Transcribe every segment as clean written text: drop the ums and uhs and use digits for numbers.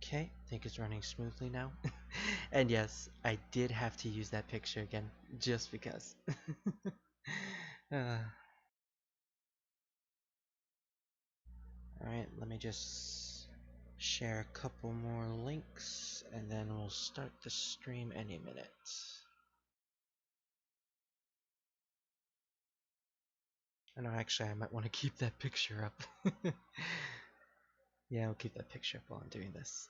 Okay, I think it's running smoothly now. And yes, I did have to use that picture again, just because. Alright, let me just share a couple more links, and then we'll start the stream any minute. I know, actually, I might want to keep that picture up. Yeah, I'll keep that picture up while I'm doing this.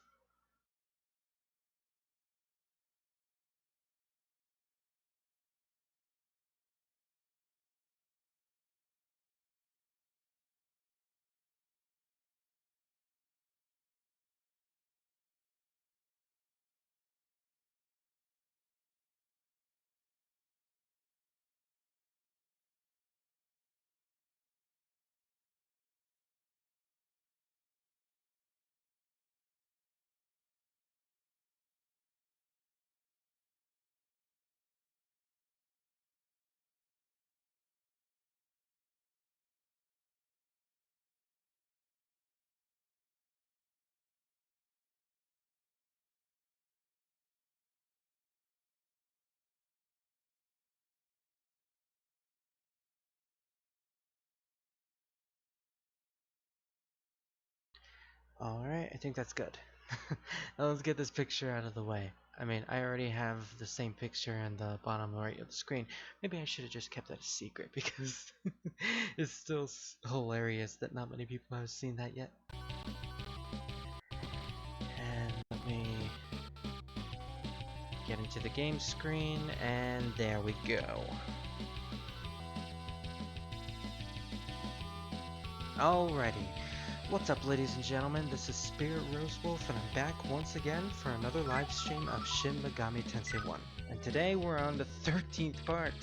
Alright, I think that's good. Now let's get this picture out of the way. I mean, I already have the same picture in the bottom right of the screen. Maybe I should have just kept that a secret because it's still hilarious that not many people have seen that yet. And let me get into the game screen, and there we go. Alrighty. What's up, ladies and gentlemen? This is Spirit RoseWolf, and I'm back once again for another live stream of Shin Megami Tensei 1. And today we're on the 13th part.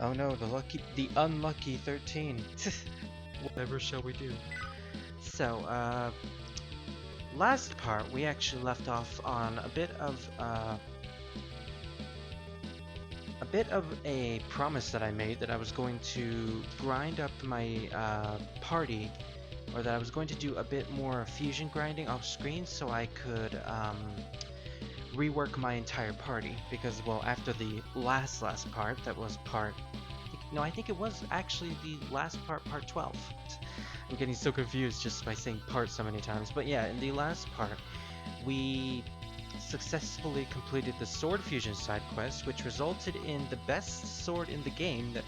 Oh no, the unlucky 13. Whatever shall we do? So, last part we actually left off on a bit of a promise that I made, that I was going to grind up my party, or that I was going to do a bit more fusion grinding off screen so I could rework my entire party, because, well, after the last part, that was I think it was actually the last part, part 12. I'm getting so confused just by saying part so many times, but yeah, in the last part, we successfully completed the sword fusion side quest, which resulted in the best sword in the game that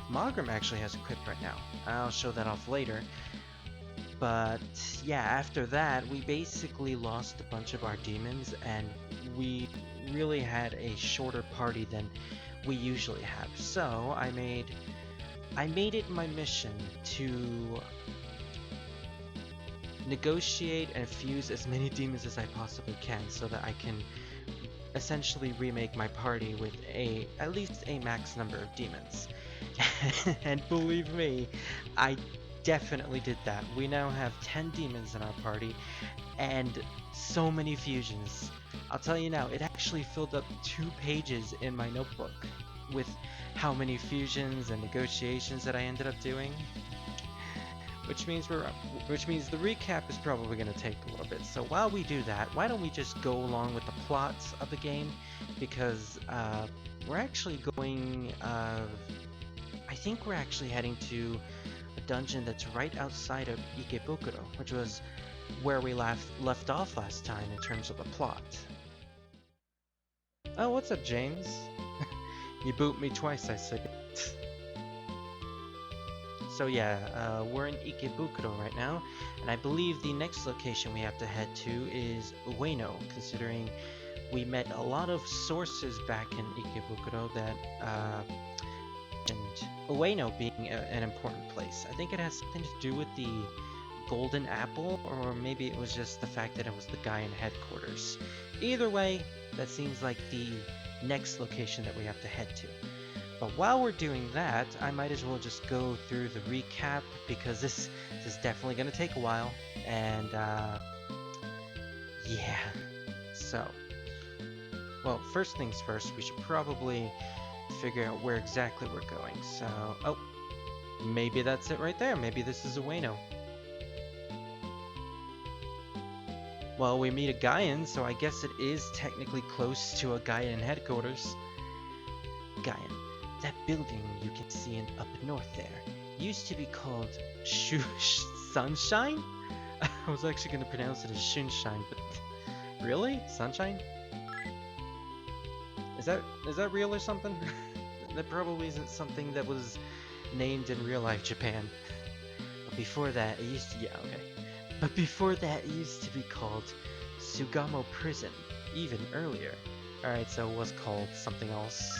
Magram actually has equipped right now. I'll show that off later. But yeah, after that, we basically lost a bunch of our demons, and we really had a shorter party than we usually have. So I made it my mission to negotiate and fuse as many demons as I possibly can, so that I can essentially remake my party with at least a max number of demons. And believe me, I definitely did that. We now have 10 demons in our party and so many fusions. I'll tell you now, it actually filled up 2 pages in my notebook with how many fusions and negotiations that I ended up doing. Which means the recap is probably going to take a little bit. So while we do that, why don't we just go along with the plot of the game, because we're actually going I think we're actually heading to a dungeon that's right outside of Ikebukuro, which was where we left off last time in terms of the plot. Oh, what's up, James? You boot me twice, I see. So yeah, we're in Ikebukuro right now, and I believe the next location we have to head to is Ueno, considering we met a lot of sources back in Ikebukuro that and Ueno being an important place. I think it has something to do with the golden apple, or maybe it was just the fact that it was the guy in headquarters. Either way, that seems like the next location that we have to head to. But while we're doing that, I might as well just go through the recap, because this is definitely going to take a while, and yeah. So, well, first things first, we should probably figure out where exactly we're going. So, oh, maybe that's it right there. Maybe this is Ueno. Well, we meet a Gaian, so I guess it is technically close to a Gaian headquarters. Gaian, that building you can see up north there used to be called Sunshine? I was actually going to pronounce it as Shunshine, but really? Sunshine? Is that real or something? That probably isn't something that was named in real life Japan. But before that, it used to, yeah, okay. But before that, it used to be called Sugamo Prison, even earlier. Alright, so it was called something else.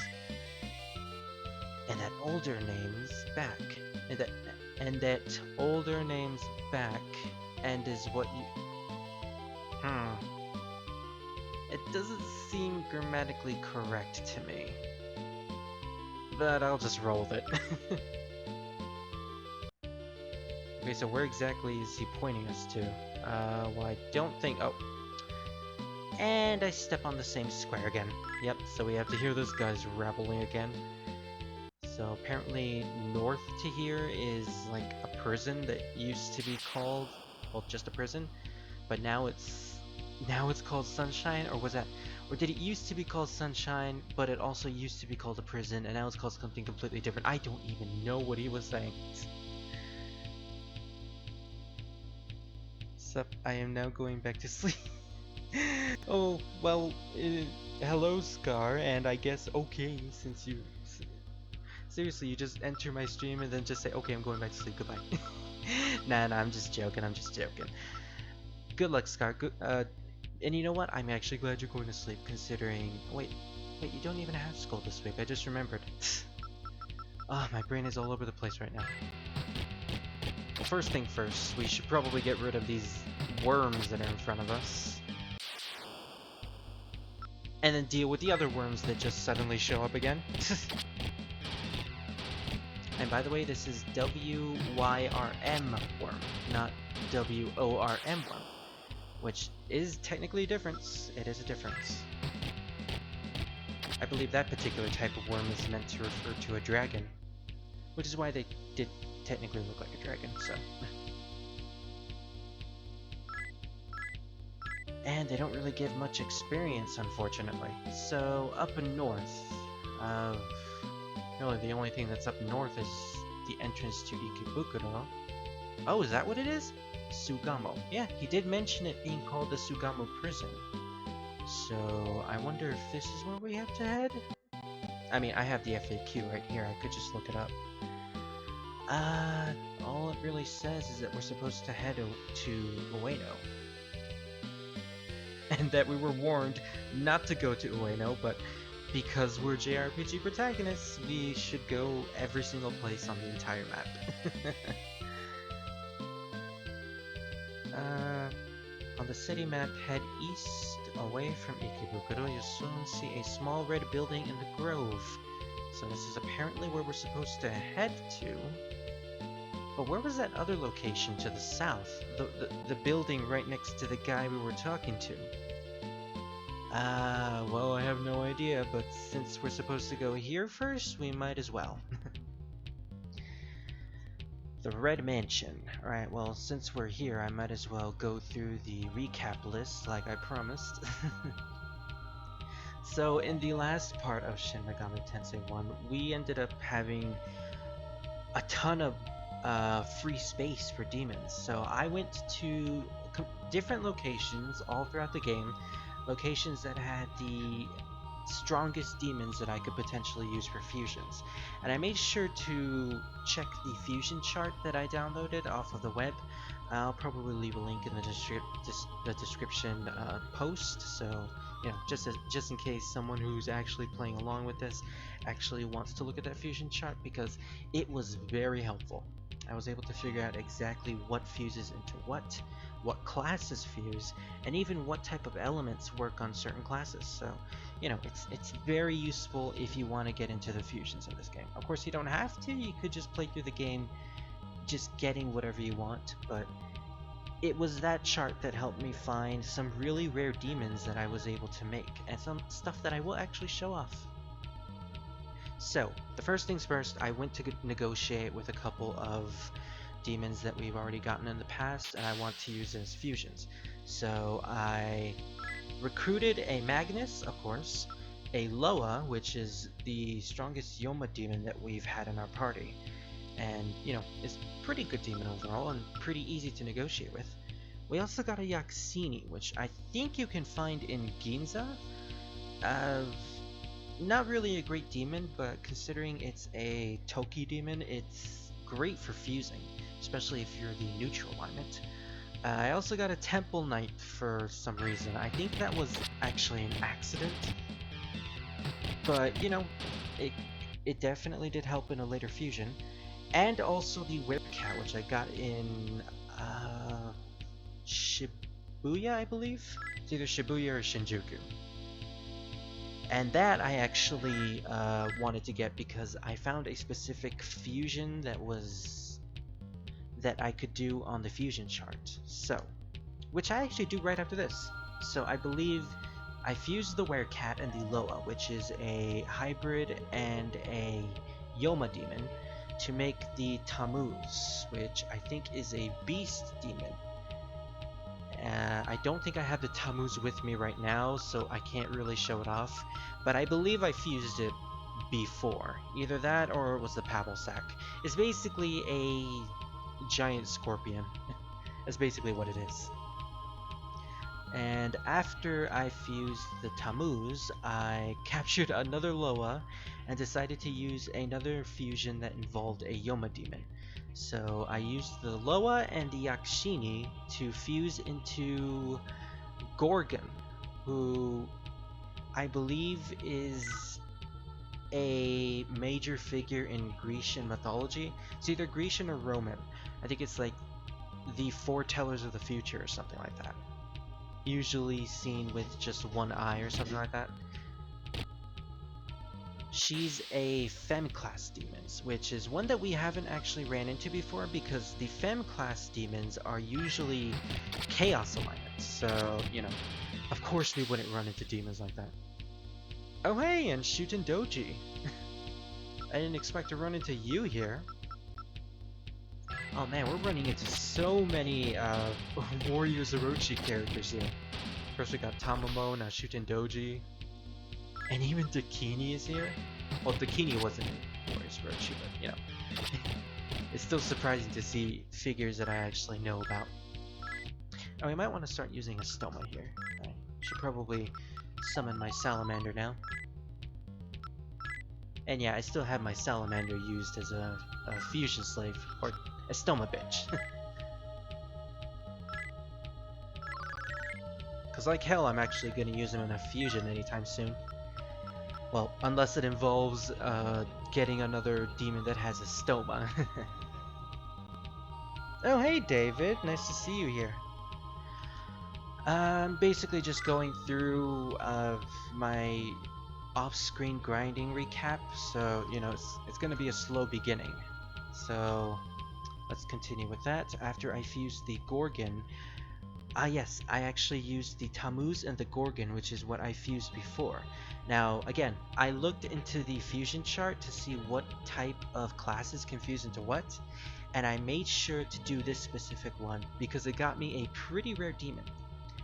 And that older name's back. And that older name's back, and is what you... It doesn't seem grammatically correct to me. But I'll just roll with it. Okay, so where exactly is he pointing us to? Well, I don't think... Oh. And I step on the same square again. Yep, so we have to hear those guys rattling again. So apparently north to here is like a prison that used to be called... Well, just a prison. But now it's called Sunshine, or was that... Or did it used to be called Sunshine, but it also used to be called a prison, and now it's called something completely different? I don't even know what he was saying. Sup, I am now going back to sleep. Oh, well, hello Scar, and I guess okay, since you... Seriously, you just enter my stream and then just say, okay, I'm going back to sleep, goodbye. Nah, I'm just joking, Good luck, Scar. And you know what? I'm actually glad you're going to sleep, considering... Wait, you don't even have school this week, I just remembered. Ah, my brain is all over the place right now. Well, first thing first, we should probably get rid of these worms that are in front of us. And then deal with the other worms that just suddenly show up again. And by the way, this is W-Y-R-M worm, not W-O-R-M worm. Which is technically a difference. It is a difference. I believe that particular type of worm is meant to refer to a dragon. Which is why they did technically look like a dragon, so... And they don't really give much experience, unfortunately. So, up north, really the only thing that's up north is the entrance to Ikebukuro. Oh, is that what it is? Sugamo. Yeah, he did mention it being called the Sugamo Prison. So, I wonder if this is where we have to head? I mean, I have the FAQ right here, I could just look it up. All it really says is that we're supposed to head to Ueno. And that we were warned not to go to Ueno, but because we're JRPG protagonists, we should go every single place on the entire map. On the city map, head east away from Ikebukuro. You'll soon see a small red building in the grove. So this is apparently where we're supposed to head to. But where was that other location to the south? The building right next to the guy we were talking to. Well, I have no idea, but since we're supposed to go here first, we might as well. The Red Mansion. Alright, well, since we're here, I might as well go through the recap list like I promised. So, in the last part of Shin Megami Tensei 1, we ended up having a ton of free space for demons. So I went to different locations all throughout the game, locations that had the strongest demons that I could potentially use for fusions. And I made sure to check the fusion chart that I downloaded off of the web. I'll probably leave a link in the description post, so you know, just in case someone who's actually playing along with this actually wants to look at that fusion chart, because it was very helpful. I was able to figure out exactly what fuses into what classes fuse, and even what type of elements work on certain classes. So, you know, it's very useful if you want to get into the fusions in this game. Of course, you don't have to. You could just play through the game just getting whatever you want, but it was that chart that helped me find some really rare demons that I was able to make, and some stuff that I will actually show off. So, the first things first, I went to negotiate with a couple of demons that we've already gotten in the past, and I want to use as fusions. So I recruited a Magnus, of course, a Loa, which is the strongest Yoma demon that we've had in our party, and you know, it's a pretty good demon overall and pretty easy to negotiate with. We also got a Yaxini, which I think you can find in Ginza. Not really a great demon, but considering it's a Toki demon, it's great for fusing, especially if you're the neutral alignment. I also got a Temple Knight for some reason. I think that was actually an accident, but you know, it definitely did help in a later fusion. And also the Werecat, which I got in Shibuya, I believe? It's either Shibuya or Shinjuku. And that I actually wanted to get because I found a specific fusion that I could do on the fusion chart. So, which I actually do right after this. So I believe I fused the Werecat and the Loa, which is a hybrid and a Yoma demon, to make the Tammuz, which I think is a beast demon. I don't think I have the Tammuz with me right now, so I can't really show it off, but I believe I fused it before. Either that or it was the Pavelsack. It's basically a giant scorpion. That's basically what it is. And after I fused the Tammuz, I captured another Loa and decided to use another fusion that involved a Yoma demon. So I used the Loa and the Yakshini to fuse into Gorgon, who I believe is a major figure in Grecian mythology. It's either Grecian or Roman. I think it's like the foretellers of the future or something like that. Usually seen with just one eye or something like that. She's a Fem class demons, which is one that we haven't actually ran into before because the Fem class demons are usually chaos alignments. So, you know, of course we wouldn't run into demons like that. Oh hey, and Shuten Doji. I didn't expect to run into you here. Oh man, we're running into so many Warrior Orochi characters here. First we got Tamamo, now Shuten Doji. And even Dakini is here. Well, Dakini wasn't in Warrior Orochi, but you know. It's still surprising to see figures that I actually know about. Oh, we might want to start using a Stoma here. I should probably summon my Salamander now. And yeah, I still have my Salamander used as a fusion slave, or a Stoma bitch. Because like hell, I'm actually going to use him in a fusion anytime soon. Well, unless it involves getting another demon that has a Stoma. Oh hey David, nice to see you here. I'm basically just going through my off-screen grinding recap, so you know it's going to be a slow beginning. So let's continue with that. After I fused the Gorgon, yes, I actually used the Tammuz and the Gorgon, which is what I fused before. Now, again, I looked into the fusion chart to see what type of classes can fuse into what, and I made sure to do this specific one because it got me a pretty rare demon.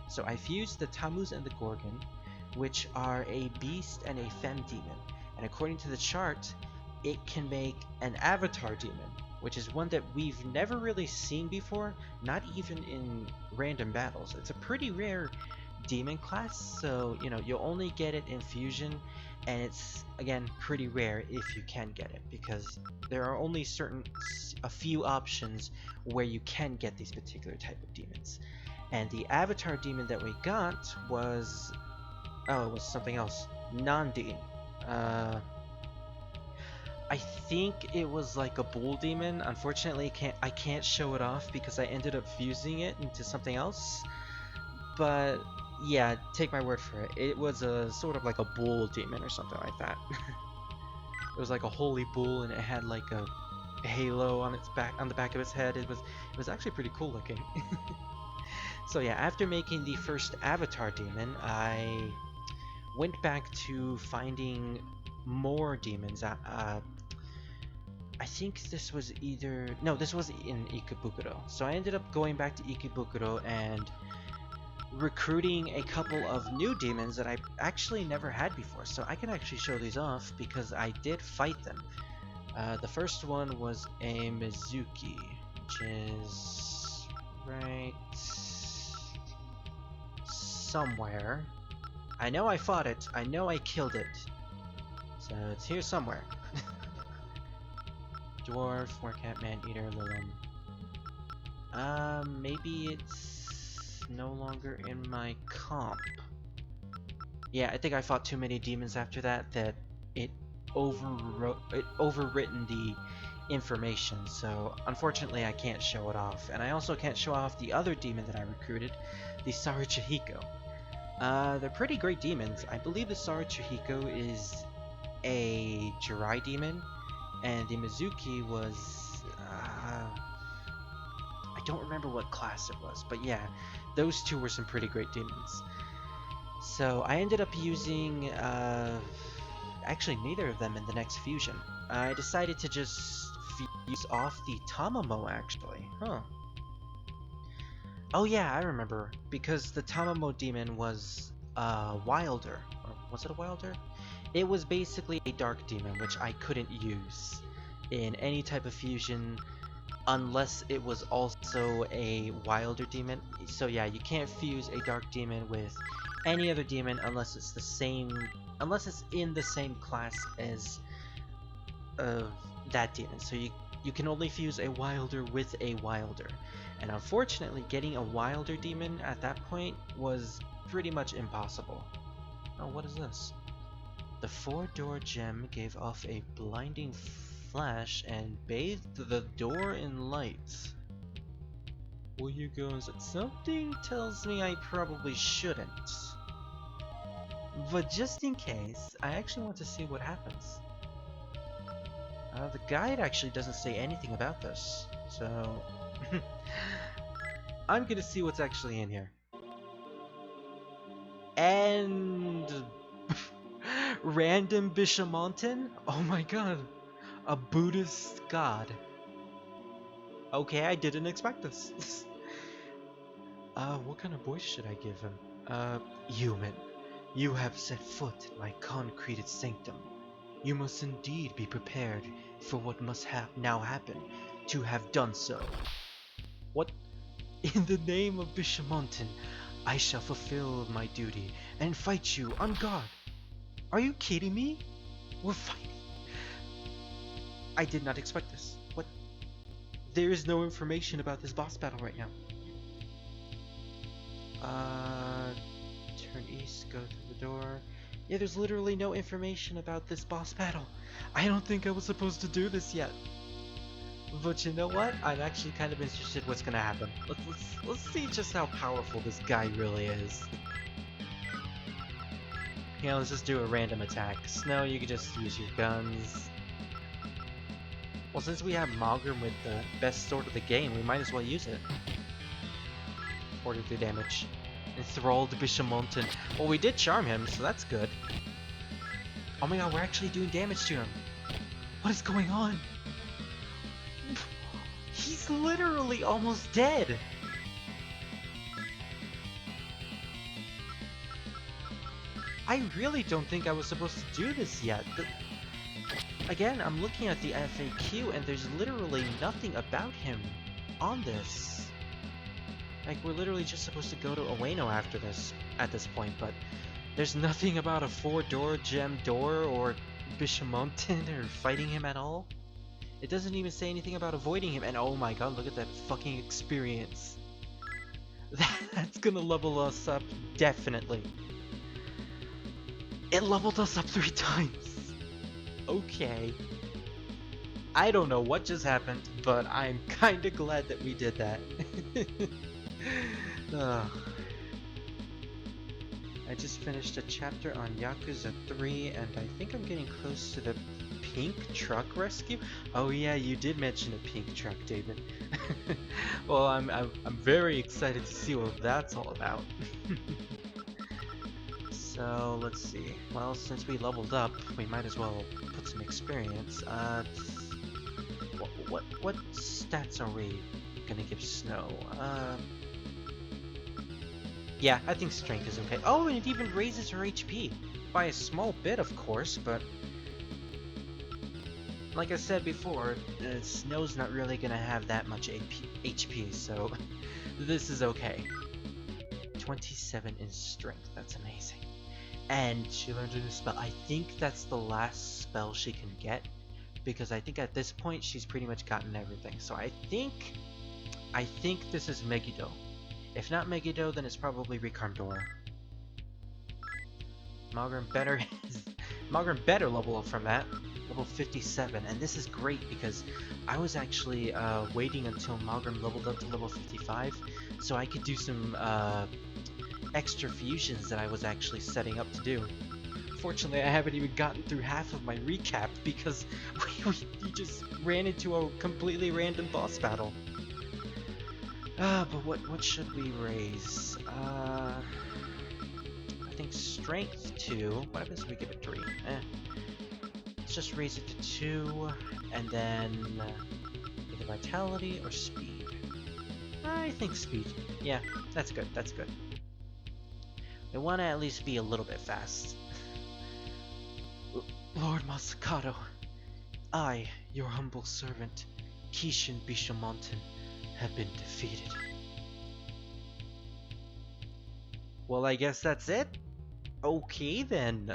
So I fused the Tammuz and the Gorgon, which are a beast and a fem demon, and according to the chart, it can make an avatar demon, which is one that we've never really seen before, not even in random battles. It's a pretty rare demon class, so you know you'll only get it in fusion, and it's again pretty rare if you can get it because there are only a few options where you can get these particular type of demons. And the avatar demon that we got was it was something else. Nandi. I think it was like a bull demon. Unfortunately, I can't show it off because I ended up fusing it into something else. But yeah, take my word for it. It was a sort of like a bull demon or something like that. It was like a holy bull, and it had like a halo on its back, on the back of its head. It was actually pretty cool looking. So yeah, after making the first avatar demon, I went back to finding more demons. I think this was either... No, this was in Ikebukuro. So I ended up going back to Ikebukuro and recruiting a couple of new demons that I actually never had before. So I can actually show these off because I did fight them. The first one was a Mizuki, which is right somewhere. I know I fought it. I know I killed it. So it's here somewhere. Dwarf, Warcat, Man-Eater, Lilum. Maybe it's no longer in my comp. Yeah, I think I fought too many demons after that it overwritten the information, so unfortunately I can't show it off. And I also can't show off the other demon that I recruited, the Saruchihiko. They're pretty great demons. I believe the Saruchihiko is a Jirai demon, and the Mizuki was... I don't remember what class it was, but yeah, those two were some pretty great demons. So I ended up using... actually neither of them in the next fusion. I decided to just fuse off the Tamamo, actually. Huh. Oh yeah, I remember. Because the Tamamo demon was Wilder. Or was it a Wilder? It was basically a dark demon, which I couldn't use in any type of fusion unless it was also a Wilder demon. So yeah, you can't fuse a dark demon with any other demon unless it's the same, unless it's in the same class as that demon. So you can only fuse a Wilder with a Wilder. And unfortunately, getting a Wilder demon at that point was pretty much impossible. Oh, what is this? The 4-door gem gave off a blinding flash and bathed the door in light. Will you go inside? Something tells me I probably shouldn't. But just in case, I actually want to see what happens. The guide actually doesn't say anything about this, so... I'm gonna see what's actually in here. And... Random Bishamonten? Oh my god. A Buddhist god. Okay, I didn't expect this. What kind of voice should I give him? Human. You have set foot in my concreted sanctum. You must indeed be prepared for what must now happen to have done so. What? In the name of Bishamonten, I shall fulfill my duty and fight you on guard. Are you kidding me? We're fighting. I did not expect this. What? There is no information about this boss battle right now. Turn east, go through the door. Yeah, there's literally no information about this boss battle. I don't think I was supposed to do this yet. But you know what? I'm actually kind of interested what's gonna happen. Let's see just how powerful this guy really is. Yeah, let's just do a random attack. Snow, you can just use your guns. Well, since we have Malgrim with the best sword of the game, we might as well use it. 43 damage. Enthralled Bishamonten. Well, we did charm him, so that's good. Oh my god, we're actually doing damage to him. What is going on? He's literally almost dead. I really don't think I was supposed to do this yet. Again, I'm looking at the FAQ and there's literally nothing about him on this. Like, we're literally just supposed to go to Ueno after this, at this point, but there's nothing about a 4-door gem door or Bishamonten or fighting him at all. It doesn't even say anything about avoiding him, and oh my god, look at that fucking experience. That's gonna level us up, definitely. It leveled us up 3 times. Okay. I don't know what just happened, but I'm kinda glad that we did that. I just finished a chapter on Yakuza 3, and I think I'm getting close to the pink truck rescue. Oh yeah, you did mention a pink truck, David. Well, I'm very excited to see what that's all about. So let's see. Well, since we leveled up, we might as well put some experience. what stats are we gonna give Snow? Yeah, I think strength is okay. Oh, and it even raises her HP by a small bit, of course, but like I said before, Snow's not really gonna have that much HP, so this is okay. 27 in strength, that's amazing. And she learned a new spell. I think that's the last spell she can get, because I think at this point she's pretty much gotten everything. So I think this is Megiddo. If not Megiddo, then it's probably Ricardora. Malgrim better level up from that. Level 57, and this is great because I was actually waiting until Malgrim leveled up to level 55 so I could do some extra fusions that I was actually setting up to do. Fortunately, I haven't even gotten through half of my recap because we just ran into a completely random boss battle. But what should we raise? I think strength 2. What happens if we give it 3? Let's just raise it to 2, and then either vitality or speed. I think speed. Yeah, that's good, that's good. I want to at least be a little bit fast. Lord Masakato, I, your humble servant, Kishin Bishamonten, have been defeated. Well, I guess that's it? Okay then.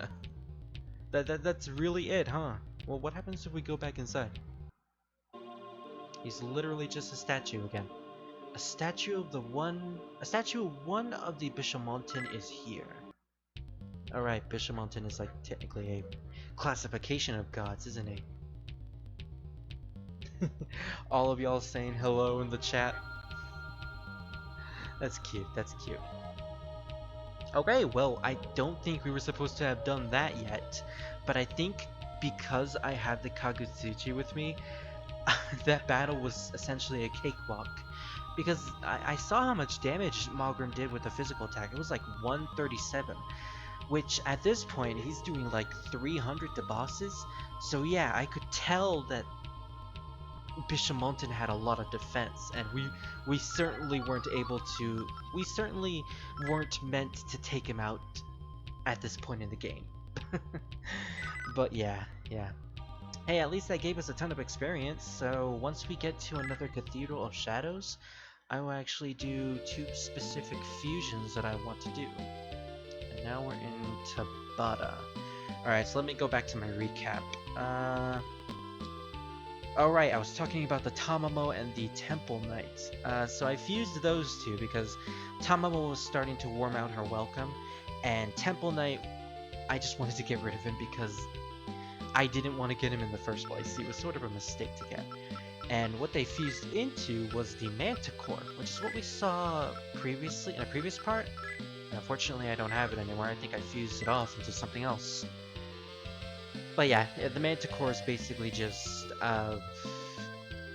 That's really it, huh? Well, what happens if we go back inside? He's literally just a statue again. A statue of one of the Bishamonten is here. Alright, Bishamonten is like technically a classification of gods, isn't he? All of y'all saying hello in the chat. That's cute, that's cute. Okay, well, I don't think we were supposed to have done that yet, but I think because I had the Kagutsuchi with me, that battle was essentially a cakewalk. Because I saw how much damage Malgrim did with a physical attack. It was like 137, which at this point, he's doing like 300 to bosses. So yeah, I could tell that Bishamonten had a lot of defense, and we certainly weren't meant to take him out at this point in the game. But yeah. Hey, at least that gave us a ton of experience, so once we get to another Cathedral of Shadows, I will actually do 2 specific fusions that I want to do. And now we're in Tabata. Alright, so let me go back to my recap. Alright, I was talking about the Tamamo and the Temple Knight. So I fused those 2 because Tamamo was starting to warm out her welcome, and Temple Knight, I just wanted to get rid of him because I didn't want to get him in the first place. He was sort of a mistake to get. And what they fused into was the Manticore, which is what we saw previously in a previous part. Unfortunately, I don't have it anymore. I think I fused it off into something else. But yeah, the Manticore is basically just a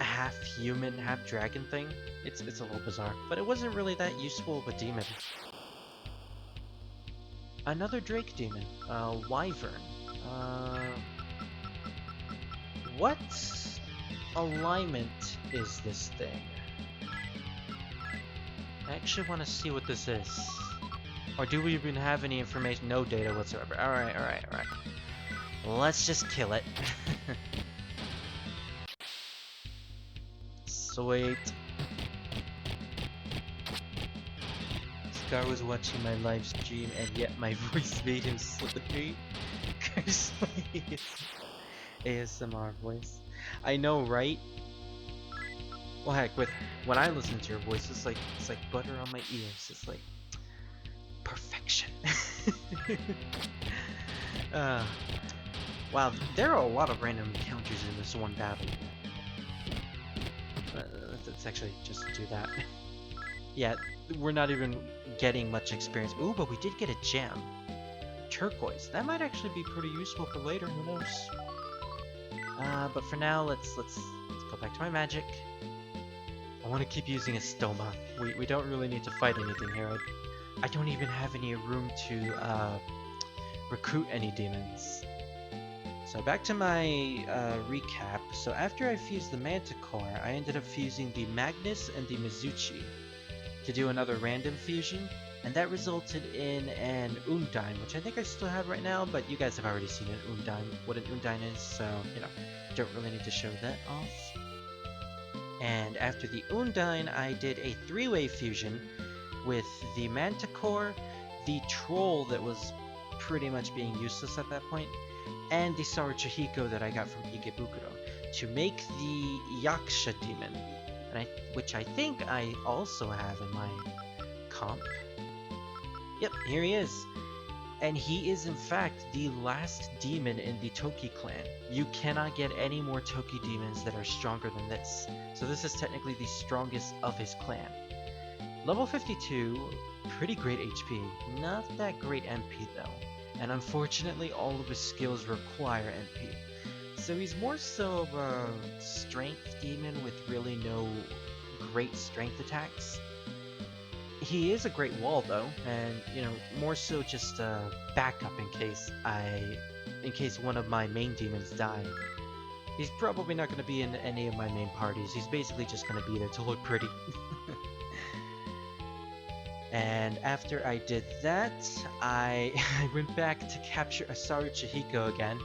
half human, half dragon thing. It's a little bizarre, but it wasn't really that useful of a demon. Another Drake demon, Wyvern. What alignment is this thing? I actually want to see what this is. Or do we even have any information? No data whatsoever. Alright. Let's just kill it. Sweet. This guy was watching my live stream and yet my voice made him sleepy. Curse my ASMR voice. I know, right? Well, heck, when I listen to your voice, it's like butter on my ears. It's like perfection. Wow, there are a lot of random encounters in this one battle. Let's actually just do that. Yeah, we're not even getting much experience. Ooh, but we did get a gem. Turquoise. That might actually be pretty useful for later, who knows? But for now, let's go back to my magic. I want to keep using a stoma. We don't really need to fight anything here. I don't even have any room to recruit any demons. So back to my recap. So after I fused the Manticore, I ended up fusing the Magnus and the Mizuchi to do another random fusion, and that resulted in an Undine, which I think I still have right now, but you guys have already seen an Undine, what an Undine is, so, you know, don't really need to show that off. And after the Undine, I did a three-way fusion with the Manticore, the Troll that was pretty much being useless at that point, and the Saruchihiko that I got from Ikebukuro to make the Yaksha Demon, which I think I also have in my comp. Yep, here he is. And he is in fact the last demon in the Toki clan. You cannot get any more Toki demons that are stronger than this. So this is technically the strongest of his clan. Level 52, pretty great HP. Not that great MP though. And unfortunately all of his skills require MP. So he's more so of a strength demon with really no great strength attacks. He is a great wall though, and you know, more so just a backup in case one of my main demons die. He's probably not going to be in any of my main parties. He's basically just going to be there to look pretty. And after I did that, I went back to capture a Saruchihiko again,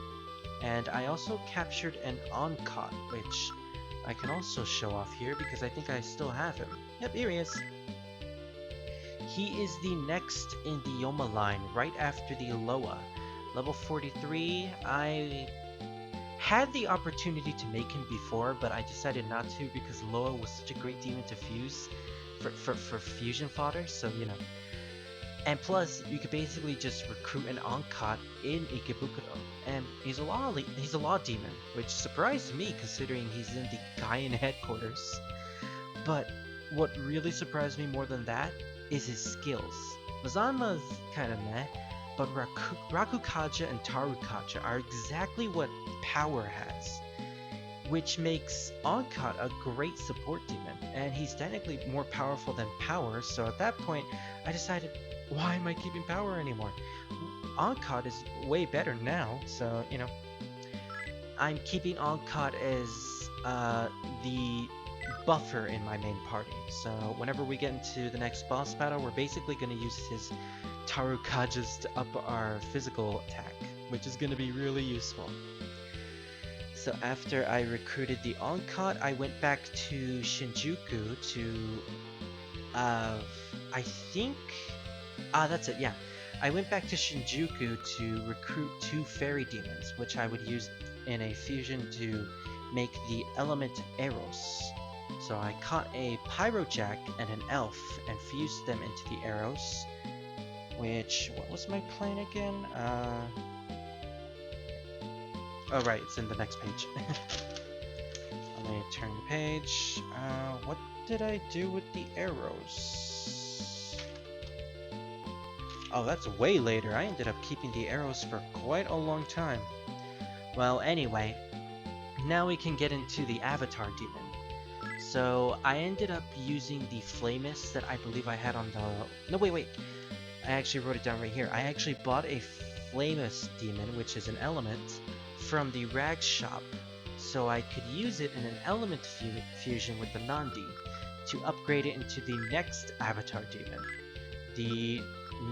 and I also captured an Oncot, which I can also show off here because I think I still have him. Yep, here he is. He is the next in the Yoma line, right after the Loa. Level 43, I had the opportunity to make him before, but I decided not to because Loa was such a great demon to fuse for fusion fodder, so you know. And plus, you could basically just recruit an Oncot in Ikebukuro, and he's a law demon, which surprised me considering he's in the Gaian headquarters. But what really surprised me more than that is his skills. Mazanma's kinda meh, but Rakukaja and Tarukaja are exactly what Power has, which makes Oncot a great support demon, and he's technically more powerful than Power, so at that point I decided, why am I keeping Power anymore? Oncot is way better now, so you know, I'm keeping Oncot as the buffer in my main party. So whenever we get into the next boss battle, we're basically going to use his Tarukajas to up our physical attack, which is going to be really useful. So after I recruited the Oncot, I went back to Shinjuku to that's it, yeah. I went back to Shinjuku to recruit 2 fairy demons, which I would use in a fusion to make the element Eros. So I caught a Pyrojack and an Elf and fused them into the Eros, which, what was my plan again? Oh right, it's in the next page. Let me turn the page. What did I do with the arrows? Oh, that's way later. I ended up keeping the arrows for quite a long time. Well, anyway, now we can get into the Avatar Demon. So I ended up using the Flamus that I believe I had on the... No, wait. I actually wrote it down right here. I actually bought a Flamus Demon, which is an element, from the Rag Shop, so I could use it in an element fusion with the Nandi to upgrade it into the next Avatar Demon, the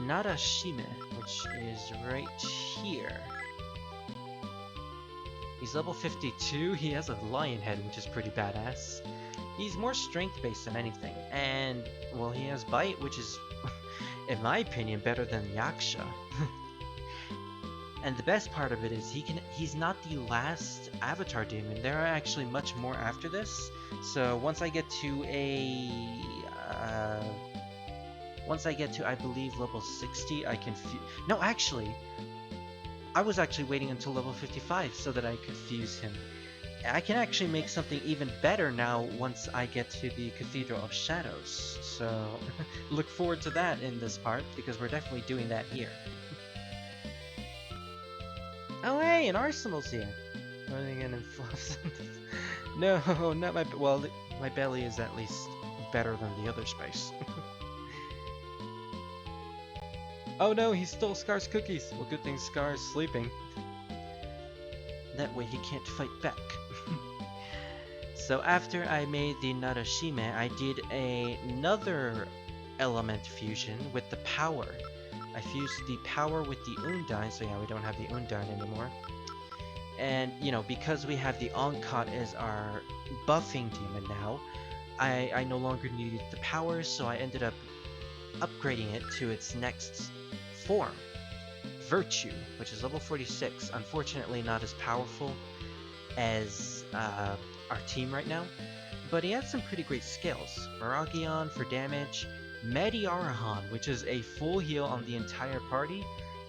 Narashime, which is right here. He's level 52, he has a lion head, which is pretty badass. He's more strength based than anything, and well, he has bite, which is, in my opinion, better than Yaksha. And the best part of it is he's not the last Avatar Demon. There are actually much more after this. So once I get to I believe level 60, I can no, actually, I was actually waiting until level 55 so that I could fuse him. I can actually make something even better now once I get to the Cathedral of Shadows. So look forward to that in this part, because we're definitely doing that here. Oh hey, an Arsenal's here! Running in and fluffs. No, not my... Well, my belly is at least better than the other space. Oh no, he stole Scar's cookies! Well, good thing Scar's sleeping. That way he can't fight back. So after I made the Narashime, I did another element fusion with the power. I fused the power with the Undine, so yeah, we don't have the Undine anymore. And, you know, because we have the Onkat as our buffing demon now, I no longer needed the power, so I ended up upgrading it to its next form, Virtue, which is level 46. Unfortunately not as powerful as our team right now, but he has some pretty great skills. Miragion for damage, Mediarahan, which is a full heal on the entire party,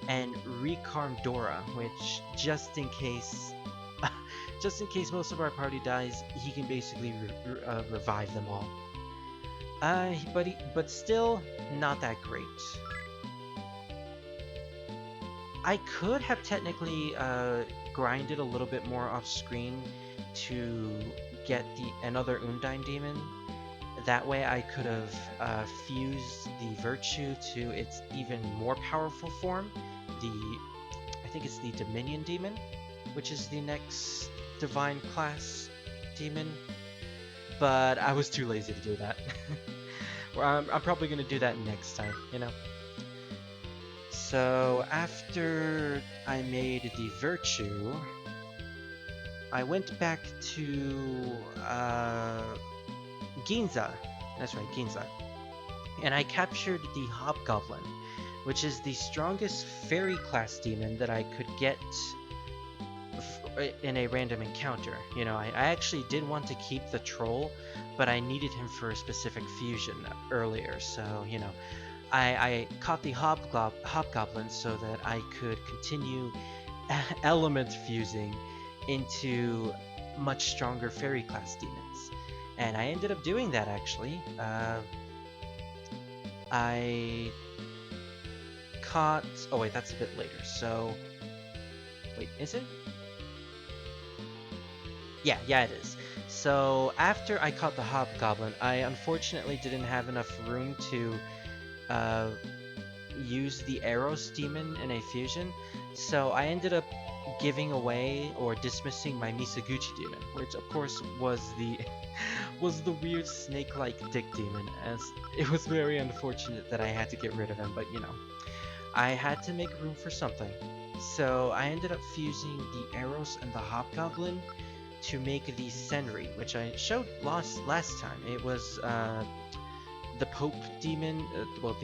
and Recarm Dora, which just in case most of our party dies, he can basically revive them all. But still not that great. I could have technically grinded a little bit more off screen to get another Undine demon. That way I could have fused the Virtue to its even more powerful form, I think it's the Dominion demon, which is the next divine class demon, but I was too lazy to do that. I'm probably going to do that next time, you know? So after I made the Virtue, I went back to Ginza. That's right, Ginza. And I captured the Hobgoblin, which is the strongest fairy class demon that I could get in a random encounter. You know, I actually did want to keep the troll, but I needed him for a specific fusion earlier, so, you know, I caught the Hobgoblin so that I could continue element fusing into much stronger fairy class demons. And I ended up doing that actually. I caught... oh wait, that's a bit later, so... wait, is it? Yeah, it is. So after I caught the Hobgoblin, I unfortunately didn't have enough room to use the Eros demon in a fusion, so I ended up giving away or dismissing my Misaguchi demon, which of course was the weird snake-like dick demon, as it was very unfortunate that I had to get rid of him, but you know, I had to make room for something. So I ended up fusing the Eros and the Hobgoblin to make the Senri, which I showed last time. It was the Pope demon, well,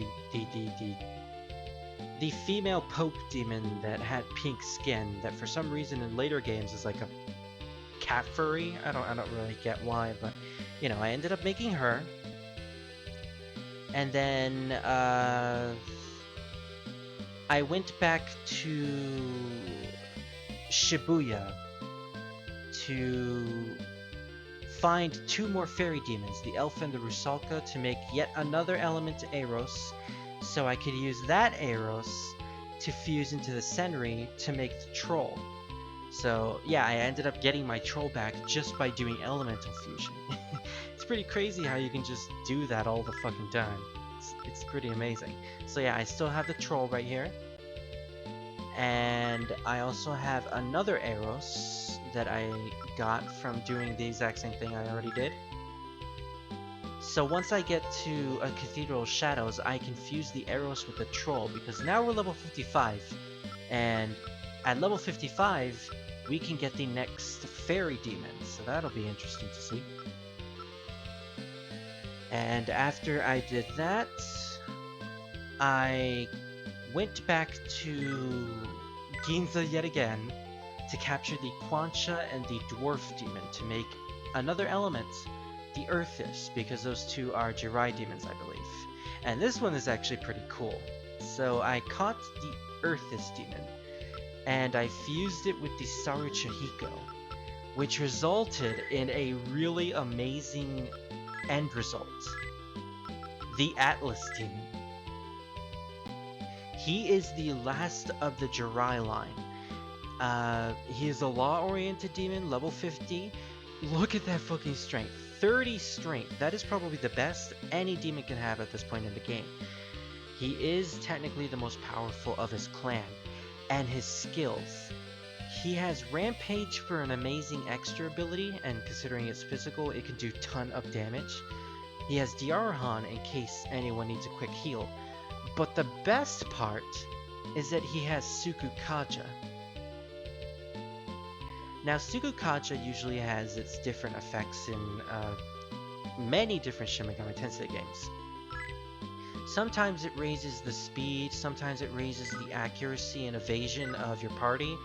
the female Pope demon that had pink skin, that for some reason in later games is like a cat furry. I don't really get why, but you know, I ended up making her. And then I went back to Shibuya to find two more fairy demons, the elf and the Rusalka, to make yet another element to Eros, so I could use that Eros to fuse into the Senri to make the troll. So yeah, I ended up getting my troll back just by doing elemental fusion. It's pretty crazy how you can just do that all the fucking time. It's pretty amazing. So yeah, I still have the troll right here. And I also have another Eros that I got from doing the exact same thing I already did. So once I get to a Cathedral of Shadows, I can fuse the Eros with the troll, because now we're level 55. And at level 55, we can get the next fairy demon, so that'll be interesting to see. And after I did that, I went back to Ginza yet again to capture the Quancha and the Dwarf demon to make another element, the Earthis, because those two are Jirai demons, I believe. And this one is actually pretty cool. So I caught the Earthis demon, and I fused it with the Saru Chihiko, which resulted in a really amazing end result. The Atlus demon. He is the last of the Jirai line. He is a law-oriented demon, level 50. Look at that fucking strength. 30 strength. That is probably the best any demon can have at this point in the game. He is technically the most powerful of his clan, and his skills. He has Rampage for an amazing extra ability, and considering it's physical, it can do ton of damage. He has Diarahan in case anyone needs a quick heal. But the best part is that he has Sukukaja. Now, Sukukaja usually has its different effects in many different Shin Megami Tensei games. Sometimes it raises the speed, sometimes it raises the accuracy and evasion of your party.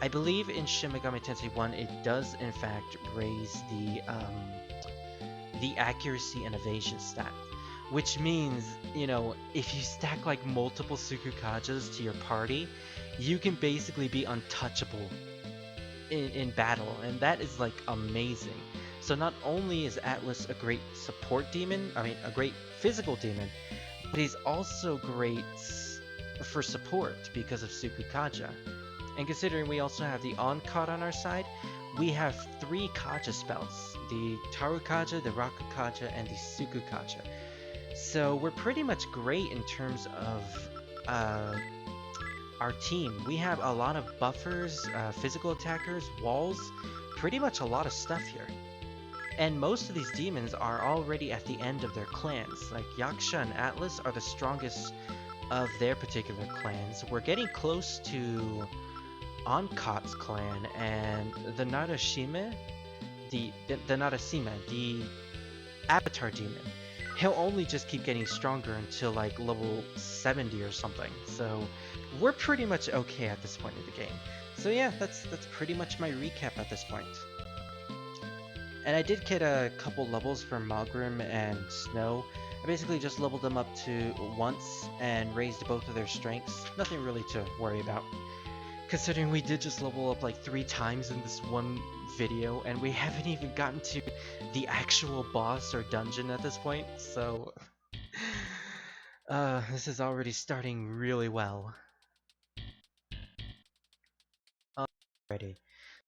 I believe in Shin Megami Tensei 1 it does in fact raise the accuracy and evasion stat. Which means, you know, if you stack like multiple Sukukajas to your party, you can basically be untouchable in battle, and that is like amazing. So not only is Atlus a great support demon, I mean a great physical demon, but he's also great for support because of Sukukaja. And considering we also have the Onkot on our side, we have 3 Kaja spells. The Tarukaja, the Rakukaja, and the Sukukaja. So we're pretty much great in terms of our team. We have a lot of buffers, physical attackers, walls, pretty much a lot of stuff here. And most of these demons are already at the end of their clans. Like Yaksha and Atlus are the strongest of their particular clans. We're getting close to Onkot's clan, and the Narashime, the Narashima, the Avatar demon. He'll only just keep getting stronger until like level 70 or something. So we're pretty much okay at this point in the game. So yeah, that's pretty much my recap at this point. And I did get a couple levels for Malgrim and Snow. I basically just leveled them up to once and raised both of their strengths. Nothing really to worry about. Considering we did just level up like 3 times in this one video, and we haven't even gotten to the actual boss or dungeon at this point, so this is already starting really well. Alrighty,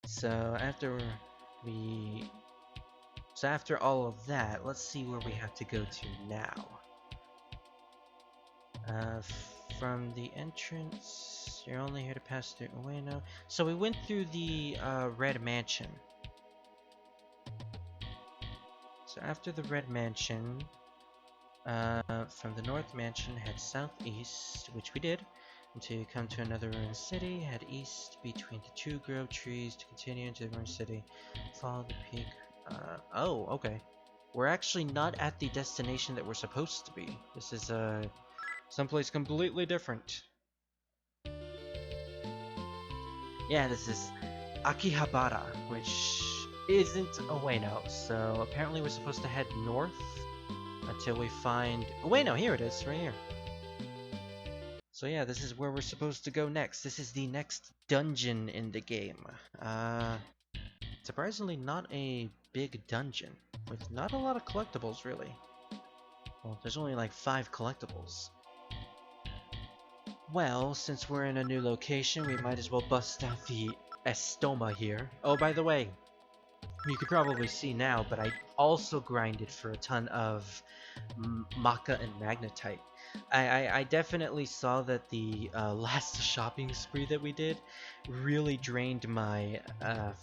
so after all of that, let's see where we have to go to now. From the entrance, you're only here to pass through Ueno. So we went through the Red Mansion. So after the Red Mansion, from the North Mansion, head southeast, which we did, until you come to another ruined city. Head east between the 2 grove trees to continue into the ruined city. Follow the peak. Oh, okay. We're actually not at the destination that we're supposed to be. This is someplace completely different. Yeah, this is Akihabara, which isn't Ueno. So apparently we're supposed to head north until we find Ueno. Here it is, right here. So yeah, this is where we're supposed to go next. This is the next dungeon in the game. Surprisingly not a big dungeon, with not a lot of collectibles really. Well, there's only like 5 collectibles. Well, since we're in a new location, we might as well bust out the Estoma here. Oh, by the way, you could probably see now, but I also grinded for a ton of Maca and Magnetite. I definitely saw that the last shopping spree that we did really drained my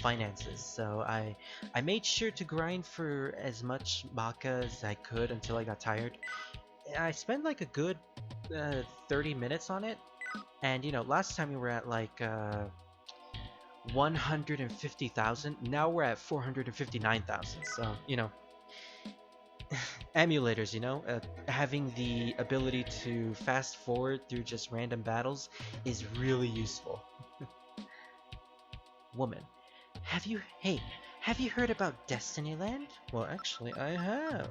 finances, so I made sure to grind for as much Maca as I could until I got tired. I spent like a good 30 minutes on it, and you know, last time we were at like 150,000, now we're at 459,000, so you know, emulators, you know, having the ability to fast forward through just random battles is really useful. Woman, have you heard about Destinyland? Well, actually, I have.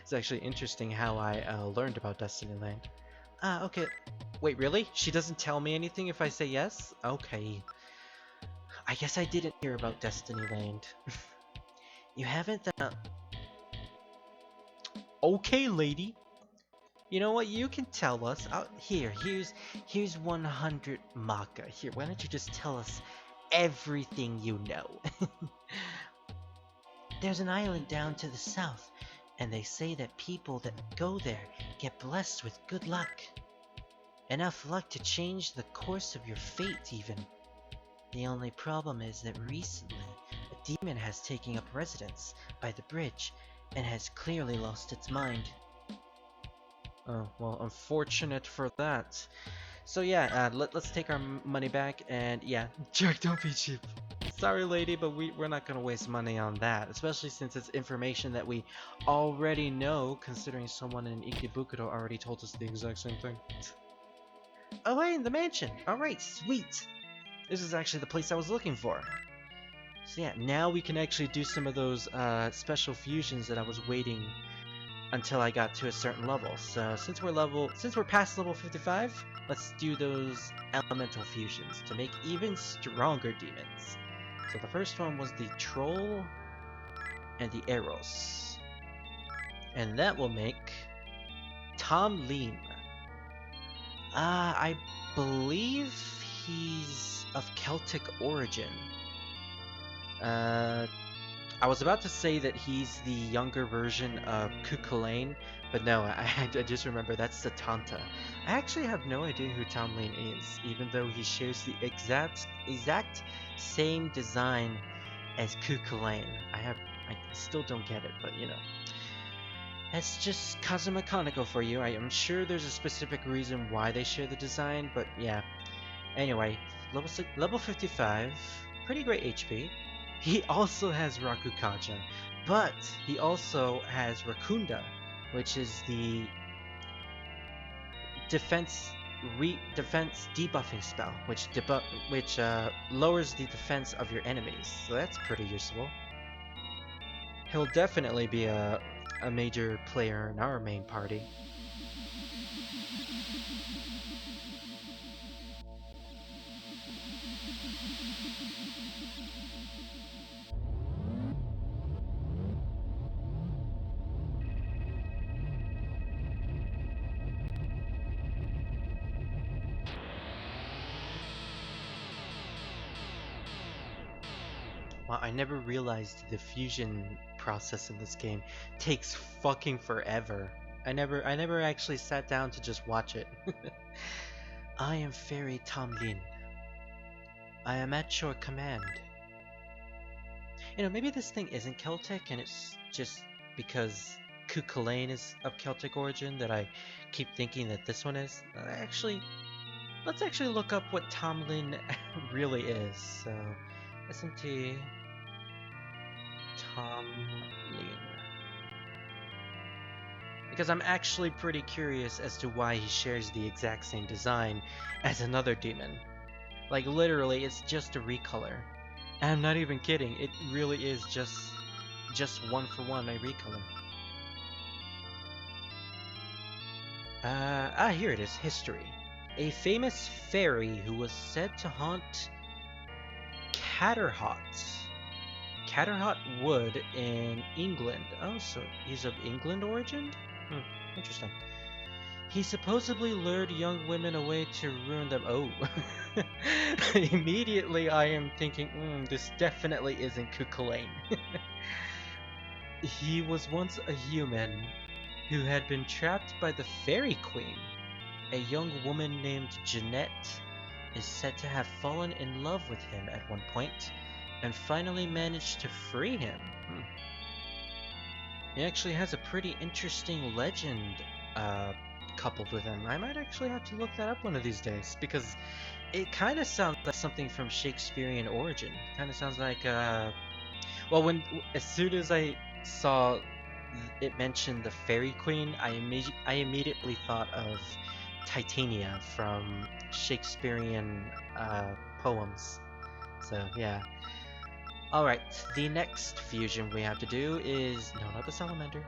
It's actually interesting how I learned about Destinyland. Okay. Wait, really? She doesn't tell me anything if I say yes? Okay. I guess I didn't hear about Destinyland. You haven't? Okay, lady. You know what? You can tell us. Here's 100 Maca. Here, why don't you just tell us everything you know? There's an island down to the south, and they say that people that go there get blessed with good luck. Enough luck to change the course of your fate, even. The only problem is that recently, a demon has taken up residence by the bridge and has clearly lost its mind. Oh, well, unfortunate for that. So yeah, let's take our money back, and yeah, Jack, don't be cheap. Sorry, lady, but we're not gonna waste money on that, especially since it's information that we already know, considering someone in Ikebukuro already told us the exact same thing. Oh, hey, in the mansion! Alright, sweet! This is actually the place I was looking for. So yeah, now we can actually do some of those special fusions that I was waiting until I got to a certain level. So since we're past level 55, let's do those elemental fusions to make even stronger demons. So the first one was the troll and the Eros. And that will make Tom Lean. I believe he's of Celtic origin. I was about to say that he's the younger version of Cuchulainn, but no, I just remember that's Satanta. I actually have no idea who Tom Lane is, even though he shares the exact same design as Cuchulainn. I still don't get it, but you know. That's just Kazuma Kaneko for you. I am sure there's a specific reason why they share the design, but yeah. Anyway, level 55, pretty great HP. He also has Rakukaja, but he also has Rakunda, which is the defense debuffing spell, which lowers the defense of your enemies. So that's pretty useful. He'll definitely be a major player in our main party. Wow, I never realized the fusion process in this game takes fucking forever. I never actually sat down to just watch it. I am Fairy Tom Lin. I am at your command. You know, maybe this thing isn't Celtic and it's just because Cuchulainn is of Celtic origin that I keep thinking that this one is. Let's actually look up what Tom Lin really is. So, SMT Tom Lin. Because I'm actually pretty curious as to why he shares the exact same design as another demon. Like literally, it's just a recolor. And I'm not even kidding, it really is just one for one a recolor. Here it is, history. A famous fairy who was said to haunt Catterhot Wood in England. Oh, so he's of England origin? Interesting. He supposedly lured young women away to ruin them. Oh. Immediately I am thinking, this definitely isn't Cuchulainn. He was once a human who had been trapped by the Fairy Queen. A young woman named Jeanette is said to have fallen in love with him at one point and finally managed to free him. He actually has a pretty interesting legend coupled with him. I might actually have to look that up one of these days because it kind of sounds like something from Shakespearean origin. Kind of sounds like well, as soon as I saw it mentioned the Fairy Queen, I immediately thought of Titania from Shakespearean poems. So yeah. Alright, the next fusion we have to do is, no, not the Salamander,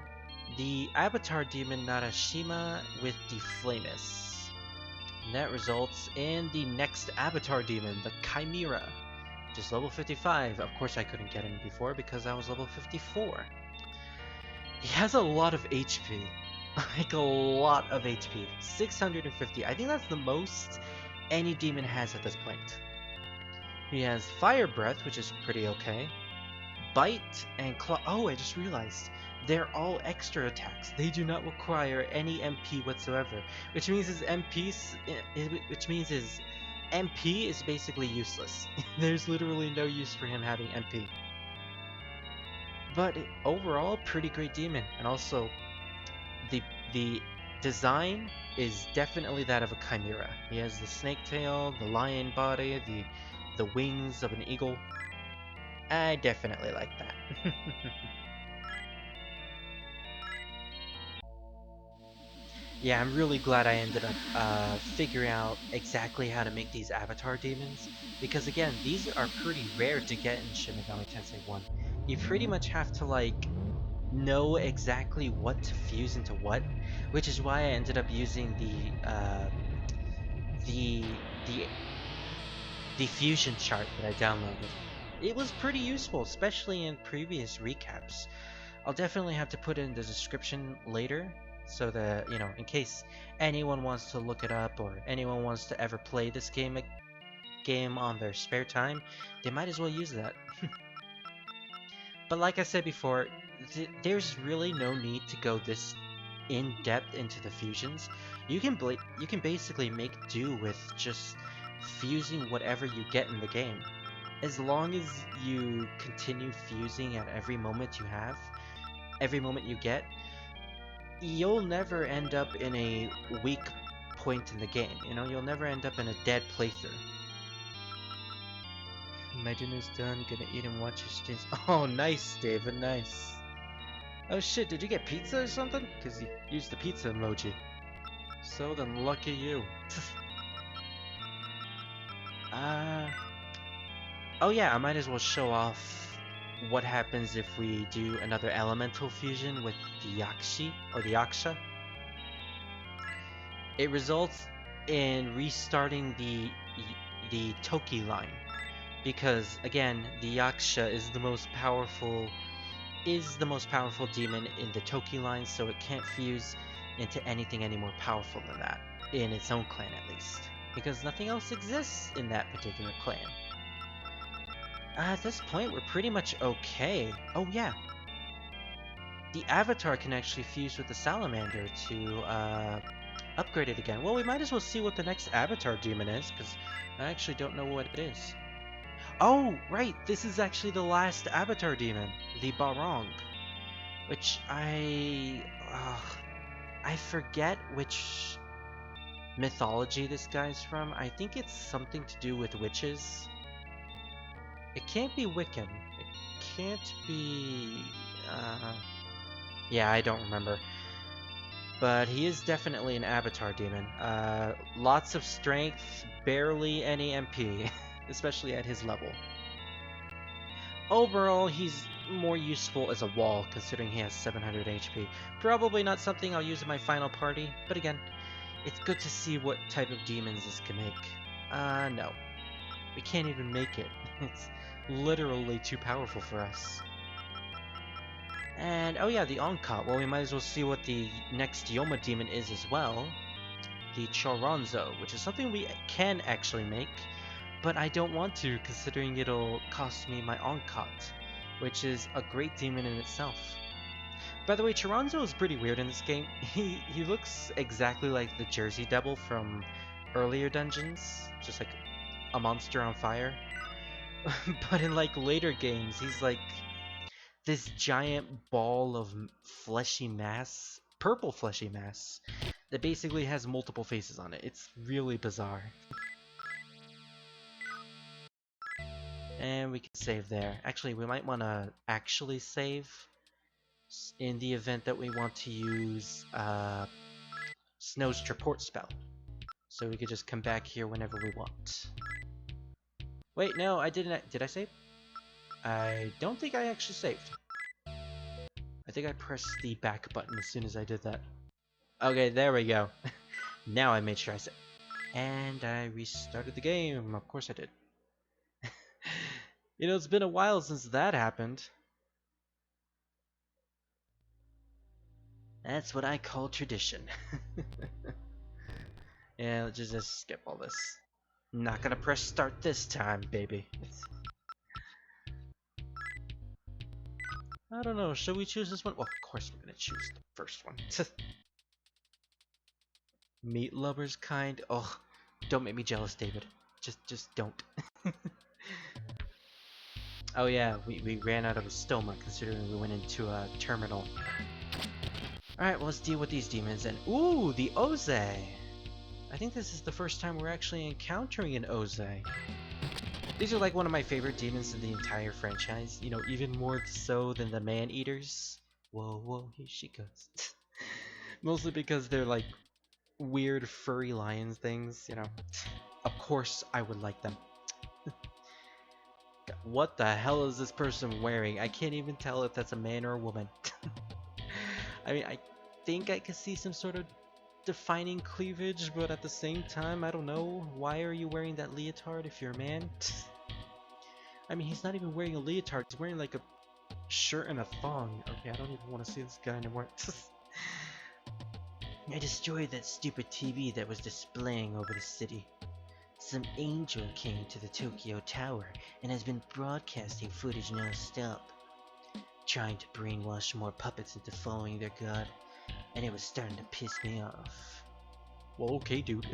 the Avatar Demon Narashima with the Flamus. And that results in the next Avatar Demon, the Chimera, which is level 55. Of course I couldn't get him before because I was level 54. He has a lot of HP. Like a lot of HP. 650. I think that's the most any demon has at this point. He has Fire Breath, which is pretty okay. Bite and Claw. Oh, I just realized. They're all extra attacks. They do not require any MP whatsoever, which means his MP is basically useless. There's literally no use for him having MP. But overall, pretty great demon, and also the design is definitely that of a chimera. He has the snake tail, the lion body, the wings of an eagle. I definitely like that. Yeah, I'm really glad I ended up figuring out exactly how to make these avatar demons, because again, these are pretty rare to get in Shin Megami Tensei 1. You pretty much have to like know exactly what to fuse into what, which is why I ended up using the the the fusion chart that I downloaded. It was pretty useful, especially in previous recaps. I'll definitely have to put it in the description later, so that, you know, in case anyone wants to look it up or anyone wants to ever play this game on their spare time, they might as well use that. But like I said before, there's really no need to go this in depth into the fusions. You can basically make do with just fusing whatever you get in the game. As long as you continue fusing at every moment you have, every moment you get, you'll never end up in a weak point in the game. You know, you'll never end up in a dead playthrough. My dinner's done, gonna eat and watch your streams. Oh, nice, David, nice. Oh shit, did you get pizza or something? Because you used the pizza emoji. So then, lucky you. uh... Oh yeah, I might as well show off what happens if we do another elemental fusion with the Yakshi, or the Yaksha. It results in restarting the Toki line, because again, the Yaksha is the most powerful demon in the Toki line, so it can't fuse into anything any more powerful than that, in its own clan at least, because nothing else exists in that particular clan. At this point, we're pretty much okay. Oh yeah, the Avatar can actually fuse with the Salamander to upgrade it again. Well, we might as well see what the next Avatar demon is, because I actually don't know what it is. Oh, right, this is actually the last Avatar demon, the Barong, which I forget which mythology this guy's from. I think it's something to do with witches. It can't be Wiccan. It can't be... yeah, I don't remember. But he is definitely an Avatar demon. Lots of strength, barely any MP, especially at his level. Overall, he's more useful as a wall, considering he has 700 HP. Probably not something I'll use in my final party, but again, it's good to see what type of demons this can make. No. We can't even make it. It's literally too powerful for us. And, oh yeah, the Onkat. Well, we might as well see what the next Yoma demon is as well. The Choronzo, which is something we can actually make, but I don't want to, considering it'll cost me my Onkat, which is a great demon in itself. By the way, Choronzo is pretty weird in this game. He looks exactly like the Jersey Devil from earlier dungeons, just like a monster on fire. But in like later games, he's like this giant ball of fleshy mass, purple fleshy mass, that basically has multiple faces on it. It's really bizarre. And we can save there. Actually, we might want to actually save in the event that we want to use Snow's Traport spell. So we could just come back here whenever we want. Wait, no, I didn't. Did I save? I don't think I actually saved. I think I pressed the back button as soon as I did that. Okay, there we go. Now I made sure I saved. And I restarted the game. Of course I did. You know, it's been a while since that happened. That's what I call tradition. Yeah, let's just skip all this. Not gonna press start this time, baby. I don't know, should we choose this one? Well, of course we're gonna choose the first one. Meat lovers kind? Oh, don't make me jealous, David. Just don't. Oh yeah, we ran out of a stoma considering we went into a terminal. Alright, well let's deal with these demons and ooh, the Oze! I think this is the first time we're actually encountering an Oze. These are like one of my favorite demons in the entire franchise, you know, even more so than the man-eaters. Whoa, whoa, here she goes. Mostly because they're like weird furry lion things, you know. Of course I would like them. What the hell is this person wearing? I can't even tell if that's a man or a woman. I mean, I think I could see some sort of defining cleavage, but at the same time, I don't know. Why are you wearing that leotard if you're a man? I mean, he's not even wearing a leotard. He's wearing like a shirt and a thong. Okay, I don't even want to see this guy anymore. I destroyed that stupid TV that was displaying over the city. Some angel came to the Tokyo Tower and has been broadcasting footage non-stop, trying to brainwash more puppets into following their god, and it was starting to piss me off. Well, okay, dude.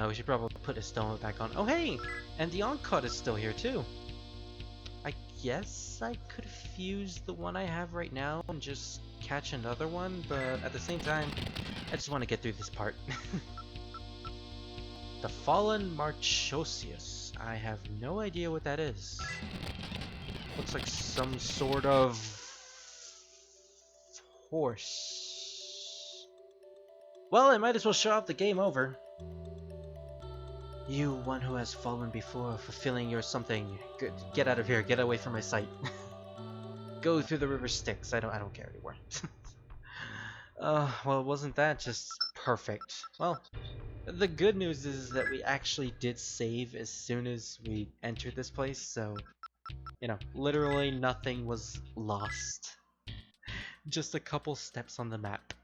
We should probably put his stoma back on. Oh, hey! And the on-cut is still here, too. I guess I could fuse the one I have right now and just catch another one, but at the same time, I just want to get through this part. The Fallen Marchosius. I have no idea what that is. Looks like some sort of horse. Well, I might as well show off the game over. You, one who has fallen before, fulfilling your something. Good. Get out of here. Get away from my sight. Go through the river Styx. I don't care anymore. Well, wasn't that just perfect? Well, the good news is that we actually did save as soon as we entered this place, so, you know, literally nothing was lost. Just a couple steps on the map.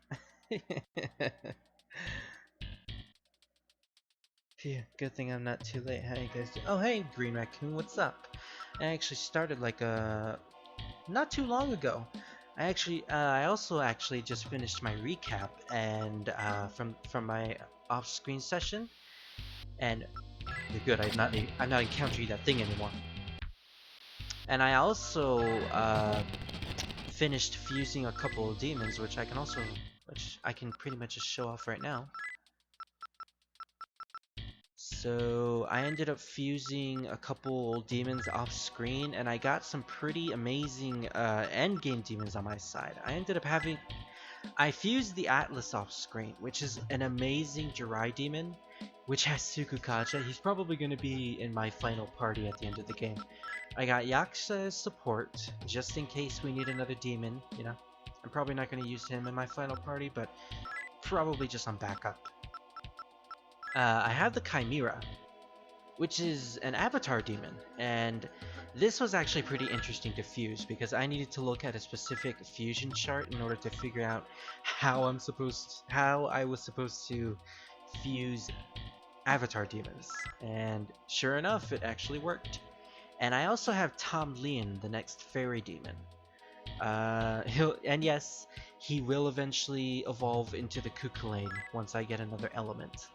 Phew, good thing I'm not too late. How you guys doing? Oh, hey, Green Raccoon, what's up? I actually started like not too long ago. I also actually just finished my recap and from my off-screen session, and you're good. I'm not encountering that thing anymore. And I also finished fusing a couple of demons, which I can pretty much just show off right now. So I ended up fusing a couple demons off screen, and I got some pretty amazing endgame demons on my side. I fused the Atlus off screen, which is an amazing Jirai demon, which has Sukukaja. He's probably going to be in my final party at the end of the game. I got Yaksha as support, just in case we need another demon, you know. I'm probably not going to use him in my final party, but probably just on backup. I have the Chimera, which is an avatar demon, and this was actually pretty interesting to fuse because I needed to look at a specific fusion chart in order to figure out how I was supposed to fuse avatar demons, and sure enough, it actually worked. And I also have Tom Leon, the next fairy demon. Yes, he will eventually evolve into the Kukulane once I get another element.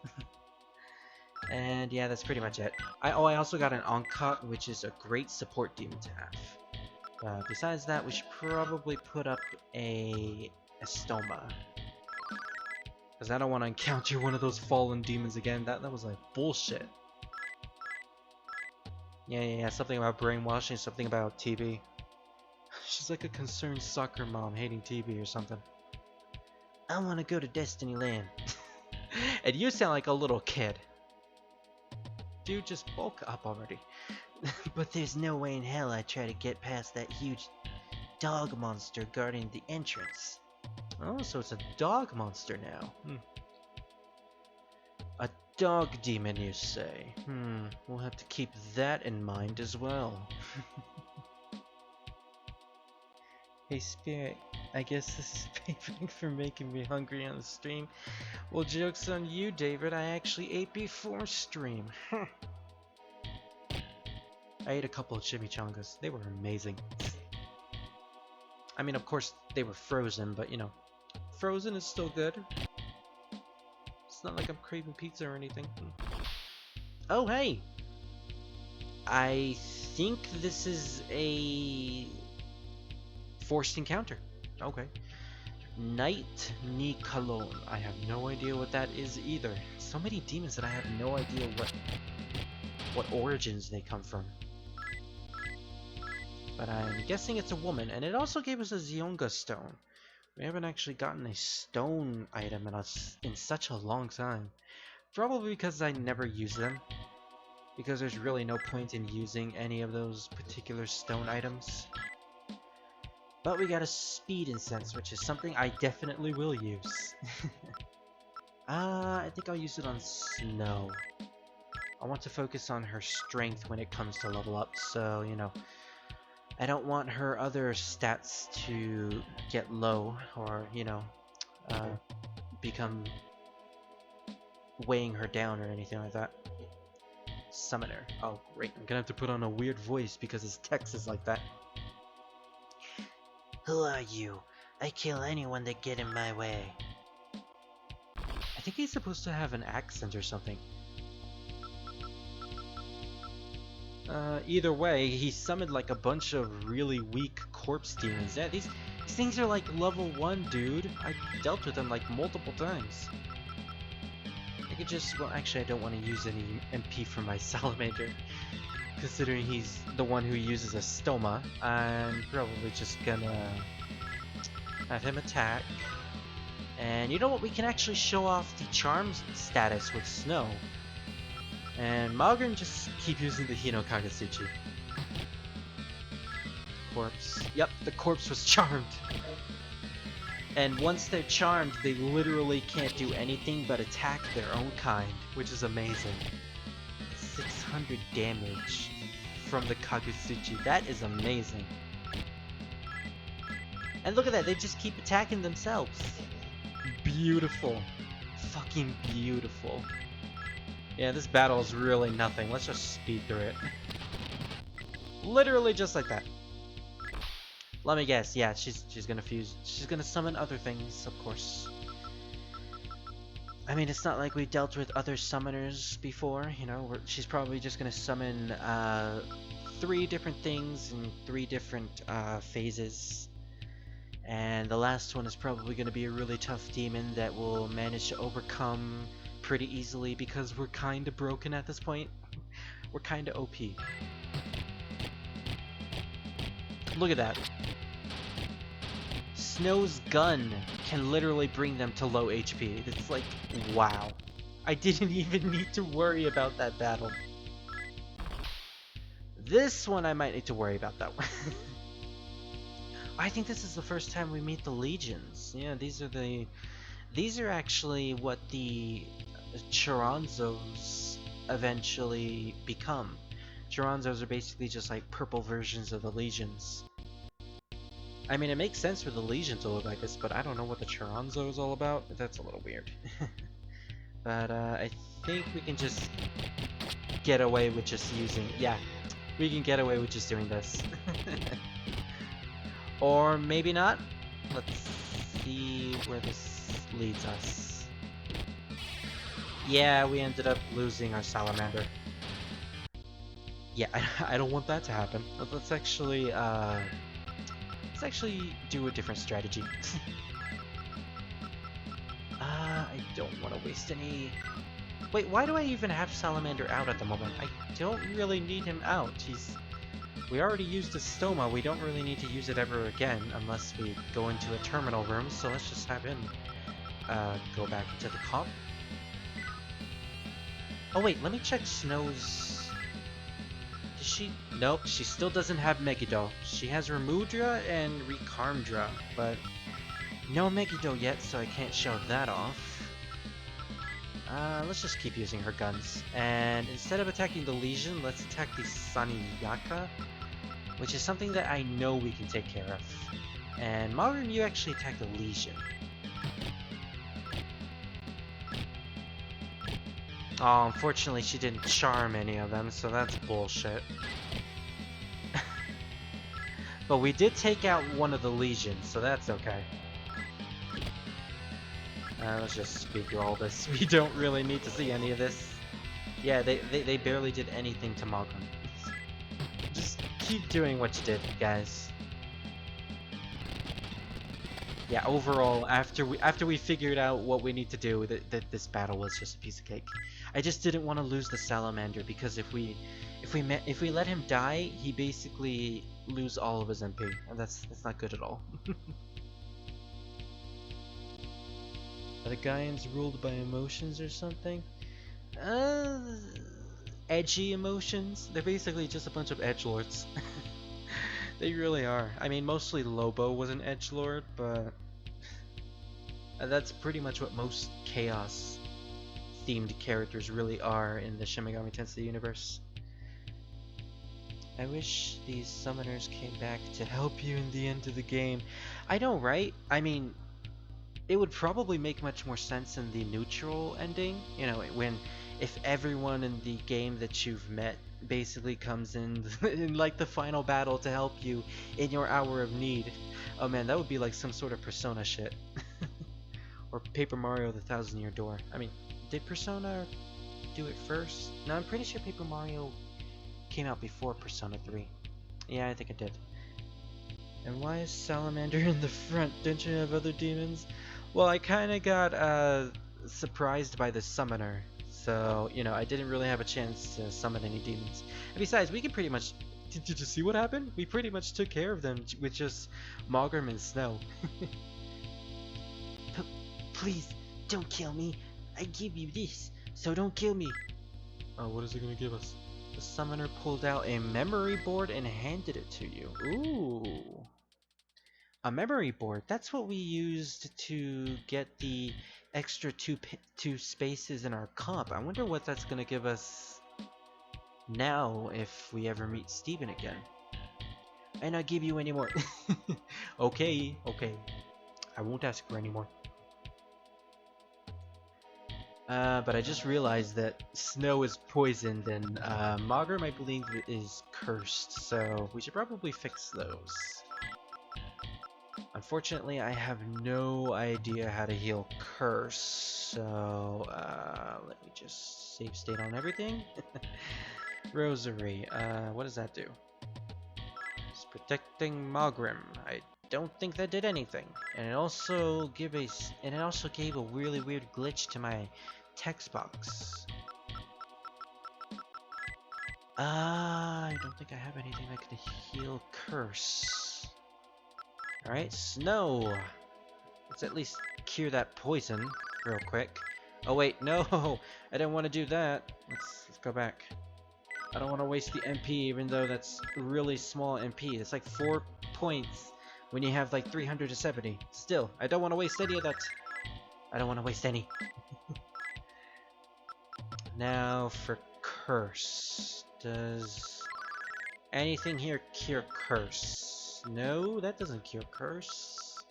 And yeah, that's pretty much it. I also got an Ankh, which is a great support demon to have. Besides that, we should probably put up a Stoma. Because I don't want to encounter one of those fallen demons again. That was like bullshit. Yeah, something about brainwashing, something about TV. She's like a concerned soccer mom hating TV or something. I want to go to Destinyland. And you sound like a little kid. Dude, just bulk up already. But there's no way in hell I'd try to get past that huge dog monster guarding the entrance. Oh, so it's a dog monster now. A dog demon, you say? We'll have to keep that in mind as well. Hey Spirit, I guess this is payback for making me hungry on the stream. Well, joke's on you, David. I actually ate before stream. I ate a couple of chimichangas. They were amazing. I mean, of course, they were frozen, but you know, frozen is still good. It's not like I'm craving pizza or anything. Oh, hey! I think this is a forced encounter. Okay. Knight Ni Cologne. I have no idea what that is either. So many demons that I have no idea what origins they come from. But I'm guessing it's a woman, and it also gave us a Zionga stone. We haven't actually gotten a stone item in such a long time. Probably because I never use them. Because there's really no point in using any of those particular stone items. But we got a speed incense, which is something I definitely will use. I think I'll use it on Snow. I want to focus on her strength when it comes to level up, so, you know, I don't want her other stats to get low or, you know, become weighing her down or anything like that. Summoner. Oh, great. I'm gonna have to put on a weird voice because his text is like that. Who are you? I kill anyone that get in my way. I think he's supposed to have an accent or something. Either way, he summoned like a bunch of really weak corpse demons. Yeah, these things are like level 1, dude. I dealt with them like multiple times. I could just, well, actually I don't want to use any MP for my salamander. Considering he's the one who uses a stoma, I'm probably just gonna have him attack. And you know what? We can actually show off the charms status with Snow. And Malgrim just keep using the Hino Kagetsuchi. Corpse. Yep, the corpse was charmed. And once they're charmed, they literally can't do anything but attack their own kind, which is amazing. 600 damage from the Kagetsuchi. That is amazing. And look at that, they just keep attacking themselves. Beautiful. Fucking beautiful. Yeah, this battle is really nothing. Let's just speed through it. Literally just like that. Let me guess. Yeah, she's gonna fuse. She's gonna summon other things, of course. I mean, it's not like we dealt with other summoners before, you know. She's probably just gonna summon 3 different things in 3 different phases. And the last one is probably gonna be a really tough demon that will manage to overcome pretty easily because we're kinda broken at this point. We're kinda OP. Look at that. Snow's gun can literally bring them to low HP. It's like, wow. I didn't even need to worry about that battle. This one I might need to worry about that one. I think this is the first time we meet the legions. Yeah, these are actually what the Chironzos eventually become. Chironzos are basically just like purple versions of the legions. I mean, it makes sense for the legion to look like this, but I don't know what the Chironzo is all about. That's a little weird. But I think we can just get away with just using... Yeah, we can get away with just doing this. Or maybe not. Let's see where this leads us. Yeah, we ended up losing our salamander. Yeah, I don't want that to happen. Let's actually do a different strategy. I don't want to waste any... Wait, why do I even have Salamander out at the moment? I don't really need him out. We already used the Stoma. We don't really need to use it ever again unless we go into a terminal room. So let's just have him go back into the comp. Oh wait, let me check Snow's... Does she... Nope, she still doesn't have Megiddo. She has Remudra and Rekarmdra, but no Megiddo yet, so I can't show that off. Let's just keep using her guns. And instead of attacking the Legion, let's attack the Saniyaka, which is something that I know we can take care of. And Malgrim, you actually attack the Legion. Oh, unfortunately she didn't charm any of them, so that's bullshit. But we did take out one of the legions, so that's okay. Let's just speed through all this. We don't really need to see any of this. Yeah, they barely did anything to Malcolm. Just keep doing what you did, guys. Yeah, overall, after we figured out what we need to do, that this battle was just a piece of cake. I just didn't want to lose the salamander because if we let him die, he basically lose all of his MP, and that's not good at all. Are the Gaians ruled by emotions or something? Edgy emotions? They're basically just a bunch of edgelords. They really are. I mean, mostly Lobo was an edgelord, but that's pretty much what most chaos themed characters really are in the Shin Megami Tensei universe. I wish these summoners came back to help you in the end of the game. I know, right? I mean, it would probably make much more sense in the neutral ending. You know, if everyone in the game that you've met basically comes in in like the final battle to help you in your hour of need. Oh man, that would be like some sort of Persona shit. Or Paper Mario: The Thousand Year Door. I mean, did Persona do it first? No, I'm pretty sure Paper Mario came out before Persona 3. Yeah, I think it did. And why is Salamander in the front? Don't you have other demons? Well, I kinda got surprised by the summoner. So, you know, I didn't really have a chance to summon any demons. And besides, we can pretty much... Did you see what happened? We pretty much took care of them with just Mogrim and Snow. Please, don't kill me. I give you this, so don't kill me. Oh, what is it gonna give us? The summoner pulled out a memory board and handed it to you. Ooh. A memory board. That's what we used to get the extra two spaces in our comp. I wonder what that's gonna give us now if we ever meet Steven again. And I give you any more. Okay. I won't ask for any more. But I just realized that Snow is poisoned and Mogrim, I believe, is cursed, so we should probably fix those. Unfortunately, I have no idea how to heal Curse, so let me just save state on everything. Rosary, what does that do? It's protecting Mogrim. I don't think that did anything. And it also gave a really weird glitch to my text box. I don't think I have anything that can heal Curse. Alright, Snow! Let's at least cure that poison real quick. Oh wait, no! I didn't want to do that. Let's go back. I don't want to waste the MP even though that's really small MP. It's like 4 points when you have like 370. Still, I don't want to waste any of that. I don't want to waste any. Now for Curse. Does anything here cure Curse? No, that doesn't cure Curse.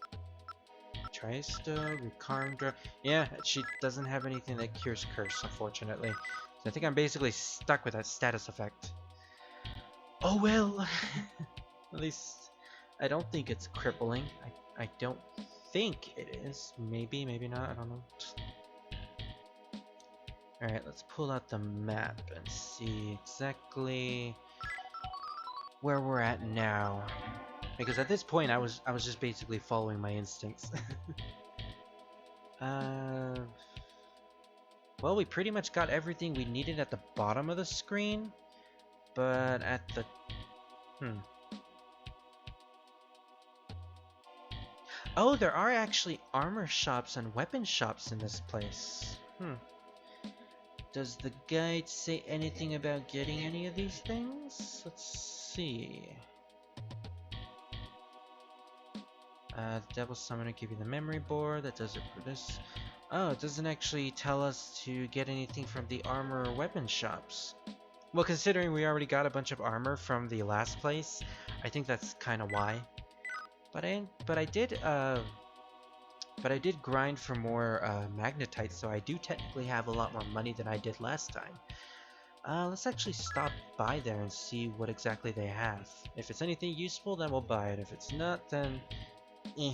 Tristo, Recandra. Yeah, she doesn't have anything that cures Curse, unfortunately. So I think I'm basically stuck with that status effect. Oh well! At least I don't think it's crippling. I don't think it is. Maybe, maybe not, I don't know. Alright, let's pull out the map and see exactly where we're at now. Because at this point I was just basically following my instincts. Well, we pretty much got everything we needed at the bottom of the screen, but at the Oh, there are actually armor shops and weapon shops in this place. Does the guide say anything about getting any of these things? Let's see. The Devil Summoner give you the memory board. That does it for this. Oh, it doesn't actually tell us to get anything from the armor or weapon shops. Well, considering we already got a bunch of armor from the last place, I think that's kind of why. But I did grind for more magnetite, so I do technically have a lot more money than I did last time. Let's actually stop by there and see what exactly they have. If it's anything useful, then we'll buy it. If it's not, then eh.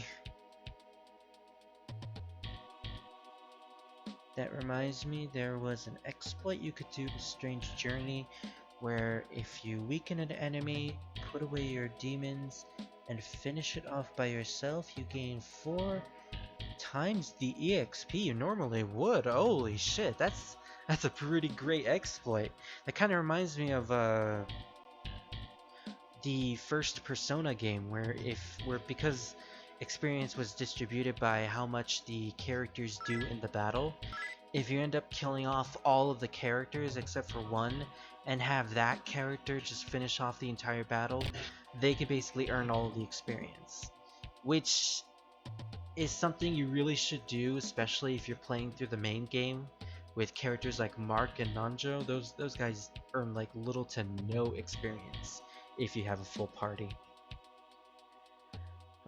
That reminds me, there was an exploit you could do in Strange Journey, where if you weaken an enemy, put away your demons, and finish it off by yourself, you gain 4 times the EXP you normally would. Holy shit, that's a pretty great exploit. That kind of reminds me of the first Persona game, where because experience was distributed by how much the characters do in the battle, if you end up killing off all of the characters except for one and have that character just finish off the entire battle, they could basically earn all of the experience, which is something you really should do, especially if you're playing through the main game with characters like Mark and Nanjo. Those guys earn like little to no experience if you have a full party.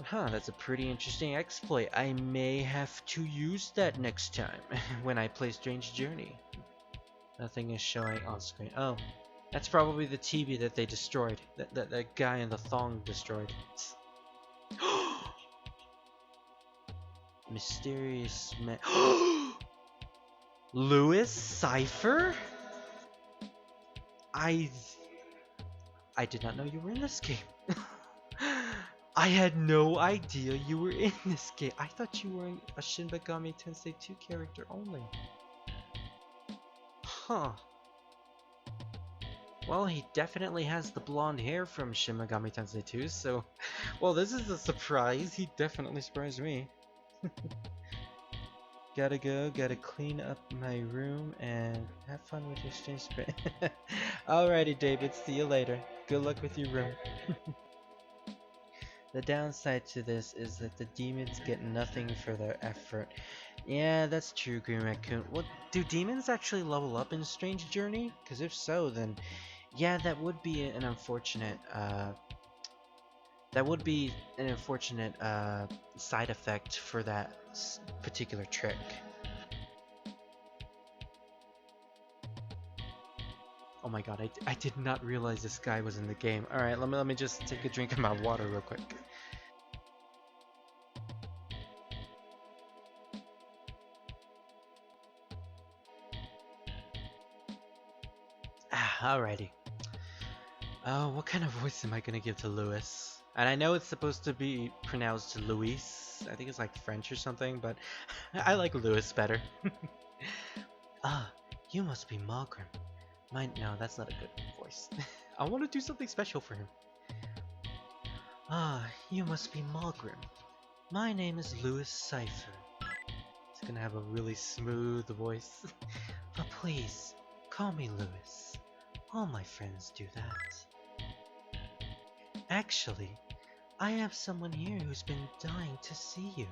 Huh, that's a pretty interesting exploit. I may have to use that next time when I play Strange Journey. Nothing is showing on screen. Oh, that's probably the TV that they destroyed. That guy in the thong destroyed. Mysterious man. Lewis Cipher? I did not know you were in this game. I had no idea you were in this game. I thought you were a Shin Megami Tensei 2 character only. Huh. Well, he definitely has the blonde hair from Shin Megami Tensei 2, so... Well, this is a surprise. He definitely surprised me. Gotta go, gotta clean up my room, and have fun with your strange spirit. Alrighty, David, see you later. Good luck with your room. The downside to this is that the demons get nothing for their effort. Yeah, that's true, Green Raccoon. Well, do demons actually level up in Strange Journey? Because if so, then yeah, that would be an unfortunate side effect for that particular trick. Oh my god, I did not realize this guy was in the game. Alright, let me just take a drink of my water real quick. Alrighty. What kind of voice am I gonna give to Louis? And I know it's supposed to be pronounced Luis. I think it's like French or something, but I like Louis better. Ah, you must be Margaret. No, that's not a good voice. I want to do something special for him. Ah, you must be Margaret. My name is Louis Cipher. He's gonna have a really smooth voice. But please, call me Louis. All my friends do that. Actually, I have someone here who's been dying to see you.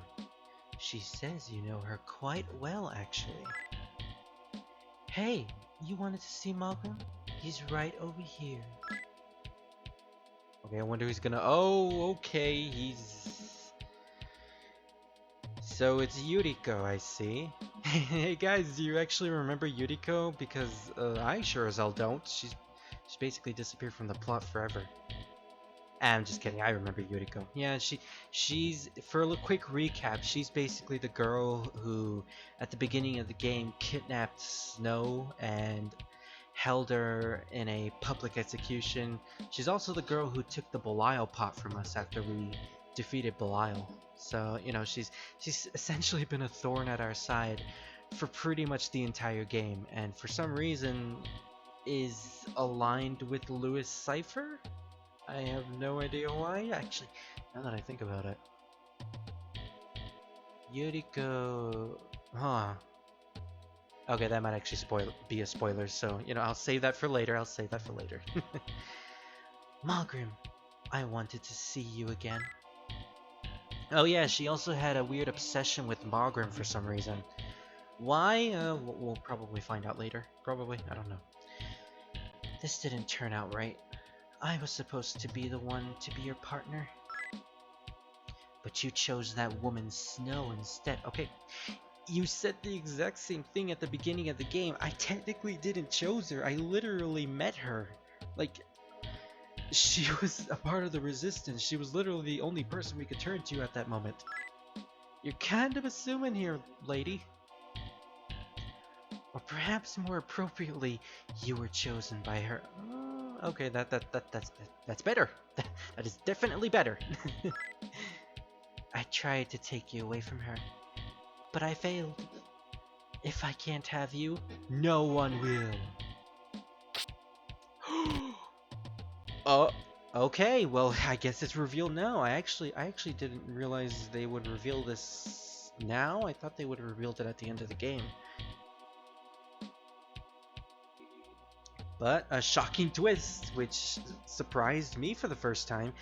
She says you know her quite well, actually. Hey, you wanted to see Malcolm? He's right over here. Okay, I wonder who's gonna... Oh, okay, he's... So it's Yuriko, I see. Hey guys, do you actually remember Yuriko? Because I sure as hell don't. She's basically disappeared from the plot forever. I'm just kidding, I remember Yuriko. Yeah, she's, for a quick recap, she's basically the girl who, at the beginning of the game, kidnapped Snow and held her in a public execution. She's also the girl who took the Belial pot from us after we defeated Belial. So, you know, she's essentially been a thorn at our side for pretty much the entire game, and for some reason is aligned with Louis Cipher? I have no idea why, actually, now that I think about it. Yuriko... Huh. Okay, that might actually be a spoiler, so, you know, I'll save that for later, Malgrim, I wanted to see you again. Oh yeah, she also had a weird obsession with Malgrim for some reason. Why? We'll probably find out later. Probably, I don't know. This didn't turn out right. I was supposed to be the one to be your partner. But you chose that woman Snow instead. Okay, You said the exact same thing at the beginning of the game. I technically didn't choose her. I literally met her. Like, she was a part of the resistance. She was literally the only person we could turn to at that moment. You're kind of assuming here, lady. Or perhaps more appropriately, you were chosen by her. Okay, that's better. That is definitely better. I tried to take you away from her, but I failed. If I can't have you, no one will. Okay, well, I guess it's revealed now. I actually didn't realize they would reveal this now. I thought they would have revealed it at the end of the game. But a shocking twist, which surprised me for the first time.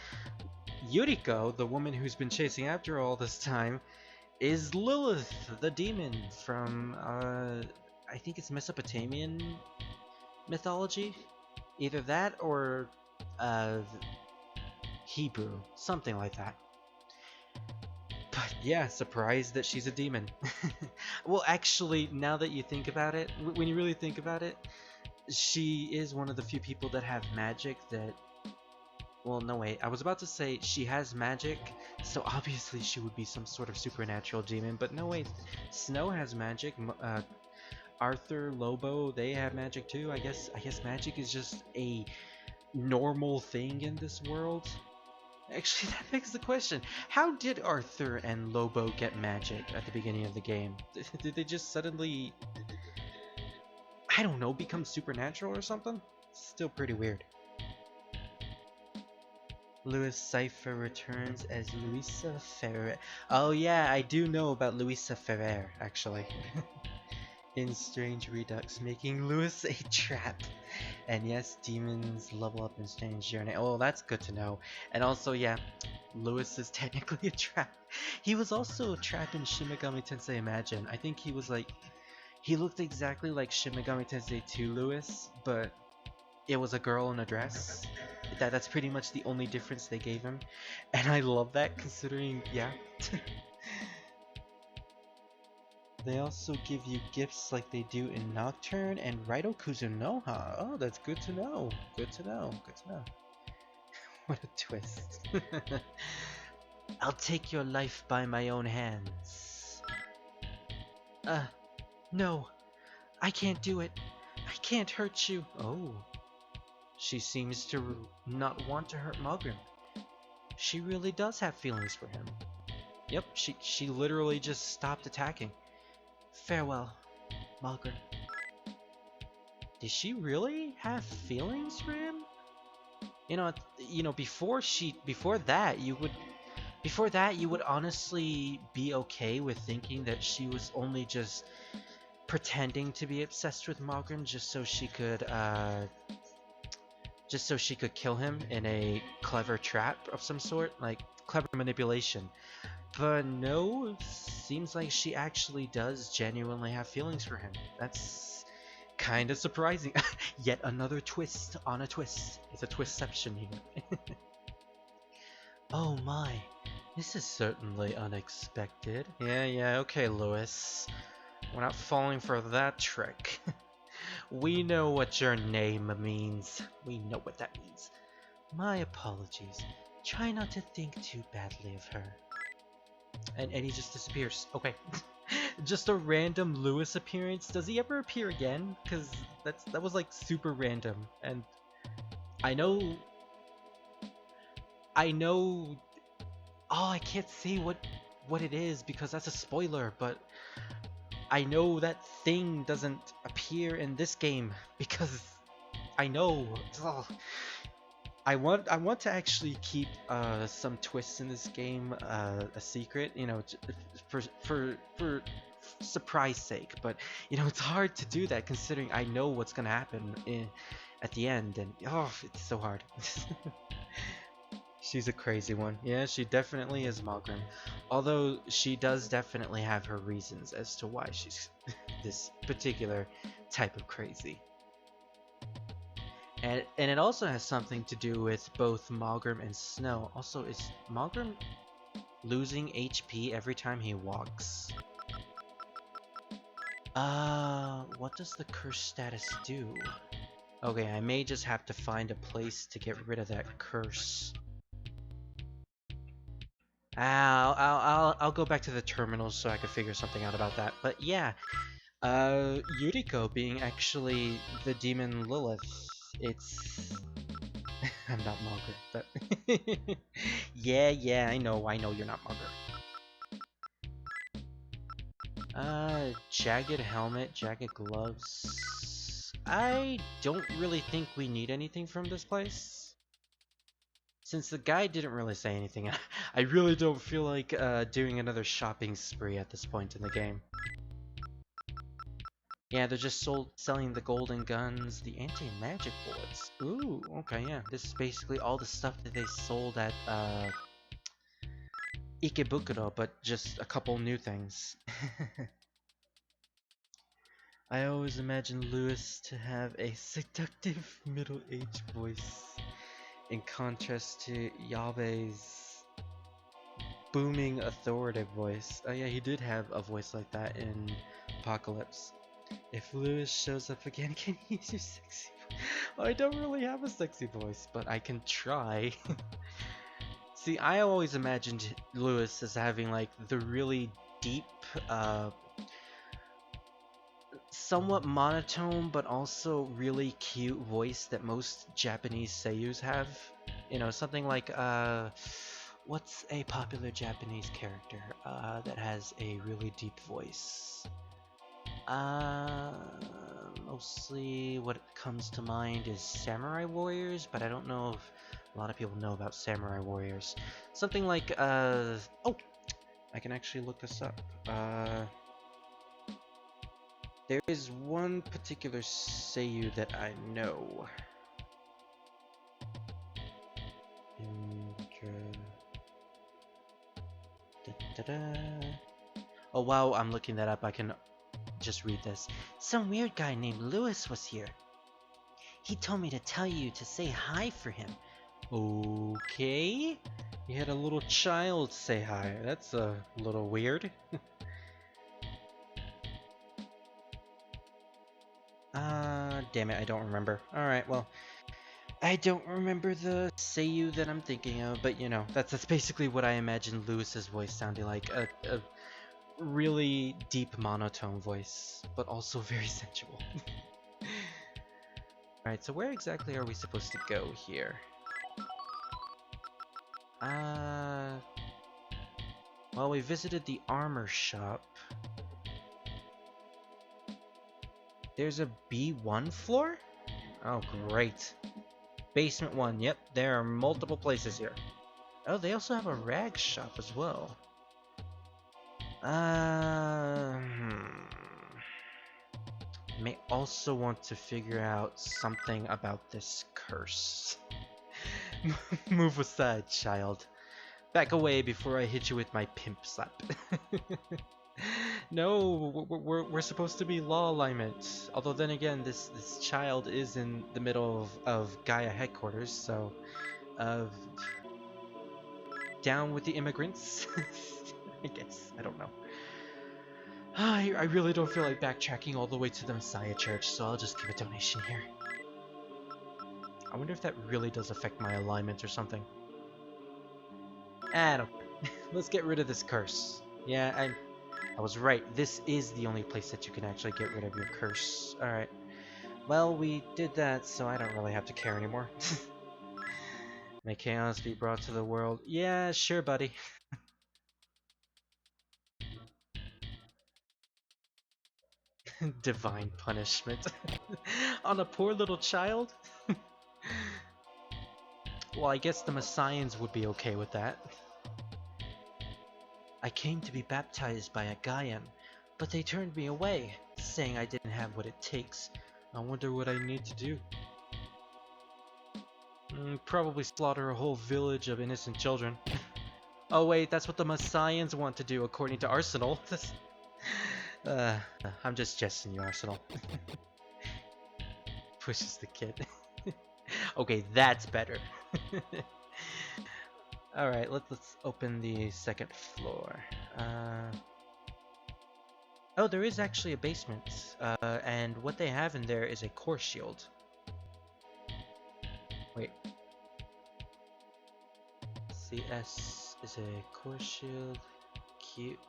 Yuriko, the woman who's been chasing after all this time, is Lilith, the demon from, I think it's Mesopotamian mythology? Either that or, Hebrew, something like that. But yeah, surprised that she's a demon. Well, actually, now that you think about it, when you really think about it, she is one of the few people that have magic that... Well, no wait, I was about to say she has magic, so obviously she would be some sort of supernatural demon, but no wait, Snow has magic, Arthur, Lobo, they have magic too. I guess magic is just a normal thing in this world. Actually, that begs the question, how did Arthur and Lobo get magic at the beginning of the game? Did they just suddenly, I don't know, become supernatural or something? Still pretty weird. Louis Cypher returns as Luisa Ferrer. Oh yeah, I do know about Luisa Ferrer, actually. In Strange Redux, making Louis a trap. And yes, demons level up in Strange Journey. Oh, that's good to know. And also, yeah, Louis is technically a trap. He was also a trap in Shin Megami Tensei Imagine. I think he was like... He looked exactly like Shin Megami Tensei 2 Louis, but it was a girl in a dress. That's pretty much the only difference they gave him. And I love that, considering, yeah. They also give you gifts like they do in Nocturne and Raito Kuzunoha. Oh, that's good to know. Good to know. Good to know. What a twist. I'll take your life by my own hands. No. I can't do it. I can't hurt you. Oh. She seems to not want to hurt Malgrim. She really does have feelings for him. Yep, she literally just stopped attacking. Farewell, Malgrim. Did she really have feelings for him? You know, before that, you would honestly be okay with thinking that she was only just pretending to be obsessed with Malgrim just so she could kill him in a clever trap of some sort, like clever manipulation. But no, seems like she actually does genuinely have feelings for him. That's kind of surprising. Yet another twist on a twist. It's a twistception here. Oh my, this is certainly unexpected. Yeah, okay, Louis. We're not falling for that trick. We know what your name means. We know what that means. My apologies. Try not to think too badly of her. And he just disappears. Okay. Just a random Louis appearance. Does he ever appear again? Because that was like super random. And I know... Oh, I can't say what it is because that's a spoiler, but I know that thing doesn't appear in this game because I know. Ugh. I want to actually keep some twists in this game a secret, you know, for surprise sake. But you know, it's hard to do that considering I know what's gonna happen at the end, and oh, it's so hard. She's a crazy one. Yeah, she definitely is Malgrim. Although she does definitely have her reasons as to why she's this particular type of crazy. And it also has something to do with both Malgrim and Snow. Also, is Malgrim losing HP every time he walks? What does the curse status do? Okay, I may just have to find a place to get rid of that curse. I'll go back to the terminal so I can figure something out about that. But yeah, Yuriko being actually the demon Lilith, it's... I'm not Monger, but... yeah, I know you're not Monger. Jagged helmet, jagged gloves... I don't really think we need anything from this place. Since the guy didn't really say anything, I really don't feel like doing another shopping spree at this point in the game. Yeah, they're just selling the golden guns, the anti-magic bullets. Ooh, okay, yeah. This is basically all the stuff that they sold at Ikebukuro, but just a couple new things. I always imagined Lewis to have a seductive middle-aged voice, in contrast to Yabe's booming authoritative voice. Oh yeah, he did have a voice like that in Apocalypse. If Lewis shows up again, can you use your sexy voice? I don't really have a sexy voice, but I can try. See, I always imagined Lewis as having like the really deep, somewhat monotone but also really cute voice that most Japanese seiyus have. You know, something like what's a popular Japanese character that has a really deep voice? Mostly what comes to mind is Samurai Warriors, but I don't know if a lot of people know about Samurai Warriors. Something like oh, I can actually look this up. There is one particular seiyuu that I know. Oh wow, I'm looking that up. I can just read this. Some weird guy named Lewis was here. He told me to tell you to say hi for him. Okay. You had a little child say hi. That's a little weird. Damn it, I don't remember. Alright, well, I don't remember the seiyuu that I'm thinking of, but you know, that's basically what I imagine Lewis's voice sounding like. A really deep monotone voice, but also very sensual. Alright, so where exactly are we supposed to go here? Well, we visited the armor shop. There's a B1 floor? Oh, great. Basement 1, yep, there are multiple places here. Oh, they also have a rag shop as well. May also want to figure out something about this curse. Move aside, child. Back away before I hit you with my pimp slap. No, we're supposed to be law alignment. Although then again, this child is in the middle of Gaia headquarters, so down with the immigrants. I guess, I don't know. I really don't feel like backtracking all the way to the Messiah Church, so I'll just give a donation here. I wonder if that really does affect my alignment or something. I don't know. Let's get rid of this curse. Yeah, I was right. This is the only place that you can actually get rid of your curse. Alright. Well, we did that, so I don't really have to care anymore. May chaos be brought to the world. Yeah, sure, buddy. Divine punishment. On a poor little child? Well, I guess the Messians would be okay with that. I came to be baptized by a Gaian, but they turned me away, saying I didn't have what it takes. I wonder what I need to do. Probably slaughter a whole village of innocent children. Oh wait, that's what the Messians want to do according to Arsenal. I'm just jesting you, Arsenal. Pushes the kid. Okay, that's better. Alright, let's open the second floor. Oh, there is actually a basement, and what they have in there is a core shield. Wait. CS is a core shield. Cute.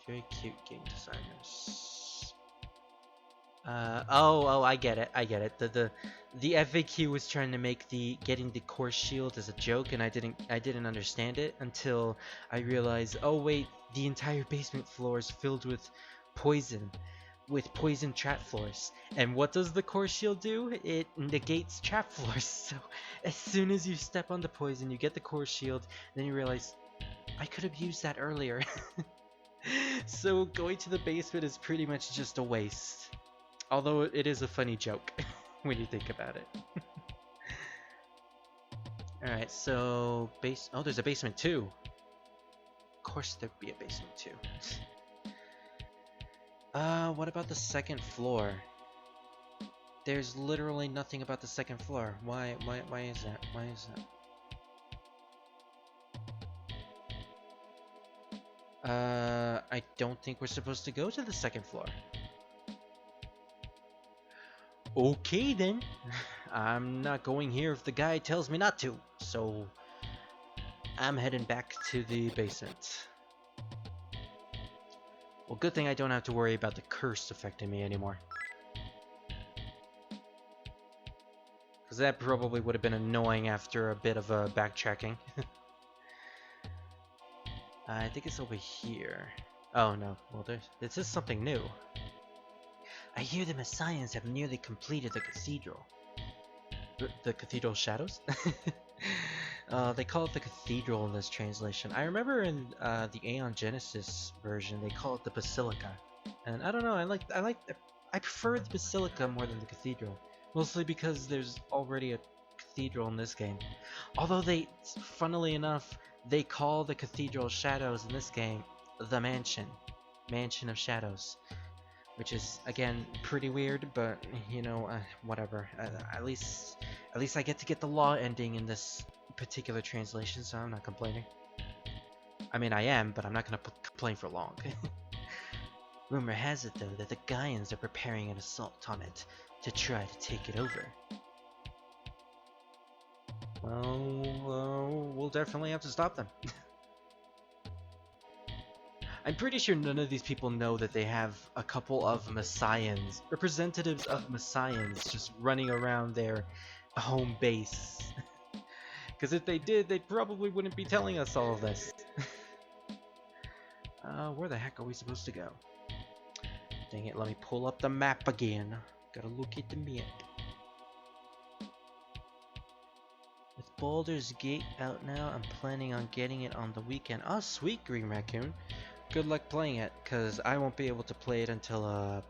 Very cute game designers. Oh, I get it. The FAQ was trying to make the getting the core shield as a joke, and I didn't understand it until I realized, oh wait, the entire basement floor is filled with poison trap floors. And what does the core shield do? It negates trap floors. So as soon as you step on the poison, you get the core shield, then you realize, I could have used that earlier. So going to the basement is pretty much just a waste. Although it is a funny joke when you think about it. Alright, so oh, there's a basement too. Of course there'd be a basement too. What about the second floor? There's literally nothing about the second floor. Why is that? Why is that? I don't think we're supposed to go to the second floor. Okay then. I'm not going here if the guy tells me not to, so I'm heading back to the basement. Well, good thing I don't have to worry about the curse affecting me anymore. Because that probably would have been annoying after a bit of backtracking. I think it's over here. Oh no, well this is something new. I hear the Messiahs have nearly completed the cathedral. The Cathedral Shadows? They call it the Cathedral in this translation. I remember in the Aeon Genesis version, they call it the Basilica. And I don't know, I prefer the Basilica more than the Cathedral. Mostly because there's already a cathedral in this game. Although funnily enough, they call the Cathedral Shadows in this game the Mansion. Mansion of Shadows. Which is, again, pretty weird, but, you know, whatever. At least I get to get the law ending in this particular translation, so I'm not complaining. I mean, I am, but I'm not gonna complain for long. Rumor has it, though, that the Gaians are preparing an assault on it to try to take it over. Well, we'll definitely have to stop them. I'm pretty sure none of these people know that they have a couple of Messiahs, representatives of Messiahs, just running around their home base. Because if they did, they probably wouldn't be telling us all of this. Where the heck are we supposed to go? Dang it, let me pull up the map again. Gotta look at the map. With Baldur's Gate out now, I'm planning on getting it on the weekend. Oh, sweet, Green Raccoon. Good luck playing it, because I won't be able to play it until a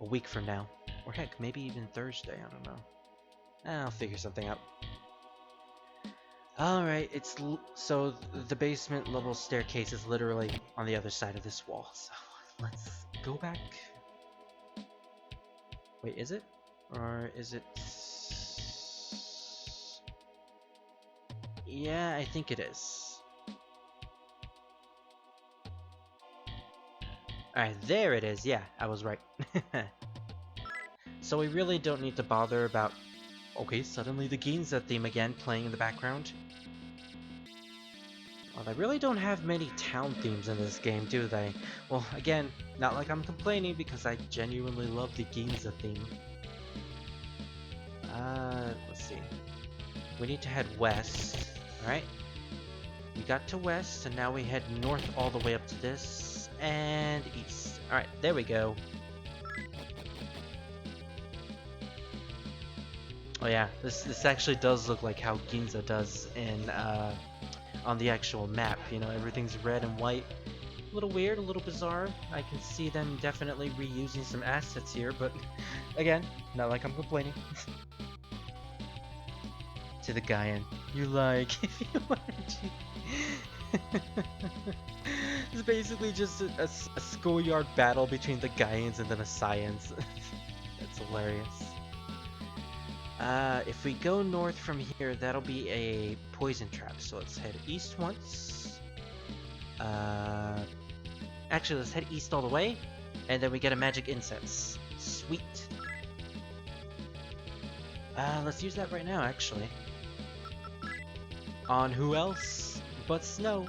week from now. Or heck, maybe even Thursday, I don't know. I'll figure something out. Alright, so the basement level staircase is literally on the other side of this wall, so let's go back. Wait, is it? Or is it... Yeah, I think it is. Alright, there it is. Yeah, I was right. So we really don't need to bother about... Okay, suddenly the Ginza theme again playing in the background. Well, they really don't have many town themes in this game, do they? Well, again, not like I'm complaining because I genuinely love the Ginza theme. Let's see. We need to head west, alright? We got to west, and now we head north all the way up to this, and east. Alright, there we go. Oh yeah, this actually does look like how Ginza does in, on the actual map. You know, everything's red and white. A little weird, a little bizarre. I can see them definitely reusing some assets here, but again, not like I'm complaining. To the Gaian, you like, if you want to. It's basically just a schoolyard battle between the Gaians and the Messiahs. That's hilarious. If we go north from here, that'll be a poison trap. So let's head east once. Actually, let's head east all the way. And then we get a magic incense. Sweet. Let's use that right now, actually. On who else but Snow?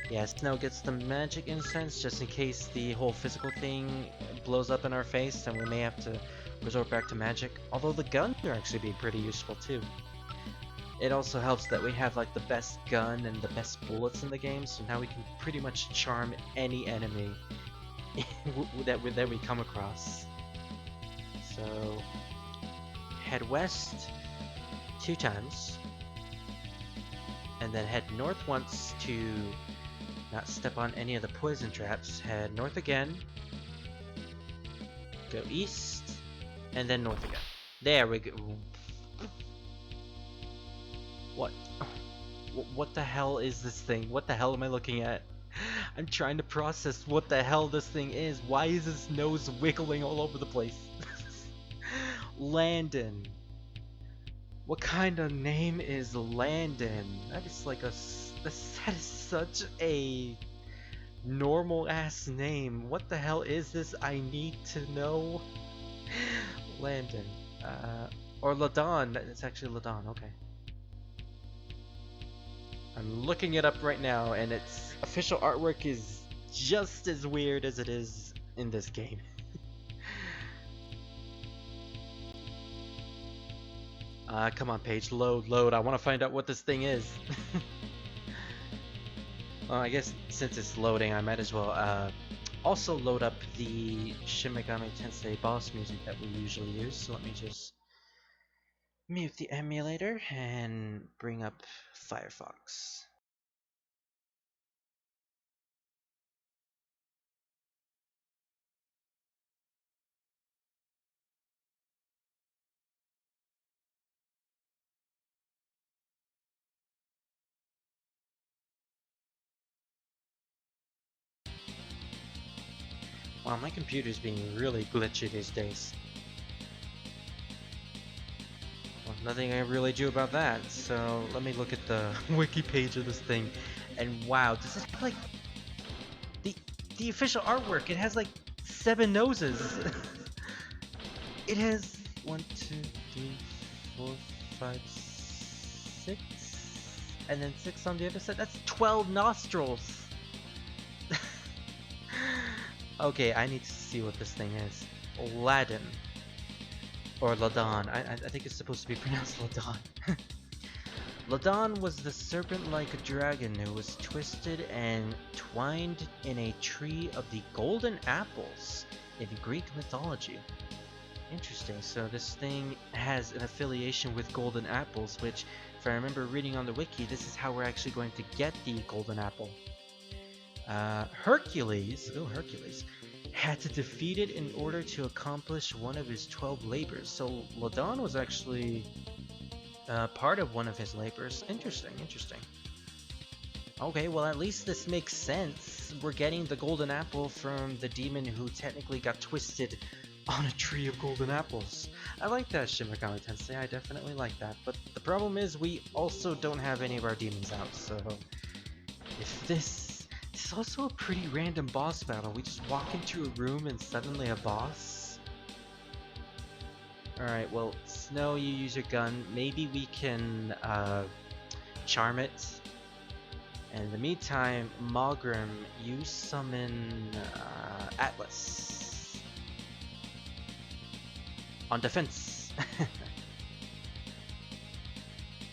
Yeah, Snow gets the magic incense just in case the whole physical thing blows up in our face and we may have to resort back to magic. Although the guns are actually being pretty useful too. It also helps that we have like the best gun and the best bullets in the game, so now we can pretty much charm any enemy that we come across. So head west 2 times, and then head north once to not step on any of the poison traps. Head north again, go east, and then north again. There we go. What the hell is this thing? What the hell am I looking at? I'm trying to process what the hell this thing is. Why is his nose wiggling all over the place? Landon. What kind of name is Landon? That is like that is such a normal ass name. What the hell is this? I need to know. Landon. Or Ladon. It's actually Ladon, okay. I'm looking it up right now, and its official artwork is just as weird as it is in this game. Come on, page, load. I want to find out what this thing is. Well, I guess since it's loading, I might as well also load up the Shin Megami Tensei boss music that we usually use. So let me just mute the emulator and bring up Firefox. Wow, my computer's being really glitchy these days. Well, nothing I really do about that, so let me look at the wiki page of this thing. And wow, does it have like the official artwork? It has like 7 noses. It has 1, 2, 3, 4, 5, 6, and then 6 on the other side. That's 12 nostrils. Okay, I need to see what this thing is. Aladdin. Or Ladon. I think it's supposed to be pronounced Ladon. Ladon was the serpent-like dragon who was twisted and twined in a tree of the golden apples in Greek mythology. Interesting, so this thing has an affiliation with golden apples, which, if I remember reading on the wiki, this is how we're actually going to get the golden apple. Hercules had to defeat it in order to accomplish one of his 12 labors. So Ladon was actually part of one of his labors. Interesting. Okay, well at least this makes sense. We're getting the golden apple from the demon who technically got twisted on a tree of golden apples. I like that, Shin Megami Tensei, I definitely like that. But the problem is we also don't have any of our demons out, so if this is also a pretty random boss battle. We just walk into a room and suddenly a boss. Alright, well, Snow, you use your gun. Maybe we can charm it. And in the meantime, Malgrim, you summon Atlus. On defense.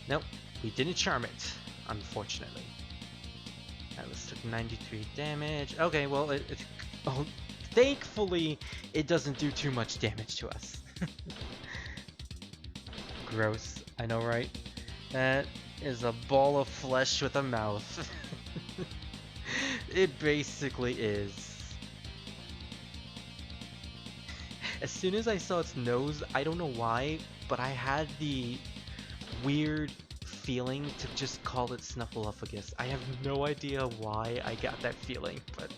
Nope, we didn't charm it, unfortunately. Atlas took 93 damage. Okay, well, oh, thankfully, it doesn't do too much damage to us. Gross, I know, right? That is a ball of flesh with a mouth. It basically is. As soon as I saw its nose, I don't know why, but I had the weird feeling to just call it Snuffleupagus. I have no idea why I got that feeling, but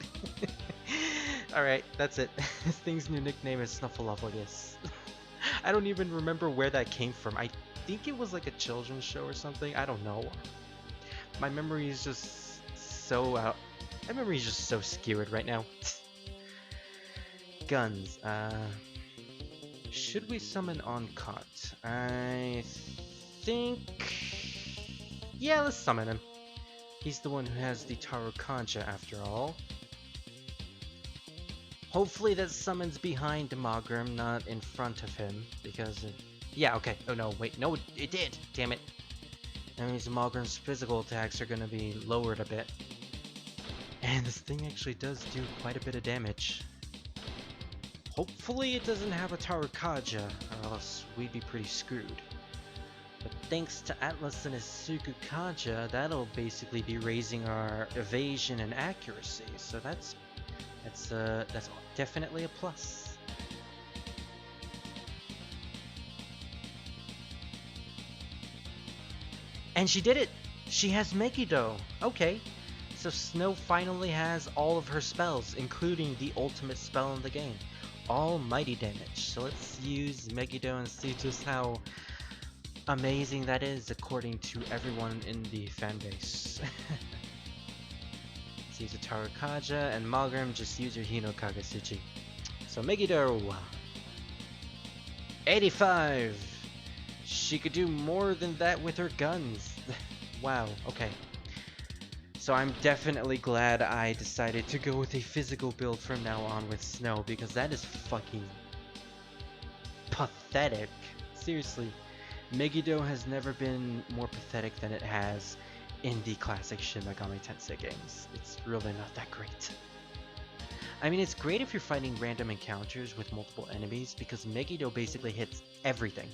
alright, that's it. This thing's new nickname is Snuffleupagus. I don't even remember where that came from. I think it was like a children's show or something. I don't know. My memory is just so My memory's just so skewered right now. Guns. Should we summon Oncot? I think... Yeah, let's summon him. He's the one who has the Tarukaja after all. Hopefully that summons behind Magrum, not in front of him, because... Yeah, okay. Oh no, wait. No, it did! Damn it. That means Magrum's physical attacks are gonna be lowered a bit. And this thing actually does do quite a bit of damage. Hopefully it doesn't have a Tarukaja, or else we'd be pretty screwed. But thanks to Atlus and his Sukukaja, that'll basically be raising our evasion and accuracy, so that's definitely a plus. And she did it! She has Megiddo! Okay, so Snow finally has all of her spells, including the ultimate spell in the game. Almighty damage. So let's use Megiddo and see just how amazing that is according to everyone in the fanbase. Let's use a Tarukaja, and Magrum, just use your Hino Kagasuchi. So Megiddo! 85! She could do more than that with her guns. Wow, okay. So I'm definitely glad I decided to go with a physical build from now on with Snow, because that is fucking pathetic. Seriously, Megiddo has never been more pathetic than it has in the classic Shin Megami Tensei games. It's really not that great. I mean, it's great if you're fighting random encounters with multiple enemies, because Megiddo basically hits everything.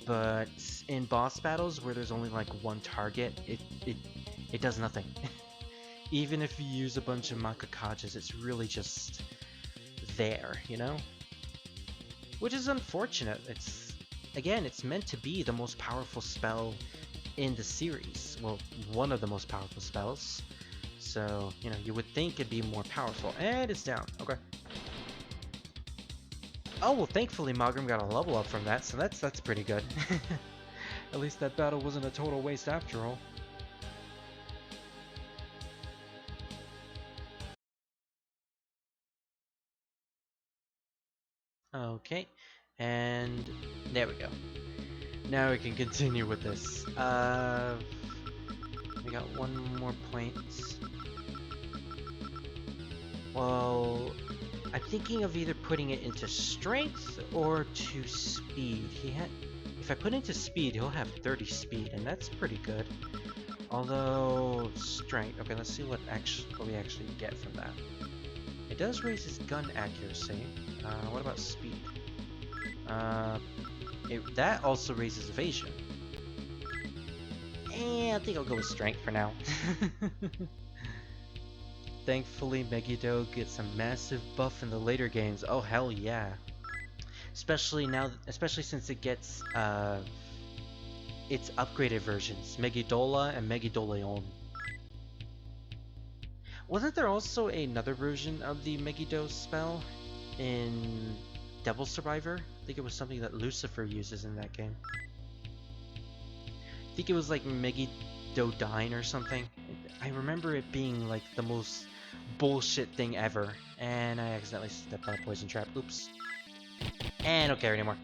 But in boss battles where there's only like one target, it does nothing. Even if you use a bunch of Makakajas, it's really just there, you know? Which is unfortunate. Again, it's meant to be the most powerful spell in the series. Well, one of the most powerful spells. So, you know, you would think it'd be more powerful. And it's down. Okay. Oh, well, thankfully Magrum got a level up from that, so that's pretty good. At least that battle wasn't a total waste after all. Okay, and there we go. Now we can continue with this. We got one more point. Well, I'm thinking of either putting it into strength or to speed. If I put it into speed, he'll have 30 speed, and that's pretty good. Although strength. Okay, let's see what we actually get from that. It does raise his gun accuracy. What about speed? That also raises evasion. I think I'll go with strength for now. Thankfully, Megiddo gets a massive buff in the later games. Oh hell yeah! Especially since it gets its upgraded versions, Megiddola and Megiddoleon. Wasn't there also another version of the Megiddo spell in Devil Survivor? I think it was something that Lucifer uses in that game. I think it was like Megiddodyne or something. I remember it being like the most bullshit thing ever, and I accidentally stepped on a poison trap. Oops. And don't care anymore.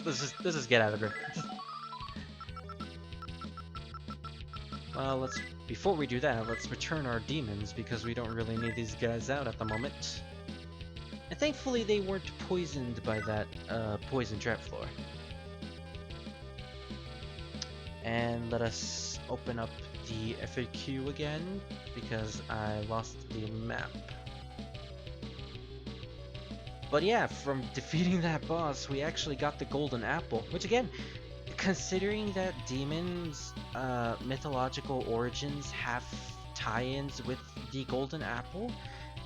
let's just get out of here. Well, before we do that, let's return our demons, because we don't really need these guys out at the moment. And thankfully they weren't poisoned by that poison trap floor. And let us open up the FAQ again, because I lost the map. But yeah, from defeating that boss, we actually got the golden apple, which again, considering that demons' mythological origins have tie-ins with the golden apple,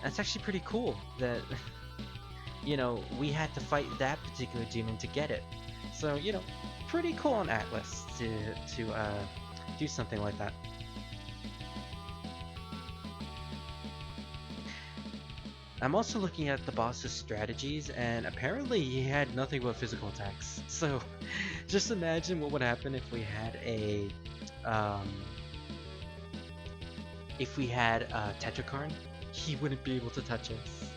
that's actually pretty cool that, you know, we had to fight that particular demon to get it. So, you know, pretty cool on Atlus to do something like that. I'm also looking at the boss's strategies, and apparently he had nothing but physical attacks. So, just imagine what would happen if we had if we had Tetrakarn, he wouldn't be able to touch us.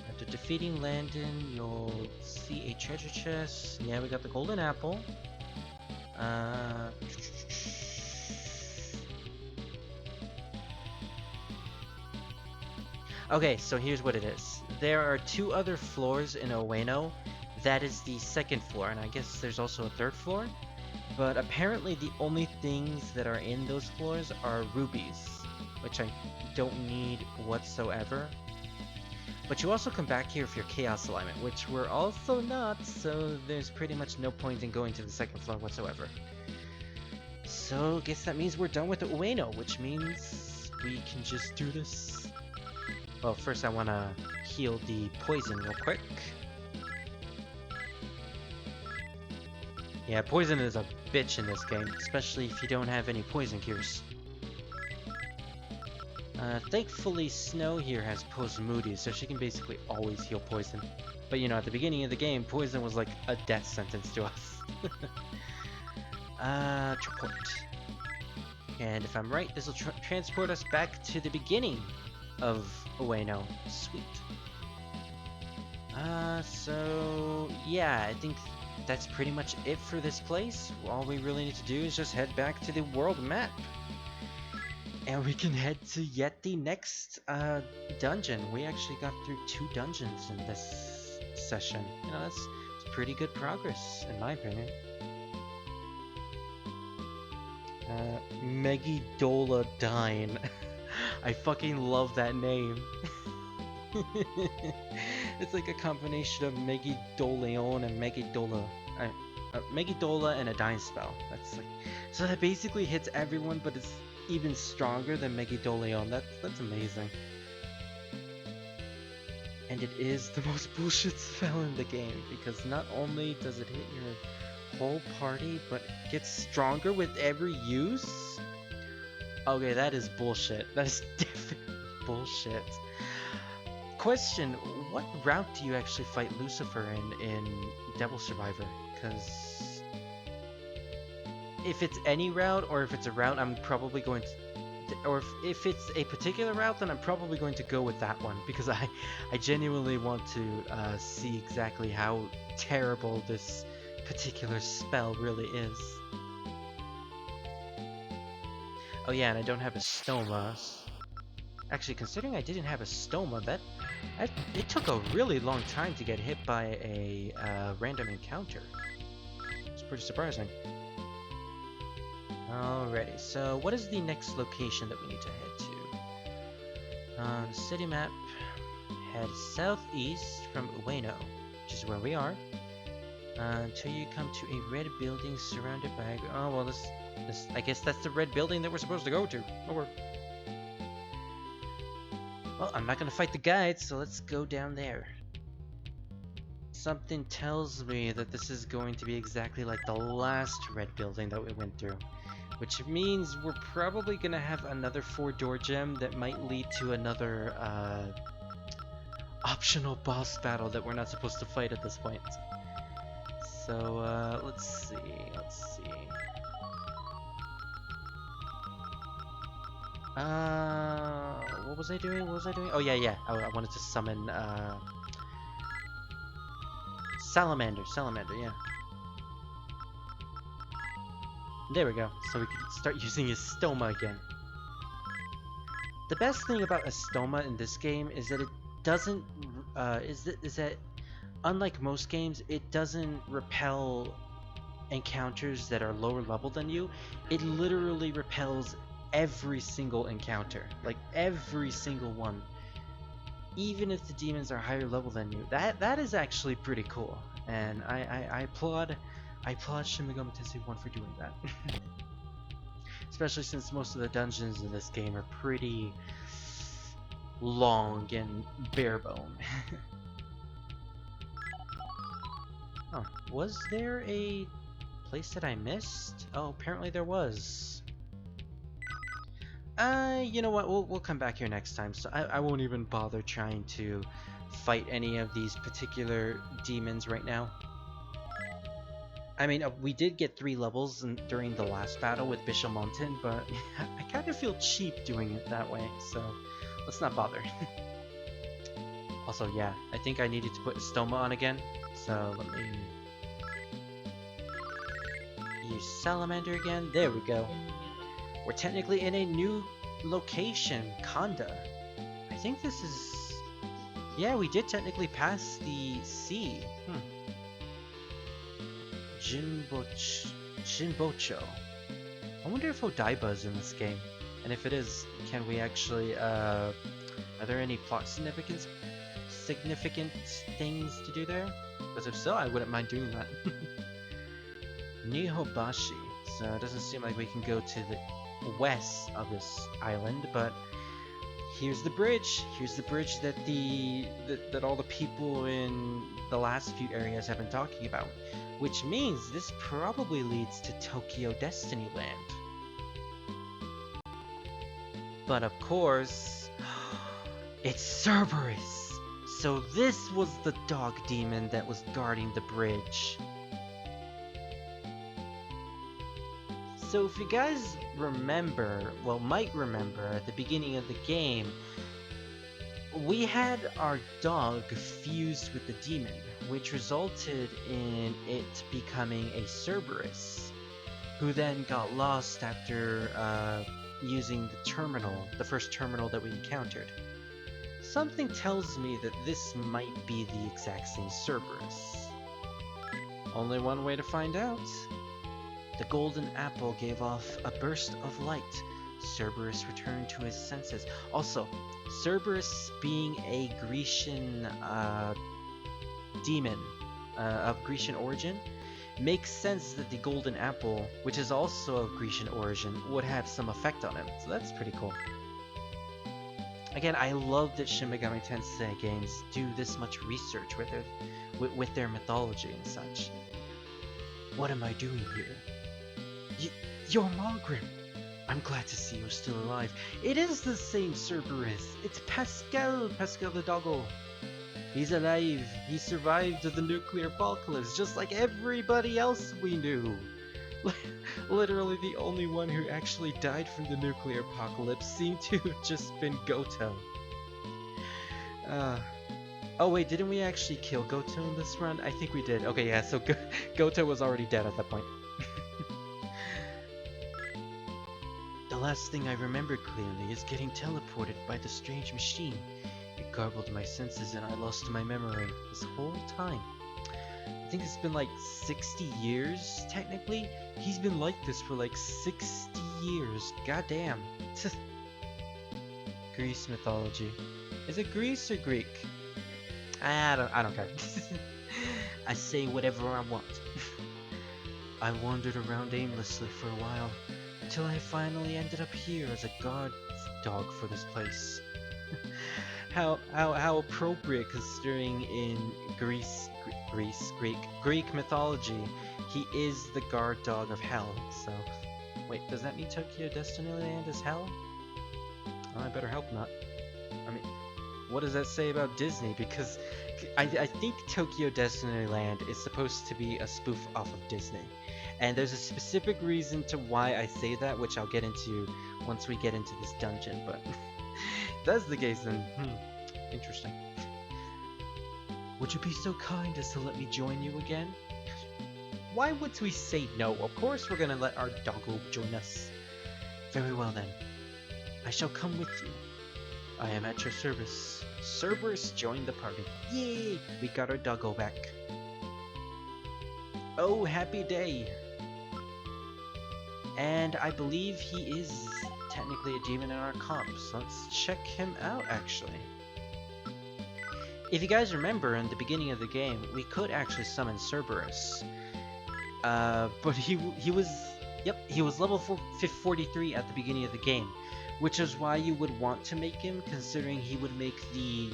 After defeating Landon, you'll see a treasure chest. Yeah, we got the golden apple. Okay, so here's what it is. There are 2 other floors in Ueno. That is the 2nd floor, and I guess there's also a 3rd floor. But apparently the only things that are in those floors are rubies, which I don't need whatsoever. But you also come back here for your Chaos Alignment, which we're also not, so there's pretty much no point in going to the 2nd floor whatsoever. So, I guess that means we're done with the Ueno, which means we can just do this. Well, first I want to heal the poison real quick. Yeah, poison is a bitch in this game, especially if you don't have any poison cures. Thankfully, Snow here has Poison Moody, so she can basically always heal poison. But you know, at the beginning of the game, poison was like a death sentence to us. Transport. And if I'm right, this will transport us back to the beginning of Ueno. Sweet. So yeah, I think that's pretty much it for this place. All we really need to do is just head back to the world map. And we can head to yet the next dungeon. We actually got through 2 dungeons in this session. You know, that's pretty good progress, in my opinion. Megidola Dine. I fucking love that name. It's like a combination of Megidoleon and Megidola. Megidola and a Dine spell. That's like, so that basically hits everyone, but it's even stronger than Megidoleon. That's amazing. And it is the most bullshit spell in the game, because not only does it hit your whole party, but it gets stronger with every use? Okay, that is bullshit. That is definitely bullshit. Question, what route do you actually fight Lucifer in Devil Survivor? Because if it's any route, or if it's a route I'm probably going to, or if it's a particular route, then I'm probably going to go with that one, because I genuinely want to see exactly how terrible this particular spell really is. Oh yeah, and I don't have a stoma. Actually, considering I didn't have a stoma, that it took a really long time to get hit by a random encounter. It's pretty surprising. Alrighty, so what is the next location that we need to head to? On the city map, head southeast from Ueno, which is where we are, until you come to a red building surrounded by... Oh, well, this I guess that's the red building that we're supposed to go to. Oh, well, I'm not gonna fight the guides, so let's go down there. Something tells me that this is going to be exactly like the last red building that we went through. Which means we're probably gonna have another 4-door gem that might lead to another optional boss battle that we're not supposed to fight at this point. So let's see. What was I doing? Oh yeah. I wanted to summon Salamander, yeah. There we go. So we can start using his stoma again. The best thing about a stoma in this game is that it doesn't is that unlike most games, it doesn't repel encounters that are lower level than you. It literally repels every single encounter, like every single one, even if the demons are higher level than you. That is actually pretty cool, and I applaud Shin Megami Tensei 1 for doing that. Especially since most of the dungeons in this game are pretty long and bare bone. Oh, was there a place that I missed? Oh, apparently there was. You know what? We'll come back here next time. So I won't even bother trying to fight any of these particular demons right now. I mean, we did get 3 levels during the last battle with Bishop Mountain, but I kind of feel cheap doing it that way, so let's not bother. Also, yeah, I think I needed to put Stoma on again, so let me use Salamander again. There we go. We're technically in a new location, Kanda. I think this is... Yeah, we did technically pass the sea. Jinbocho. I wonder if Odaiba is in this game. And if it is, can we actually, are there any plot significant things to do there? Because if so, I wouldn't mind doing that. Nihobashi. So it doesn't seem like we can go to the west of this island, but here's the bridge. Here's the bridge that that all the people in the last few areas have been talking about, which means this probably leads to Tokyo Destinyland. But of course, it's Cerberus. So this was the dog demon that was guarding the bridge. So if you guys remember, well, might remember, at the beginning of the game, we had our dog fused with the demon, which resulted in it becoming a Cerberus, who then got lost after using the first terminal that we encountered. Something tells me that this might be the exact same Cerberus. Only one way to find out. The golden apple gave off a burst of light. Cerberus returned to his senses. Also, Cerberus being a Grecian demon of Grecian origin, makes sense that the golden apple, which is also of Grecian origin, would have some effect on him. So that's pretty cool. Again, I love that Shin Megami Tensei games do this much research with their mythology and such. What am I doing here? You're Margaret! I'm glad to see you're still alive. It is the same Cerberus! It's Pascal the doggo! He's alive! He survived the nuclear apocalypse just like everybody else we knew! Literally the only one who actually died from the nuclear apocalypse seemed to have just been Goto. Oh wait, didn't we actually kill Goto in this run? I think we did. Okay, yeah, so Goto was already dead at that point. The last thing I remember clearly is getting teleported by the strange machine. It garbled my senses and I lost my memory this whole time. I think it's been like 60 years, technically. He's been like this for like 60 years. Goddamn. Greece mythology. Is it Greece or Greek? I don't care. I say whatever I want. I wandered around aimlessly for a while, until I finally ended up here as a guard dog for this place. How appropriate, considering in Greek mythology, he is the guard dog of hell. So, wait, does that mean Tokyo Destinyland is hell? Oh, I better hope not. I mean, what does that say about Disney? Because I think Tokyo Destinyland is supposed to be a spoof off of Disney. And there's a specific reason to why I say that, which I'll get into once we get into this dungeon, but if that's the case, then, interesting. Would you be so kind as to let me join you again? Why would we say no? Of course we're gonna let our doggo join us. Very well then. I shall come with you. I am at your service. Cerberus joined the party. Yay! We got our doggo back. Oh, happy day! And I believe he is technically a demon in our comp, so let's check him out actually. If you guys remember, in the beginning of the game, we could actually summon Cerberus. But he was level 43 at the beginning of the game, which is why you would want to make him, considering he would make the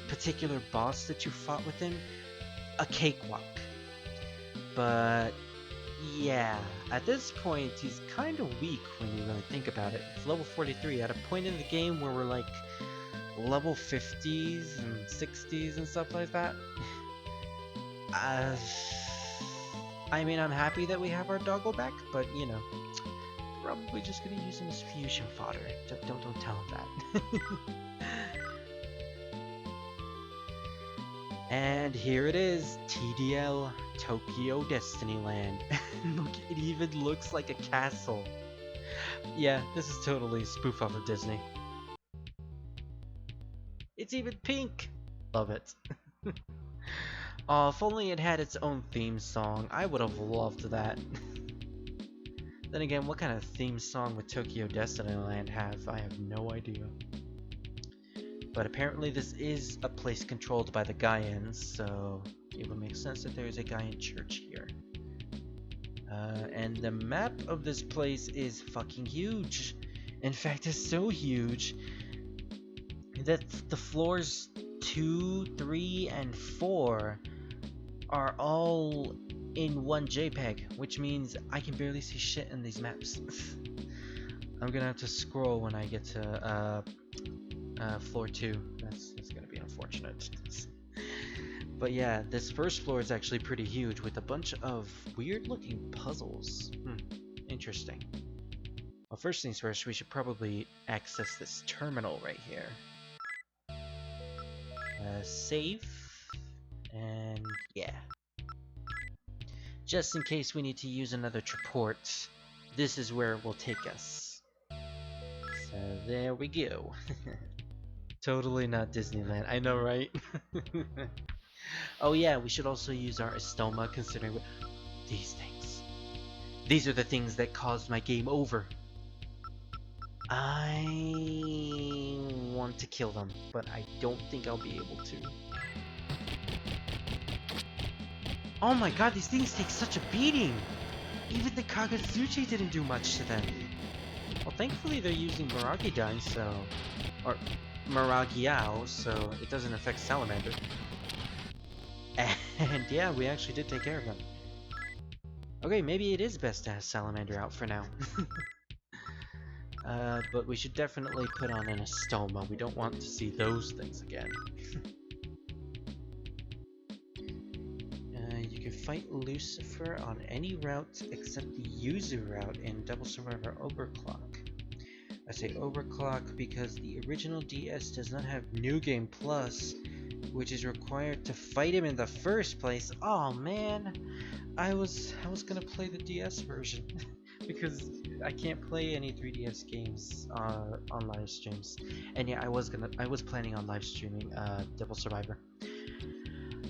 particular boss that you fought with him a cakewalk. But yeah, at this point he's kind of weak when you really think about it. It's level 43 at a point in the game where we're like level 50s and 60s and stuff like that. I mean, I'm happy that we have our doggo back, but you know, probably just gonna use him as fusion fodder. Don't tell him that. And here it is, TDL Tokyo Destinyland. Look, it even looks like a castle. Yeah, this is totally a spoof off of Disney. It's even pink! Love it. Oh, if only it had its own theme song, I would have loved that. Then again, what kind of theme song would Tokyo Destinyland have? I have no idea. But apparently this is a place controlled by the Gaians, so it would make sense that there is a Gaian church here. And the map of this place is fucking huge. In fact, it's so huge that the floors 2, 3, and 4 are all in one JPEG, which means I can barely see shit in these maps. I'm gonna have to scroll when I get to floor 2. That's gonna be unfortunate. But yeah, this first floor is actually pretty huge with a bunch of weird looking puzzles. Interesting. Well, first things first, we should probably access this terminal right here. Save. And yeah. Just in case we need to use another traport, this is where it will take us. So there we go. Totally not Disneyland, I know, right? Oh yeah, we should also use our Estoma considering these things. These are the things that caused my game over. I want to kill them, but I don't think I'll be able to. Oh my god, these things take such a beating! Even the Kagutsuchi didn't do much to them. Well, thankfully they're using Miragi Dine, so... or Miragiao, so it doesn't affect Salamander. And yeah, we actually did take care of them. Okay, maybe it is best to have Salamander out for now. But we should definitely put on an Estoma. We don't want to see those things again. You can fight Lucifer on any route except the Yuzu route in Double Survivor Overclock. I say Overclock because the original DS does not have New Game Plus, which is required to fight him in the first place. Oh man, I was gonna play the DS version because I can't play any 3DS games on live streams. And yeah, I was planning on live streaming Devil Survivor.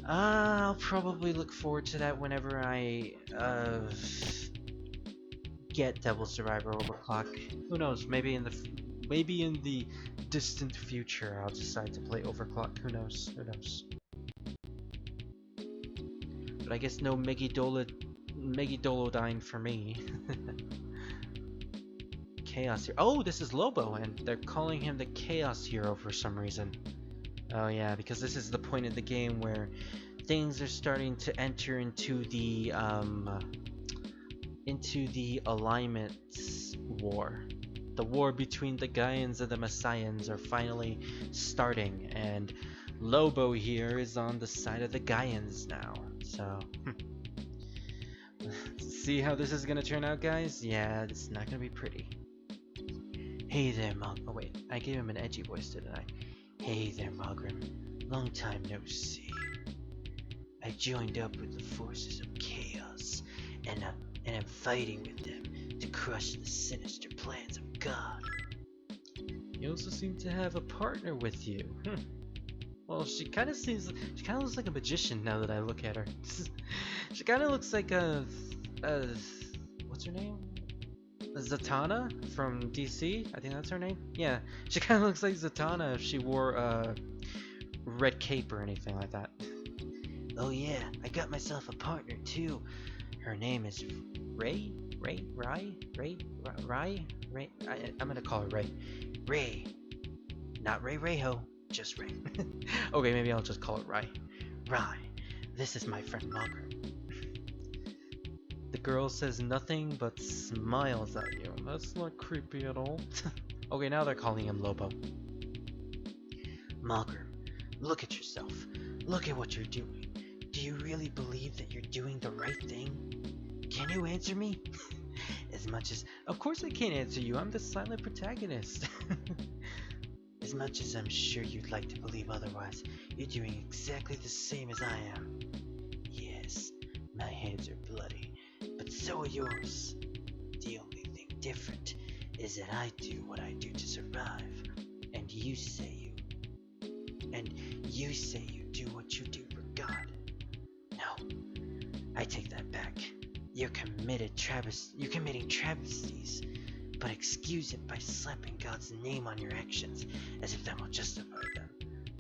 I'll probably look forward to that whenever I get Devil Survivor Overclock. Who knows? Maybe in the distant future, I'll decide to play Overclock. Who knows? Who knows? But I guess no Megidolodyne for me. Chaos Hero. Oh, this is Lobo, and they're calling him the Chaos Hero for some reason. Oh yeah, because this is the point of the game where things are starting to enter into the alignment war. The war between the Gaians and the Messians are finally starting, and Lobo here is on the side of the Gaians now. So, see how this is gonna turn out, guys? Yeah, it's not gonna be pretty. Hey there, Oh wait, I gave him an edgy voice, didn't I? Hey there, Mogrim. Long time no see. I joined up with the forces of chaos, and I'm fighting with them to crush the sinister plans of God. You also seem to have a partner with you. Well, she kind of looks like a magician now that I look at her. She kind of looks like what's her name? Zatanna from DC? I think that's her name. Yeah, she kind of looks like Zatanna if she wore a red cape or anything like that. Oh yeah, I got myself a partner too. Her name is Ray. I'm gonna call her Ray. Ray, not Ray Rayho, just Ray. Okay, maybe I'll just call it Ray. Ray, this is my friend Margaret. The girl says nothing but smiles at you. That's not creepy at all. Okay, now they're calling him Lobo. Margaret, look at yourself. Look at what you're doing. Do you really believe that you're doing the right thing? Can you answer me? As much as... Of course I can't answer you. I'm the silent protagonist. As much as I'm sure you'd like to believe otherwise, you're doing exactly the same as I am. Yes, my hands are bloody, but so are yours. The only thing different is that I do what I do to survive, and you say you do what you do for God. No, I take that back. You're committing travesties, but excuse it by slapping God's name on your actions, as if that will justify them.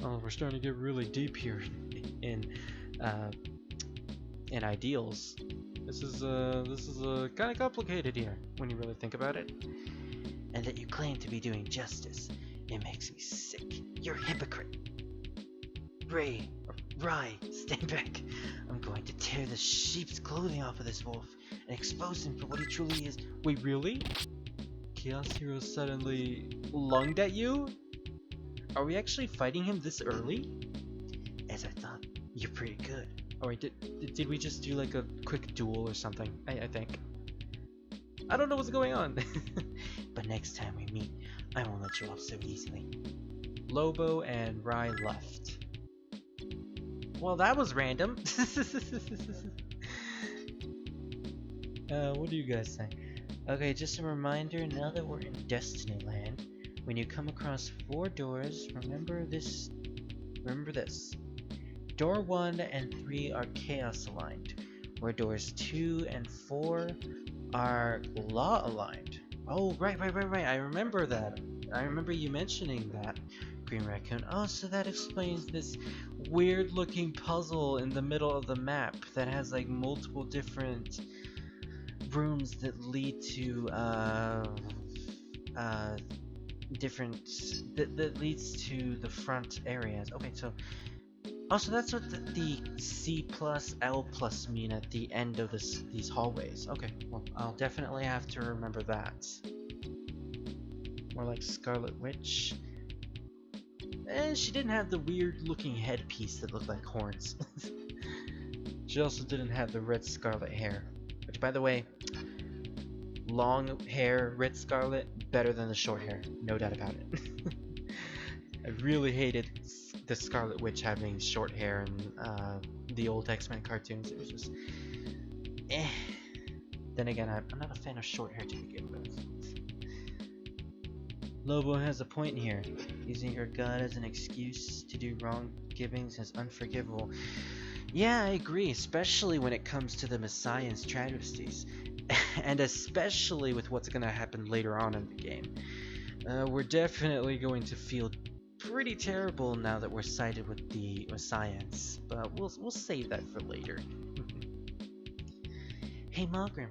Oh, we're starting to get really deep here in ideals. This is kind of complicated here when you really think about it. And that you claim to be doing justice. It makes me sick. You're a hypocrite. Rye, stand back. I'm going to tear the sheep's clothing off of this wolf and expose him for what he truly is. Wait, really? Chaos Hero suddenly lunged at you? Are we actually fighting him this early? As I thought, you're pretty good. Alright, did we just do like a quick duel or something? I think. I don't know what's going on. But next time we meet, I won't let you off so easily. Lobo and Rye left. Well, that was random. What do you guys think? Okay, just a reminder, now that we're in Destinyland, when you come across 4 doors, remember this. Door 1 and 3 are chaos aligned, where doors 2 and 4 are law aligned. Oh, right. I remember that. I remember you mentioning that, Green Raccoon. Oh, so that explains this weird looking puzzle in the middle of the map that has like multiple different rooms that lead to that leads to the front areas. Okay, so also that's what the C plus L plus mean at the end of these hallways. Okay, well I'll definitely have to remember that. More like Scarlet Witch. And she didn't have the weird looking headpiece that looked like horns. She also didn't have the red scarlet hair. Which, by the way, long hair, red scarlet, better than the short hair. No doubt about it. I really hated the Scarlet Witch having short hair in the old X-Men cartoons. It was just... eh. Then again, I'm not a fan of short hair to begin with. Lobo has a point here. Using your god as an excuse to do wrongdoings is unforgivable. Yeah, I agree, especially when it comes to the Messiah's travesties. And especially with what's going to happen later on in the game. We're definitely going to feel pretty terrible now that we're sided with the Messiahs, but we'll save that for later. Hey Malgrim,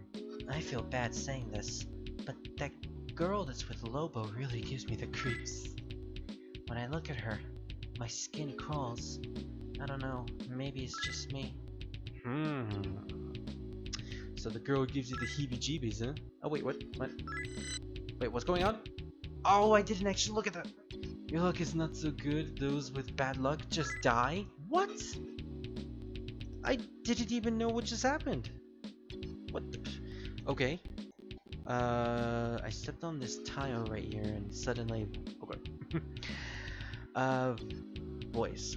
I feel bad saying this, but that girl that's with Lobo really gives me the creeps. When I look at her, my skin crawls. I don't know, maybe it's just me. So the girl gives you the heebie-jeebies, huh? Oh wait, what? Wait, what's going on? Oh, I didn't actually look at that! Your luck is not so good, those with bad luck just die? What? I didn't even know what just happened. What the... Okay. I stepped on this tile right here and suddenly... Okay. Voice.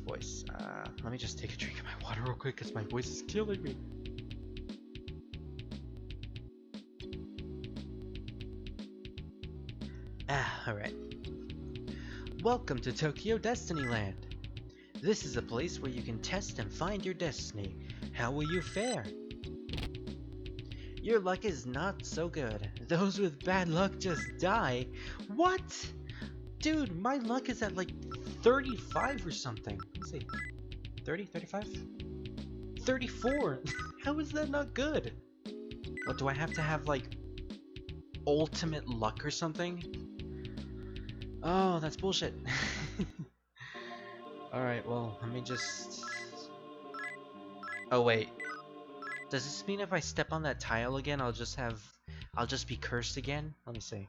Let me just take a drink of my water real quick because my voice is killing me. Alright. Welcome to Tokyo Destinyland. This is a place where you can test and find your destiny. How will you fare? Your luck is not so good. Those with bad luck just die. What? Dude, my luck is at like 35 or something. Let's see. 30, 35? 34! How is that not good? What, do I have to have like ultimate luck or something? Oh, that's bullshit. Alright, well, let me just... Oh, wait. Does this mean if I step on that tile again, I'll just be cursed again? Let me see.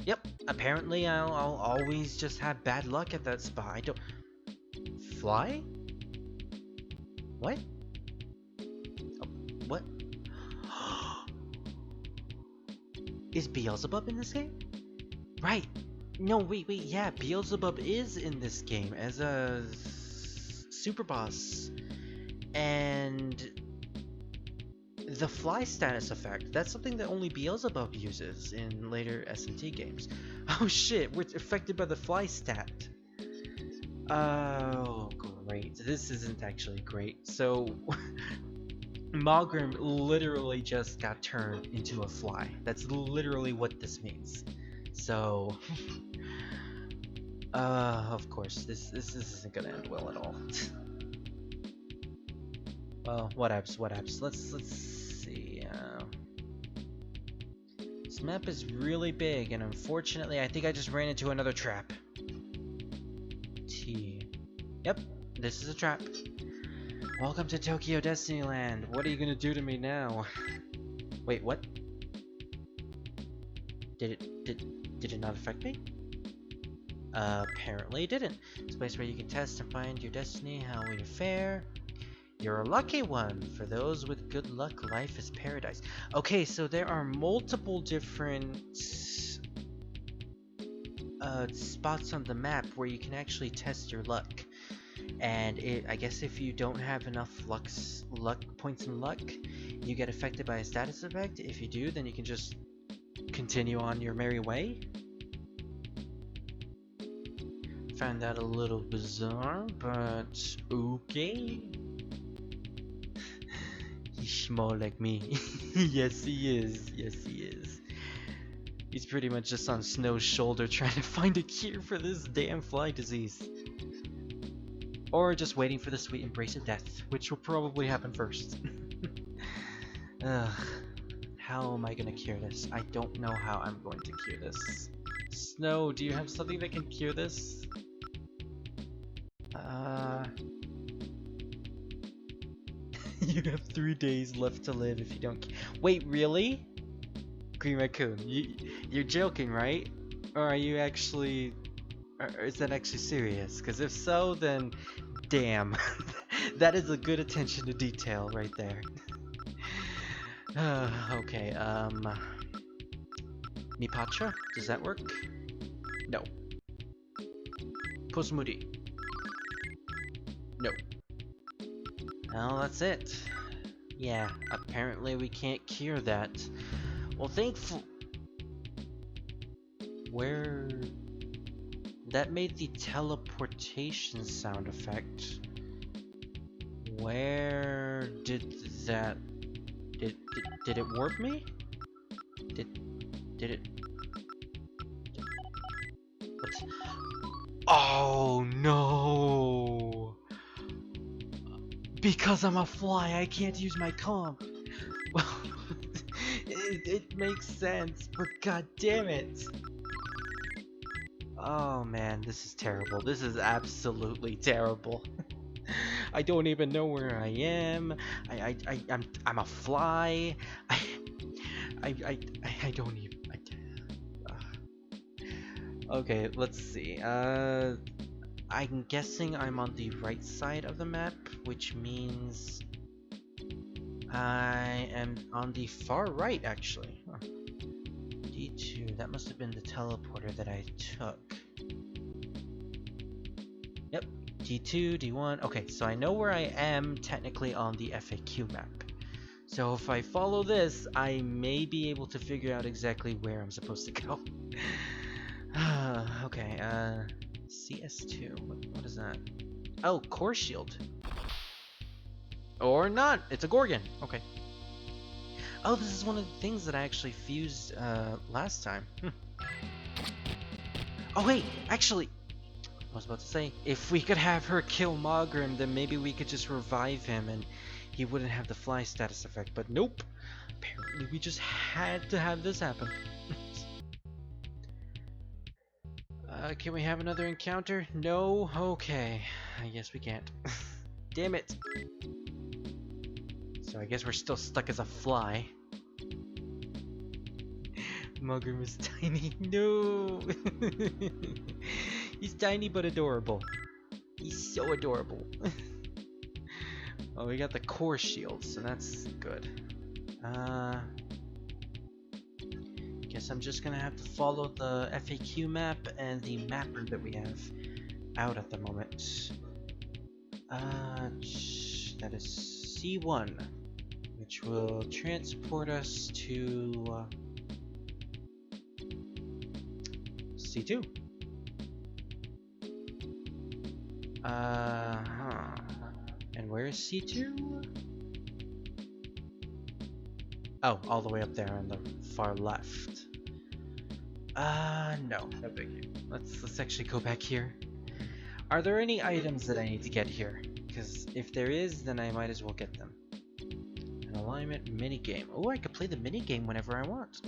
Yep, apparently I'll always just have bad luck at that spot. I don't... fly? What? Oh, what? Is Beelzebub in this game? Right. No, wait, yeah, Beelzebub is in this game as a super boss. And the fly status effect, that's something that only Beelzebub uses in later S&T games. Oh shit, we're affected by the fly stat. Oh, great. This isn't actually great. So, Mogrim literally just got turned into a fly. That's literally what this means. So, of course, this isn't gonna end well at all. Well, whatevs. Let's see. This map is really big, and unfortunately, I think I just ran into another trap. Yep, this is a trap. Welcome to Tokyo Destinyland. What are you gonna do to me now? Wait, what? Did it not affect me? Apparently it didn't. It's a place where you can test and find your destiny, how will you fare? You're a lucky one. For those with good luck, life is paradise. Okay, so there are multiple different spots on the map where you can actually test your luck. And I guess if you don't have enough luck points in luck, you get affected by a status effect. If you do, then you can just continue on your merry way. Found that a little bizarre, but okay. He's small like me. Yes, he is. Yes, he is. He's pretty much just on Snow's shoulder trying to find a cure for this damn fly disease. Or just waiting for the sweet embrace of death, which will probably happen first. Ugh. How am I gonna cure this? I don't know how I'm going to cure this. Snow, do you have something that can cure this? You have 3 days left to live if you don't. Wait, really? Green Raccoon, you're joking, right? Or are you actually? Or is that actually serious? Because if so, then damn, that is a good attention to detail right there. Okay, Mipatra, does that work? No. Posmudi. No. Well, that's it. Yeah, apparently we can't cure that. Well, thankful. Where? That made the teleportation sound effect. Where did that? Did it warp me? Did it? What's? Oh no! Because I'm a fly, I can't use my comp. Well, it makes sense, but god damn it! Oh man, this is terrible. This is absolutely terrible. I don't even know where I am. I'm a fly. I don't even. Okay, let's see. I'm guessing I'm on the right side of the map, which means I am on the far right, actually. Huh. D2, that must have been the teleporter that I took. Yep, D2, D1. Okay, so I know where I am technically on the FAQ map. So if I follow this, I may be able to figure out exactly where I'm supposed to go. Okay, CS2, what is that? Oh, core shield. Or not, it's a Gorgon, okay. Oh, this is one of the things that I actually fused last time. Oh wait, actually, I was about to say, if we could have her kill Mogrim, then maybe we could just revive him and he wouldn't have the fly status effect, but nope. Apparently we just had to have this happen. Can we have another encounter? No? Okay. I guess we can't. Damn it. So I guess we're still stuck as a fly. Mogrim is tiny. No! He's tiny but adorable. He's so adorable. Oh, we got the core shield, so that's good. Guess I'm just gonna have to follow the FAQ map and the mapper that we have out at the moment. That is C1, which will transport us to C2. And where is C2? Oh, all the way up there on the far left. No big deal. Let's actually go back here. Are there any items that I need to get here? Because if there is, then I might as well get them. An alignment minigame. Oh, I could play the minigame whenever I want.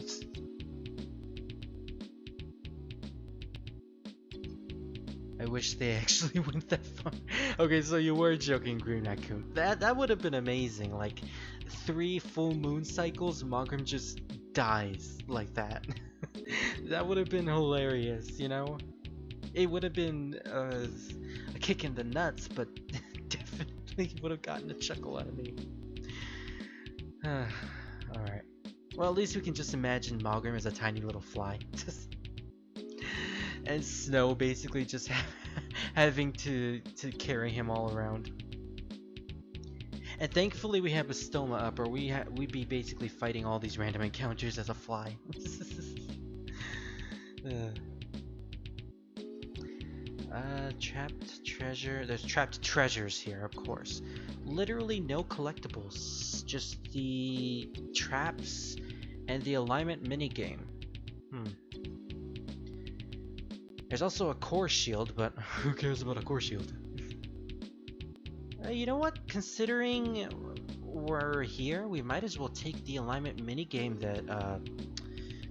I wish they actually went that far. Okay, so you were joking, Green Raccoon. That would have been amazing. Like 3 full moon cycles, Mogram just dies like that. That would have been hilarious, you know? It would have been a kick in the nuts, but definitely would have gotten a chuckle out of me. Alright. Well, at least we can just imagine Mogram as a tiny little fly. And Snow basically just having to carry him all around. And thankfully we have Stoma up, or we'd be basically fighting all these random encounters as a fly. Trapped treasure. There's trapped treasures here, of course. Literally no collectibles, just the traps and the alignment minigame. There's also a core shield, but who cares about a core shield? You know what? Considering we're here, we might as well take the alignment minigame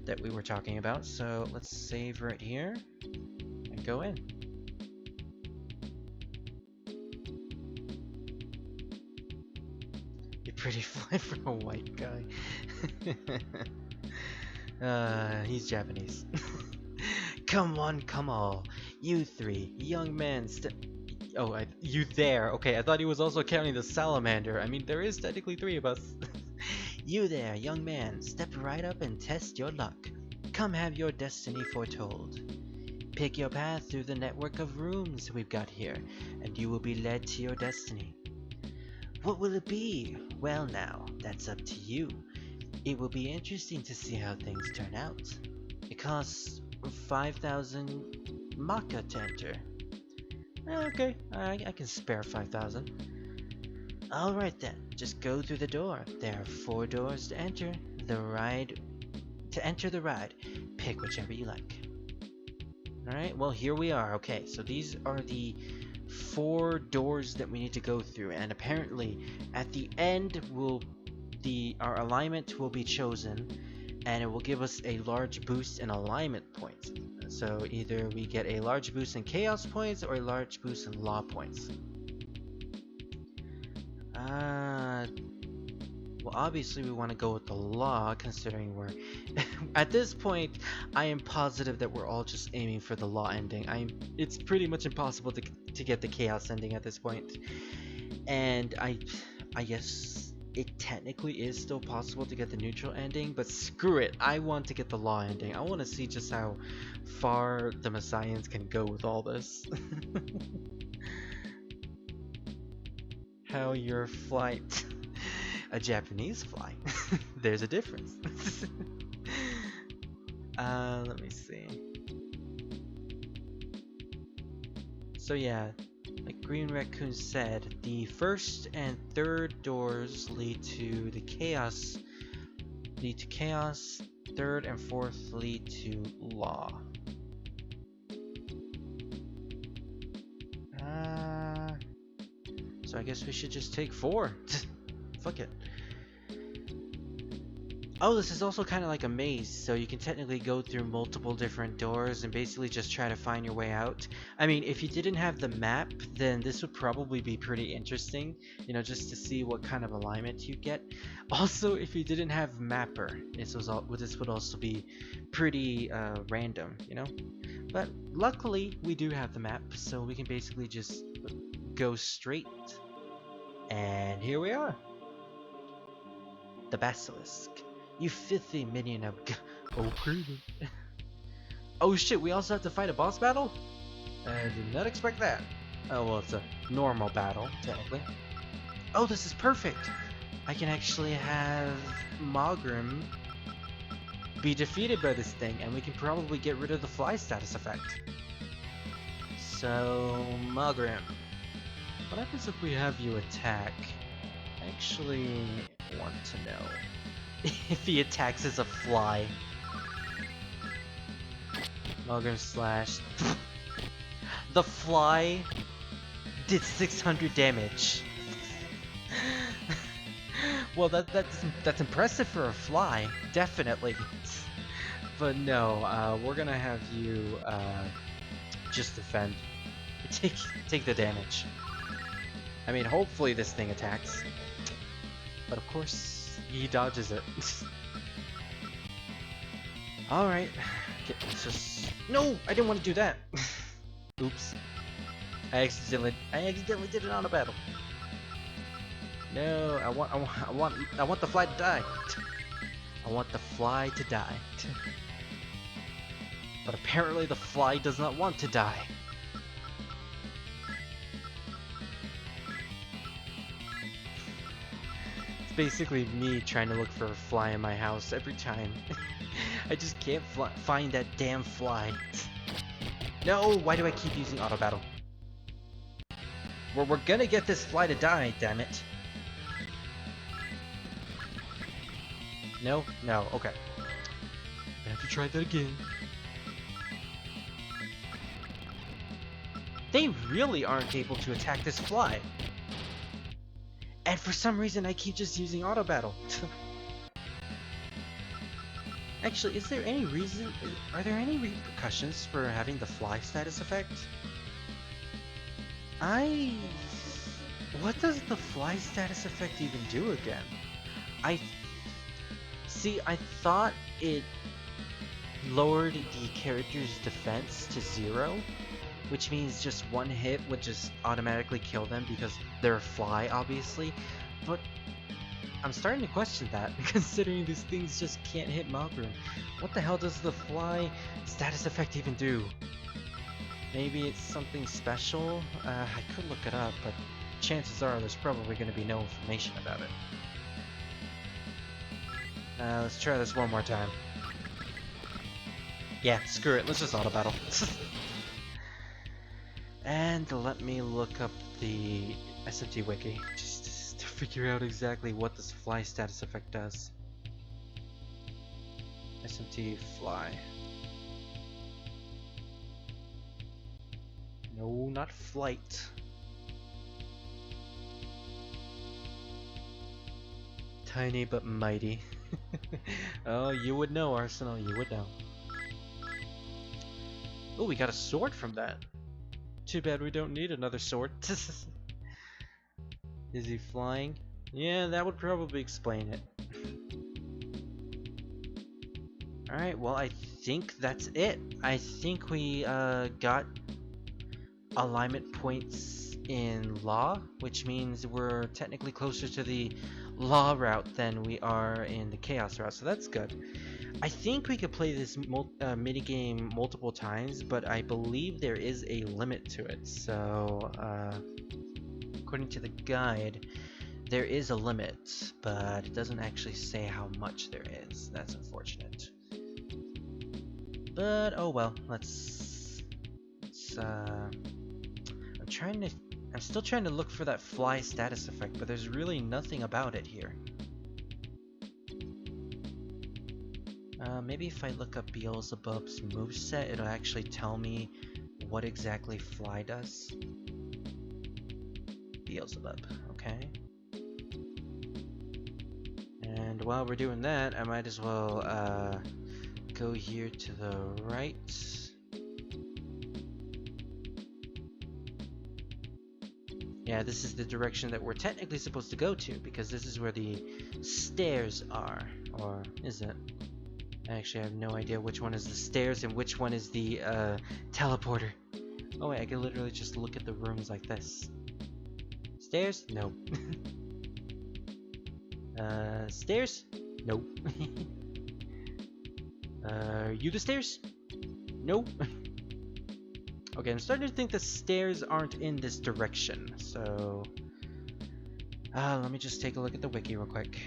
that we were talking about. So let's save right here and go in. You're pretty fly for a white guy. He's Japanese. Come on, come all. You 3, young man, you there. Okay, I thought he was also counting the salamander. I mean, there is technically 3 of us. You there, young man, step right up and test your luck. Come have your destiny foretold. Pick your path through the network of rooms we've got here, and you will be led to your destiny. What will it be? Well now, that's up to you. It will be interesting to see how things turn out. It costs 5,000 Maka to enter. Okay, I can spare 5,000. Alright then, just go through the door. There are 4 doors to enter the ride. Pick whichever you like. Alright, well here we are. Okay, so these are the 4 doors that we need to go through, and apparently at the end our alignment will be chosen, and it will give us a large boost in alignment points. So either we get a large boost in chaos points or a large boost in law points. Well, obviously we want to go with the law, considering we're at this point I am positive that we're all just aiming for the law ending. It's pretty much impossible to get the chaos ending at this point. And I guess it technically is still possible to get the neutral ending, but screw it, I want to get the law ending. I want to see just how far the Messiahs can go with all this. How your flight, a Japanese fly, there's a difference. Let me see. So yeah, like Green Raccoon said, the first and third doors lead to chaos, third and fourth lead to law. So I guess we should just take 4. Fuck it. Oh, this is also kind of like a maze, so you can technically go through multiple different doors and basically just try to find your way out. I mean, if you didn't have the map, then this would probably be pretty interesting, you know, just to see what kind of alignment you get. Also, if you didn't have mapper, this would also be pretty random, you know? But luckily, we do have the map, so we can basically just go straight. And here we are. The Basilisk. You filthy minion of Oh, creepy. Oh shit, we also have to fight a boss battle? I did not expect that. Oh, well, it's a normal battle, technically. Oh, this is perfect! I can actually have Mogrim be defeated by this thing, and we can probably get rid of the fly status effect. So, Mogrim, what happens if we have you attack? I actually want to know if he attacks as a fly. Mogrim slash. The fly did 600 damage. Well, that's impressive for a fly, definitely. But no, we're gonna have you just defend. Take the damage. I mean, hopefully this thing attacks. But of course, he dodges it. Alright. Let's just... No! I didn't want to do that! Oops. I accidentally did an auto battle. No, I want the fly to die. I want the fly to die. But apparently the fly does not want to die. It's basically me trying to look for a fly in my house every time. I just can't find that damn fly. No, why do I keep using auto battle? We're gonna get this fly to die, damn it. No? No, okay. I have to try that again. They really aren't able to attack this fly. And for some reason I keep just using auto battle. Actually, is there any reason? Are there any repercussions for having the fly status effect? What does the fly status effect even do again? I thought it lowered the character's defense to 0, which means just one hit would just automatically kill them because they're a fly, obviously. But I'm starting to question that, considering these things just can't hit Mogrim. What the hell does the fly status effect even do? Maybe it's something special? I could look it up, but chances are there's probably going to be no information about it. Let's try this one more time. Yeah, screw it, let's just auto battle. And let me look up the SMT wiki, just to figure out exactly what this fly status effect does. SMT fly. No, not flight. Tiny but mighty. Oh, you would know, Arsenal, you would know. Oh, we got a sword from that. Too bad we don't need another sword. Is he flying? Yeah, that would probably explain it. Alright, well, I think that's it. I think we got alignment points in Law, which means we're technically closer to the Law route than we are in the Chaos route, so that's good. I think we could play this minigame multiple times, but I believe there is a limit to it. So, according to the guide, there is a limit, but it doesn't actually say how much there is. That's unfortunate. But oh well. I'm still trying to look for that fly status effect, but there's really nothing about it here. Maybe if I look up Beelzebub's moveset, it'll actually tell me what exactly fly does. Beelzebub, okay. And while we're doing that, I might as well go here to the right. Yeah, this is the direction that we're technically supposed to go to, because this is where the stairs are. Or is it? I actually have no idea which one is the stairs and which one is the teleporter. Oh wait, I can literally just look at the rooms like this. Stairs? No. Stairs? No. You the stairs? No. Okay, I'm starting to think the stairs aren't in this direction, so... let me just take a look at the wiki real quick.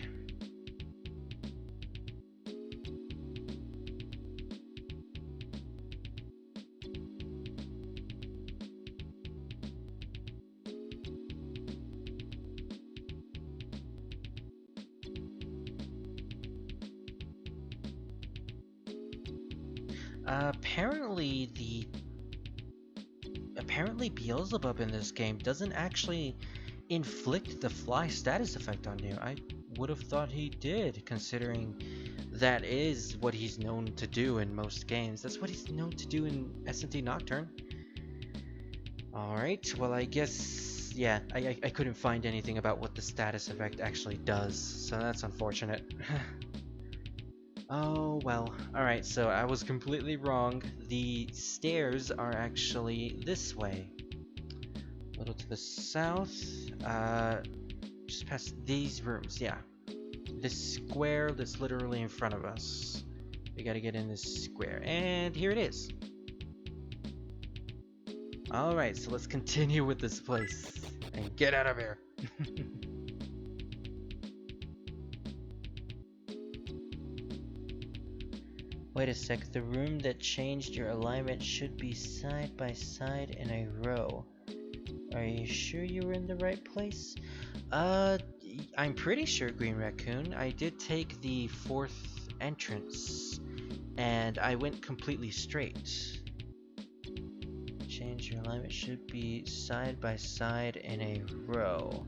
Apparently Beelzebub in this game doesn't actually inflict the fly status effect on you. I would have thought he did, considering that is what he's known to do in most games. That's what he's known to do in S&T Nocturne. Alright, well I guess, yeah, I couldn't find anything about what the status effect actually does, so that's unfortunate. Oh well, alright, so I was completely wrong. The stairs are actually this way. A little to the south, just past these rooms, yeah. This square that's literally in front of us. We gotta get in this square, and here it is. Alright, so let's continue with this place, and get out of here. Wait a sec, the room that changed your alignment should be side by side in a row. Are you sure you were in the right place? I'm pretty sure, Green Raccoon. I did take the fourth entrance, and I went completely straight. Change your alignment should be side by side in a row.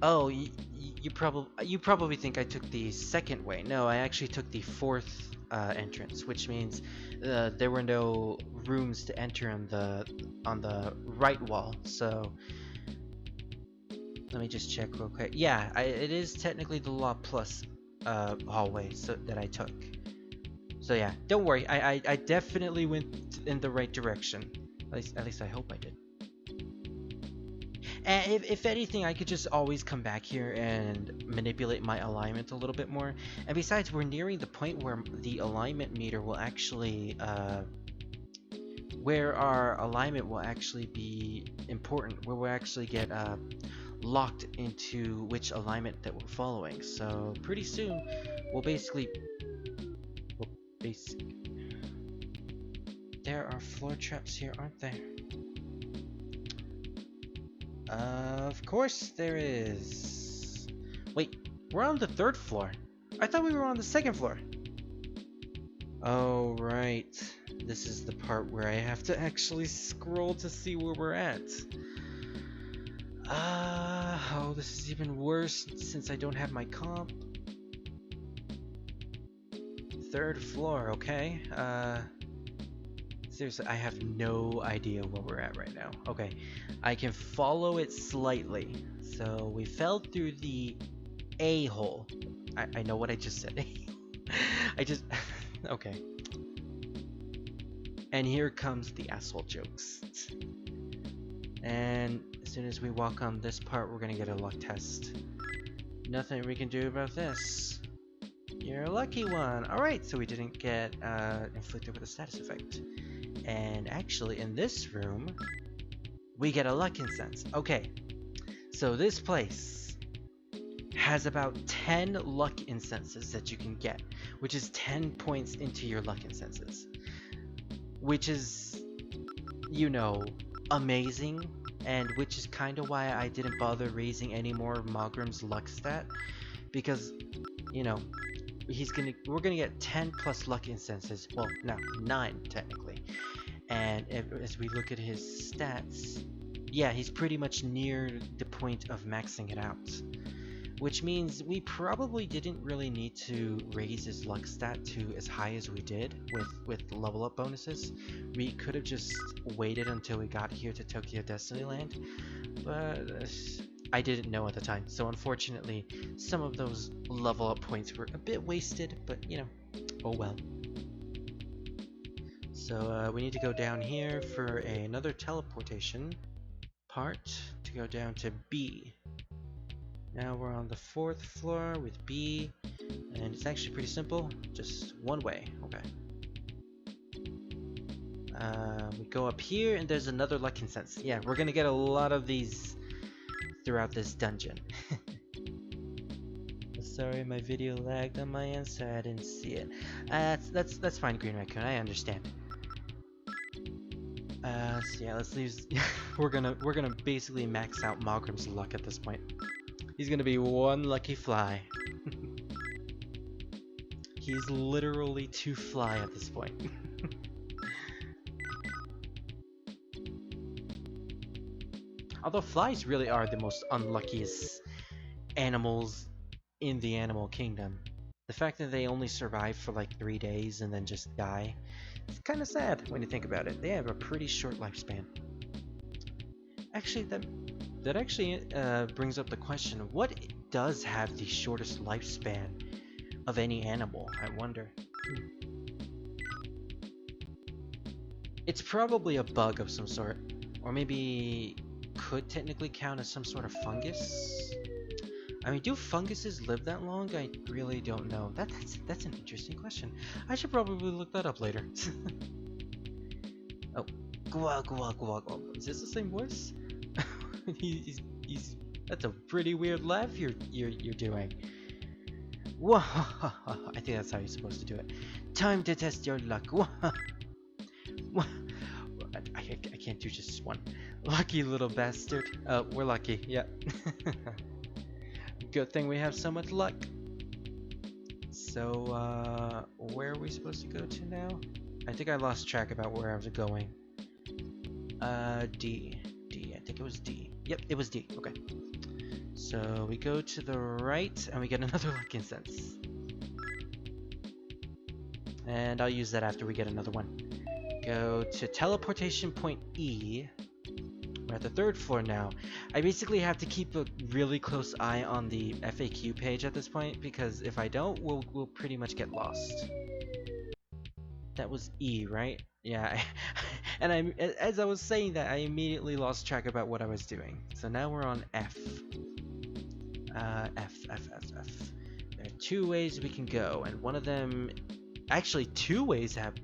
Oh, you probably think I took the second way. No, I actually took the fourth entrance, which means there were no rooms to enter on the right wall. So let me just check real quick. Yeah, it is technically the Law Plus hallway that I took. So yeah, don't worry. I definitely went in the right direction. At least I hope I did. And if anything, I could just always come back here and manipulate my alignment a little bit more. And besides, we're nearing the point where the alignment meter will actually, where our alignment will actually be important, where we'll actually get locked into which alignment that we're following. So pretty soon, we'll basically, there are floor traps here, aren't there? Of course there is. Wait, we're on the third floor. I thought we were on the second floor. Oh, right. This is the part where I have to actually scroll to see where we're at. Oh, this is even worse since I don't have my comp. Third floor, okay. Seriously, I have no idea where we're at right now. Okay, I can follow it slightly. So we fell through the A-hole. I know what I just said. Okay. And here comes the asshole jokes. And as soon as we walk on this part, we're gonna get a luck test. Nothing we can do about this. You're a lucky one. Alright, so we didn't get inflicted with a status effect. And actually, in this room, we get a luck incense. Okay, so this place has about 10 luck incenses that you can get, which is 10 points into your luck incenses. Which is, you know, amazing, and which is kind of why I didn't bother raising any more of Magrim's luck stat, because, you know, we're gonna get 10 plus luck incenses. Well, no, 9 technically. And as we look at his stats, yeah, he's pretty much near the point of maxing it out. Which means we probably didn't really need to raise his luck stat to as high as we did with level up bonuses. We could have just waited until we got here to Tokyo Destinyland, but I didn't know at the time. So unfortunately, some of those level up points were a bit wasted, but you know, oh well. So we need to go down here for another teleportation part to to go down to B. Now we're on the 4th floor with B, and it's actually pretty simple, just one way. Okay. We go up here, and there's another luck incense. Yeah, we're gonna get a lot of these throughout this dungeon. Sorry, my video lagged on my end, so I didn't see it. That's fine, Green Raccoon. I understand. So yeah, let's leave. we're gonna basically max out Malgrim's luck at this point. He's gonna be one lucky fly. He's literally 2 fly at this point. Although flies really are the most unluckiest animals in the animal kingdom. The fact that they only survive for like 3 days and then just die, it's kind of sad when you think about it. They have a pretty short lifespan. Actually, that actually brings up the question, what does have the shortest lifespan of any animal, I wonder? It's probably a bug of some sort, or maybe could technically count as some sort of fungus. I mean, do funguses live that long? I really don't know. That's an interesting question. I should probably look that up later. Oh, guag guag guag. Oh, is this the same voice? he's that's a pretty weird laugh you're doing. Whoa, I think that's how you're supposed to do it. Time to test your luck. I can't do just one. Lucky little bastard. We're lucky. Yeah. Good thing we have so much luck. So, where are we supposed to go to now? I think I lost track about where I was going. D. I think it was D. Yep, it was D. Okay. So we go to the right and we get another luck incense. And I'll use that after we get another one. Go to teleportation point E. We're at the 3rd floor now. I basically have to keep a really close eye on the FAQ page at this point, because if I don't, we'll pretty much get lost. That was E, right? Yeah. And as I was saying that, I immediately lost track about what I was doing. So now we're on F. F. There are 2 ways we can go, and one of them, actually 2 ways have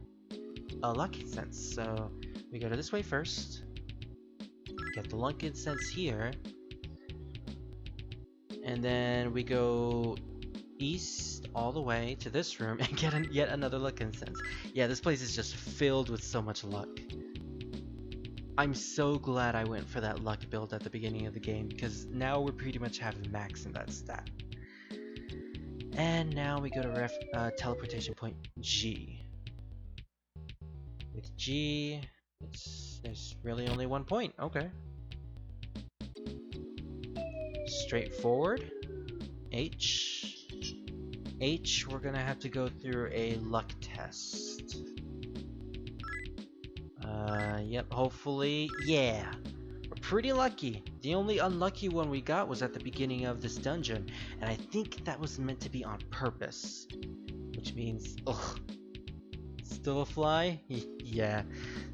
a luck incense. So we go to this way first. Get the luck incense here, and then we go east all the way to this room and get yet another luck incense. Yeah, this place is just filled with so much luck. I'm so glad I went for that luck build at the beginning of the game, because now we're pretty much having max in that stat. And now we go to teleportation point G. With G, there's really only 1 point. Okay. Straightforward. H, we're gonna have to go through a luck test. Yep, hopefully. Yeah, we're pretty lucky. The only unlucky one we got was at the beginning of this dungeon, and I think that was meant to be on purpose. Which means, ugh. Still a fly? Yeah,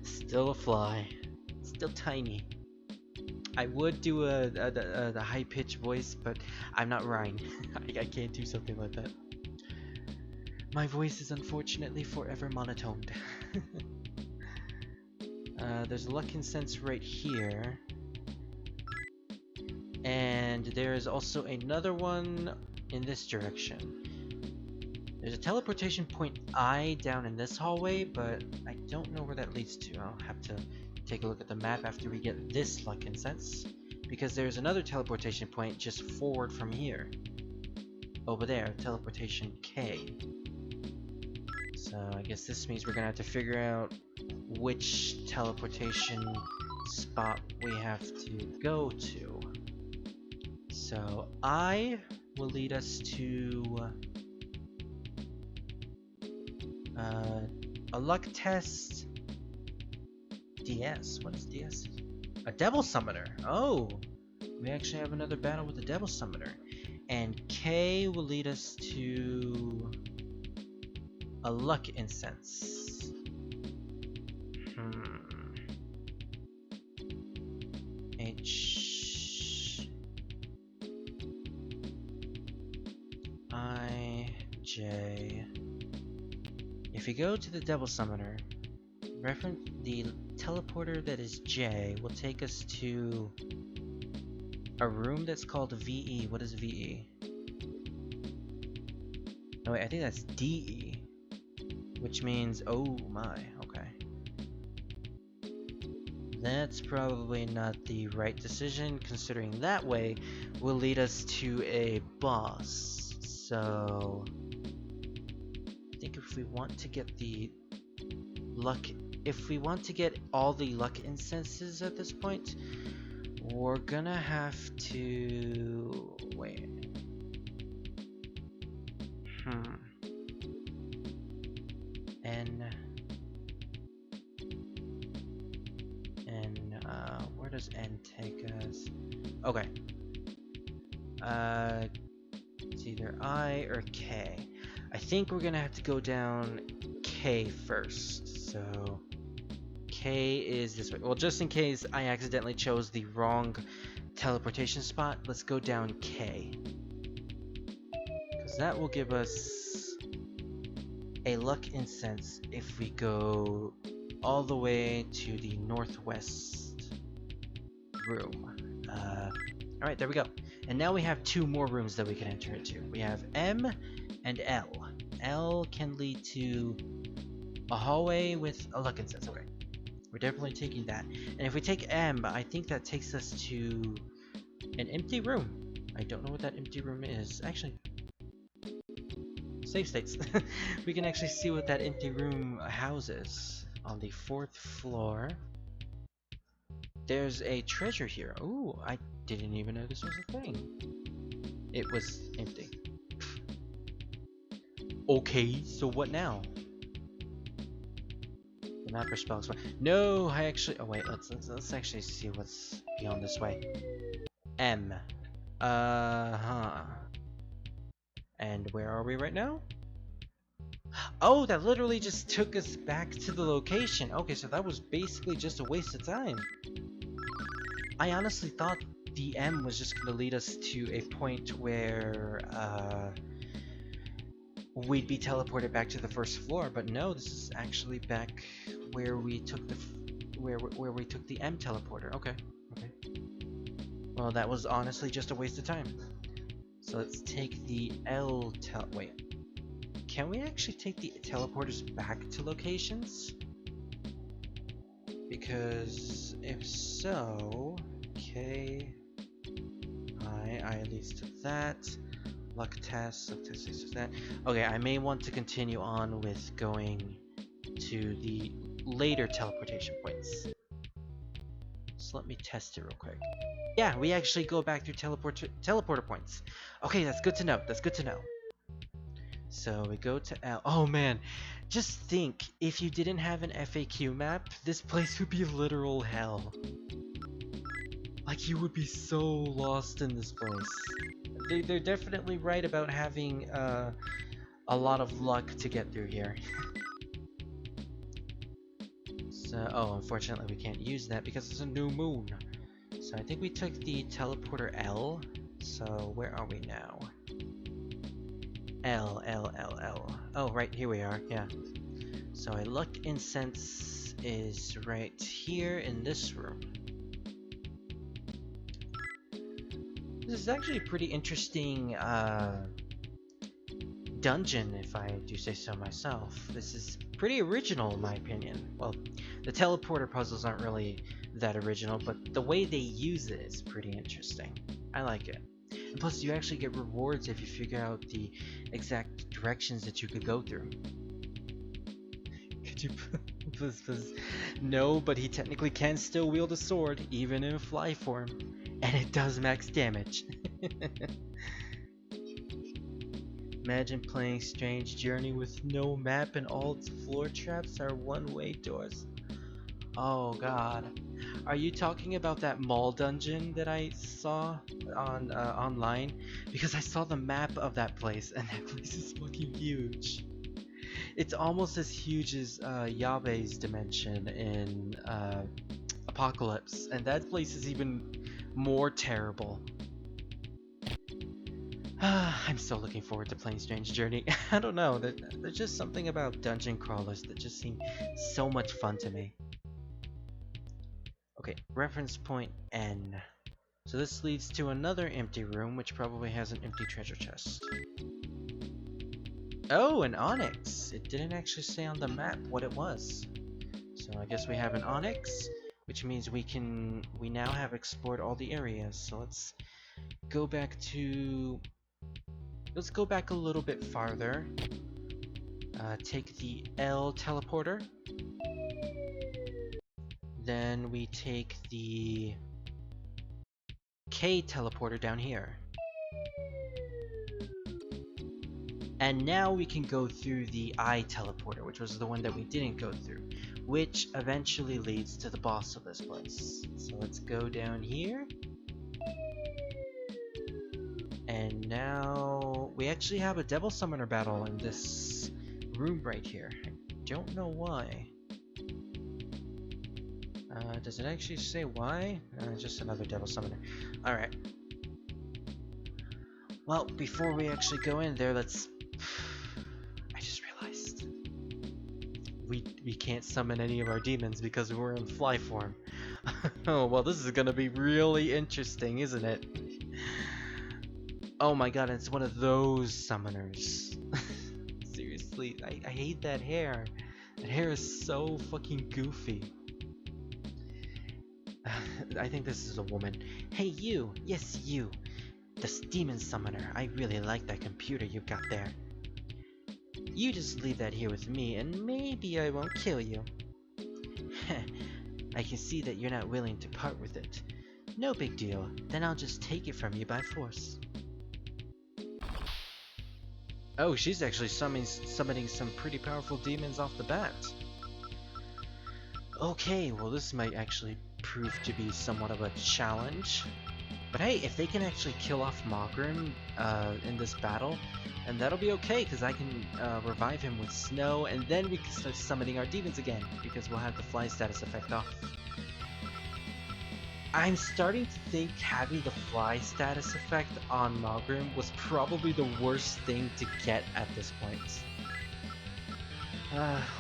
still a fly. Still tiny. I would do the high-pitched voice, but I'm not Ryan. I can't do something like that. My voice is unfortunately forever monotoned. There's a luck incense right here. And there is also another one in this direction. There's a teleportation point I down in this hallway, but I don't know where that leads to. I'll have to take a look at the map after we get this luck incense, because there's another teleportation point just forward from here. Over there, teleportation K. So I guess this means we're gonna have to figure out which teleportation spot we have to go to. So I will lead us to a luck test. DS. What is DS? A devil summoner. Oh, we actually have another battle with the devil summoner. And K will lead us to a luck incense. H. if we go to the Devil Summoner, reference the teleporter that is J will take us to a room that's called VE. What is VE? No, wait, I think that's DE, which means, oh my, okay. That's probably not the right decision, considering that way will lead us to a boss. So I think if we want to get the luck, if we want to get all the luck incenses at this point, we're gonna have to wait. Where does N take us? Okay. It's either I or K. I think we're gonna have to go down K first. So K is this way. Well, just in case I accidentally chose the wrong teleportation spot, let's go down K. Because that will give us a luck incense if we go all the way to the northwest room. Alright, there we go. And now we have two more rooms that we can enter into. We have M and L. L can lead to a hallway with a luck incense. Okay. We're definitely taking that. And if we take M, I think that takes us to an empty room. I don't know what that empty room is. Actually, save states. We can actually see what that empty room houses. On the 4th floor, there's a treasure here. Ooh, I didn't even know this was a thing. It was empty. Okay, so what now? The map or spells. No, I actually. Oh wait, let's actually see what's beyond this way. M. And where are we right now? Oh, that literally just took us back to the location. Okay, so that was basically just a waste of time. I honestly thought the M was just going to lead us to a point where we'd be teleported back to the 1st floor, but no, this is actually back where we took the where we took the M teleporter. Okay. Well, that was honestly just a waste of time. So let's take the L wait. Can we actually take the teleporters back to locations? Because if so, K, I leads to that. Luck test leads to that. Okay, I may want to continue on with going to the later teleportation points. So let me test it real quick. Yeah, we actually go back through teleporter points. Okay, that's good to know. That's good to know. So we go to L. Oh man, just think, if you didn't have an FAQ map, this place would be literal hell. Like, you would be so lost in this place. They're definitely right about having a lot of luck to get through here. So, oh, unfortunately we can't use that because it's a new moon. So I think we took the teleporter L. So where are we now? L. Oh, right, here we are, yeah. So a luck incense is right here in this room. This is actually a pretty interesting dungeon, if I do say so myself. This is pretty original in my opinion. Well, the teleporter puzzles aren't really that original, but the way they use it is pretty interesting. I like it. And plus, you actually get rewards if you figure out the exact directions that you could go through. Could you please? No, but he technically can still wield a sword, even in fly form. And it does max damage. Imagine playing Strange Journey with no map and all its floor traps are one-way doors. Oh god. Are you talking about that mall dungeon that I saw on online? Because I saw the map of that place, and that place is fucking huge. It's almost as huge as Yabe's dimension in Apocalypse, and that place is even more terrible. I'm so looking forward to playing Strange Journey. I don't know, there's just something about dungeon crawlers that just seem so much fun to me. Okay, reference point N. So this leads to another empty room, which probably has an empty treasure chest. Oh, an onyx! It didn't actually say on the map what it was. So I guess we have an onyx, which means we now have explored all the areas. So let's go back a little bit farther. Take the L teleporter. Then we take the K teleporter down here. And now we can go through the I teleporter, which was the one that we didn't go through, which eventually leads to the boss of this place. So let's go down here. And now we actually have a Devil Summoner battle in this room right here. I don't know why. Does it actually say why? Just another Devil Summoner. Alright. Well, before we actually go in there, let's... I just realized. We can't summon any of our demons because we're in fly form. Oh, well, this is gonna be really interesting, isn't it? Oh my god, it's one of those summoners. Seriously, I hate that hair. That hair is so fucking goofy. I think this is a woman. Hey you! Yes you! This demon summoner. I really like that computer you got there. You just leave that here with me and maybe I won't kill you. I can see that you're not willing to part with it. No big deal. Then I'll just take it from you by force. Oh, she's actually summoning some pretty powerful demons off the bat. Okay, well this might actually prove to be somewhat of a challenge. But hey, if they can actually kill off Mogrim in this battle, and that'll be okay, because I can revive him with snow, and then we can start summoning our demons again, because we'll have the fly status effect off. I'm starting to think having the fly status effect on Mogrim was probably the worst thing to get at this point.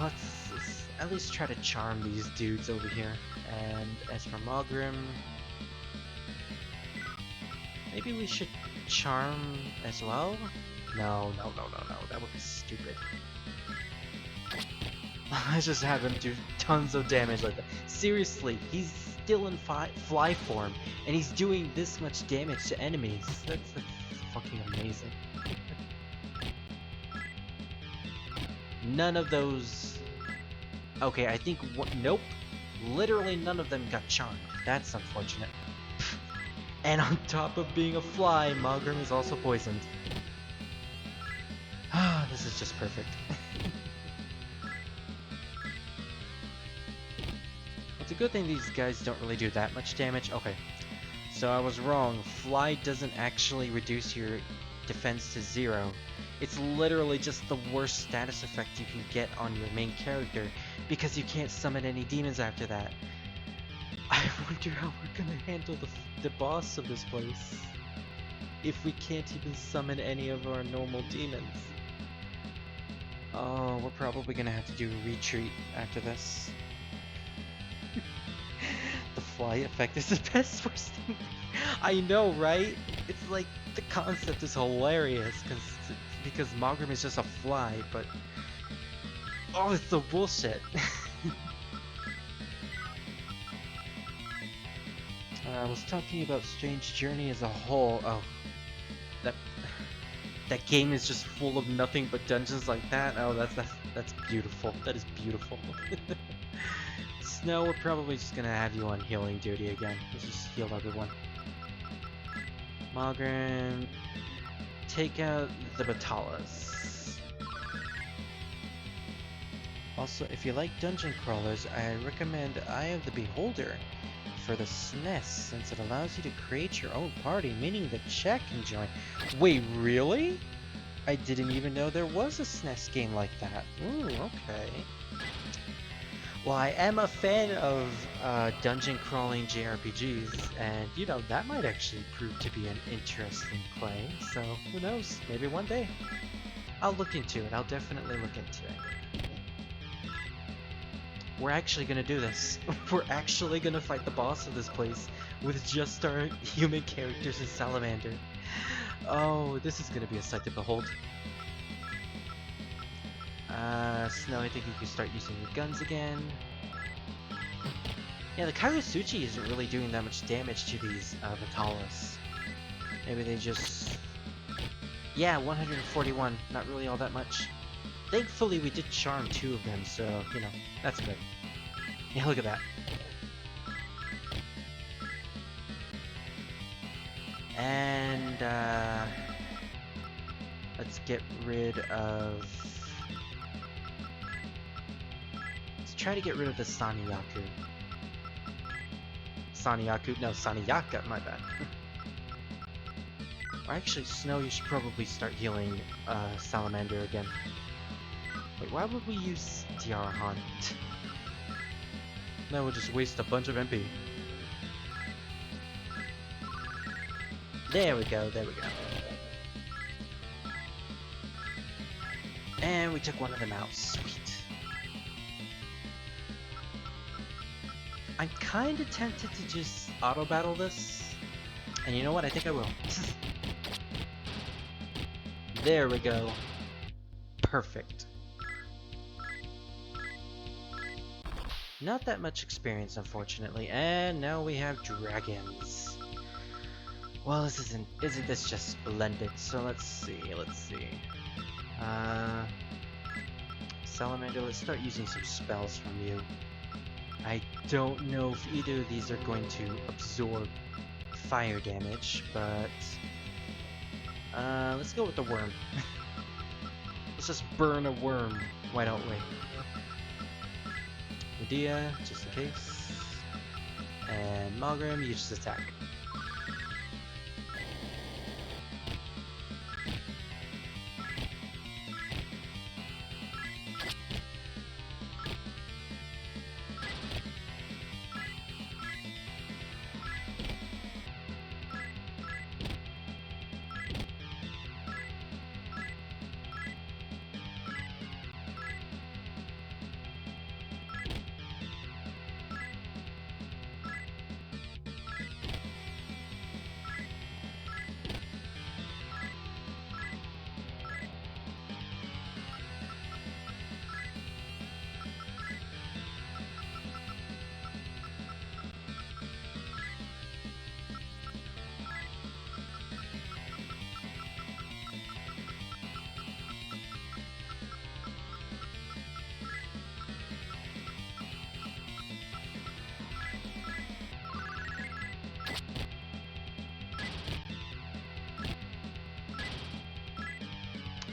Let's at least try to charm these dudes over here. And as for Mogrim, maybe we should charm as well? No, that would be stupid. Let's just have him do tons of damage like that. Seriously, he's still in fly form, and he's doing this much damage to enemies. That's fucking amazing. None of those... Okay, I think... Nope. Literally none of them got charmed. That's unfortunate. And on top of being a fly, Mogrim is also poisoned. Ah, this is just perfect. It's a good thing these guys don't really do that much damage. Okay, so I was wrong. Fly doesn't actually reduce your defense to 0. It's literally just the worst status effect you can get on your main character, because you can't summon any demons after that. I wonder how we're gonna handle the boss of this place if we can't even summon any of our normal demons. Oh, we're probably gonna have to do a retreat after this. The fly effect is the best worst thing. I know, right? It's like, the concept is hilarious because Mogrim is just a fly, but oh, it's so bullshit. I was talking about Strange Journey as a whole. Oh, that game is just full of nothing but dungeons like that. Oh, that's beautiful. That is beautiful. Snow, we're probably just gonna have you on healing duty again. Let's just heal everyone. Mogrim, take out the Batalas. Also, if you like dungeon crawlers, I recommend Eye of the Beholder for the SNES, since it allows you to create your own party, meaning the chat can join. Wait, really? I didn't even know there was a SNES game like that. Ooh, okay. Well, I am a fan of dungeon crawling JRPGs, and you know, that might actually prove to be an interesting play, so who knows, maybe one day. I'll look into it, I'll definitely look into it. We're actually gonna do this. We're actually gonna fight the boss of this place with just our human characters and Salamander. Oh, this is gonna be a sight to behold. Snow, I think you can start using your guns again. Yeah, the Kagosuchi isn't really doing that much damage to these Vitalis. Maybe they just... Yeah, 141, not really all that much. Thankfully, we did charm 2 of them, so, you know, that's good. Yeah, look at that. And, let's get rid of... Let's try to get rid of the Sanyaku. No, Sanayaka, my bad. Or actually, Snow, you should probably start healing Salamander again. Wait, why would we use Diarahan? That would just waste a bunch of MP. There we go, there we go. And we took one of them out, sweet. I'm kinda tempted to just auto-battle this. And you know what, I think I will. There we go. Perfect. Not that much experience, unfortunately, and now we have dragons. Well, isn't this just splendid? So let's see. Salamander, let's start using some spells from you. I don't know if either of these are going to absorb fire damage, but let's go with the worm. Let's just burn a worm. Why don't we? Medea, just in case. And Malgrim, you just attack.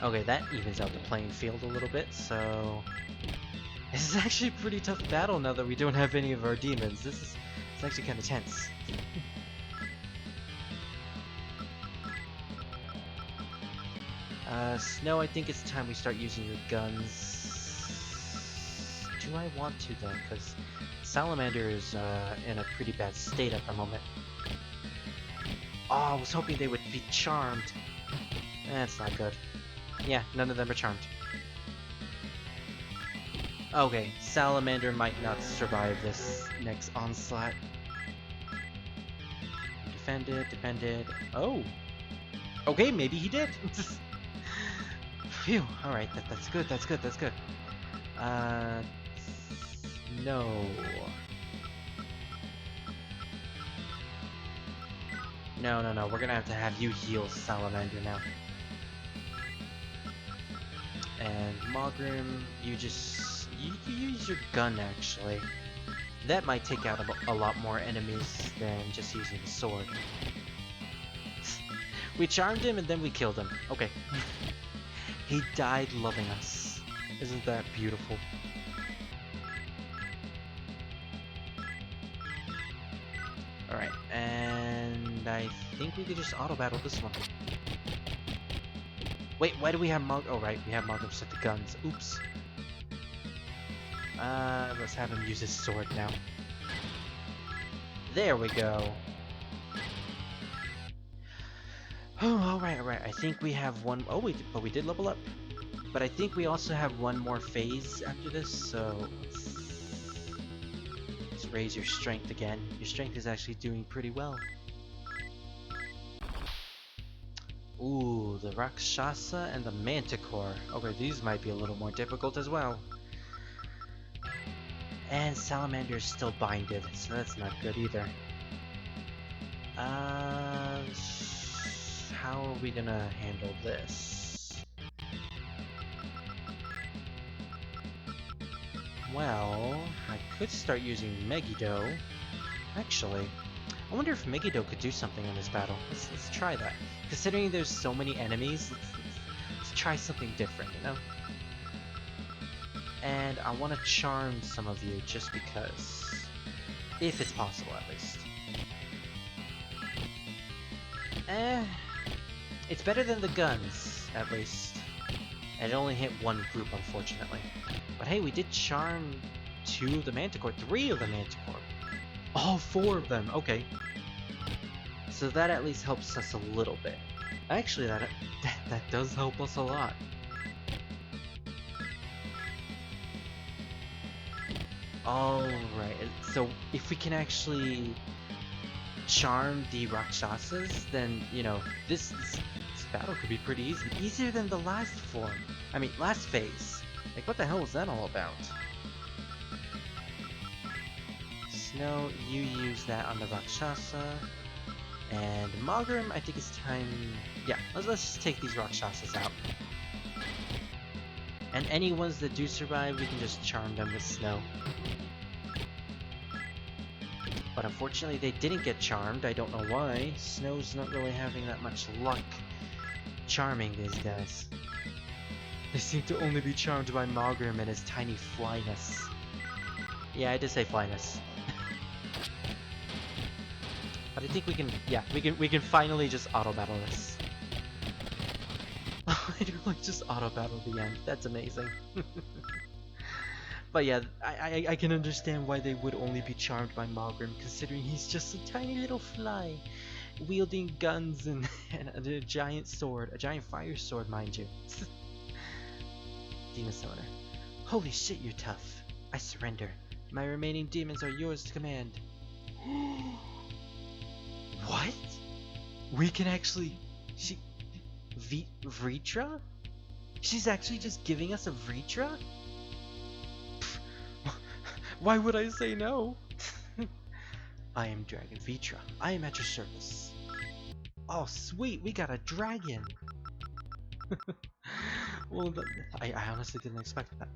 Okay, that evens out the playing field a little bit, so... This is actually a pretty tough battle now that we don't have any of our demons. It's actually kind of tense. Snow, I think it's time we start using your guns. Do I want to though? Because Salamander is in a pretty bad state at the moment. Oh, I was hoping they would be charmed. That's not good. Yeah, none of them are charmed. Okay, Salamander might not survive this next onslaught. Defended. Oh! Okay, maybe he did! Phew, alright, that's good. No. No, we're gonna have to have you heal Salamander now. And Malgrim, you use your gun actually. That might take out a lot more enemies than just using the sword. We charmed him and then we killed him. Okay. He died loving us. Isn't that beautiful? Alright, and I think we could just auto-battle this one. Wait, why do we have Malgrim? Oh right, we have Malgrim set the guns. Oops. Let's have him use his sword now. There we go. Oh, alright, alright. I think we have one. Oh, but we did level up. But I think we also have one more phase after this, so let's raise your strength again. Your strength is actually doing pretty well. Ooh, the Rakshasa and the Manticore. Okay, these might be a little more difficult as well. And Salamander is still binded, so that's not good either. How are we gonna handle this? Well, I could start using Megiddo. Actually, I wonder if Megiddo could do something in this battle. Let's try that. Considering there's so many enemies, let's try something different, you know? And I want to charm some of you just because. If it's possible, at least. It's better than the guns, at least. And it only hit one group, unfortunately. But hey, we did charm 2 of the Manticore, 3 of the Manticore. All 4 of them, okay. So that at least helps us a little bit. Actually, that does help us a lot. Alright, so if we can actually charm the Rakshasas, then, you know, this battle could be pretty easy. Easier than the last form. I mean, last phase. Like, what the hell was that all about? Snow, you use that on the Rakshasa. And Mogrim, I think it's time... Yeah, let's just take these Rakshasas out. And any ones that do survive, we can just charm them with snow. But unfortunately, they didn't get charmed. I don't know why. Snow's not really having that much luck charming these guys. They seem to only be charmed by Mogrim and his tiny flyness. Yeah, I did say flyness. But I think we can, yeah, we can finally just auto battle this. I do like just auto battle the end. That's amazing. But yeah, I can understand why they would only be charmed by Mogrim, considering he's just a tiny little fly, wielding guns and a giant sword, a giant fire sword, mind you. Demon Summoner. Holy shit, you're tough. I surrender. My remaining demons are yours to command. What? We can actually... Vritra? She's actually just giving us a Vritra? Why would I say no? I am Dragon Vritra. I am at your service. Oh sweet, we got a dragon! Well, I honestly didn't expect that.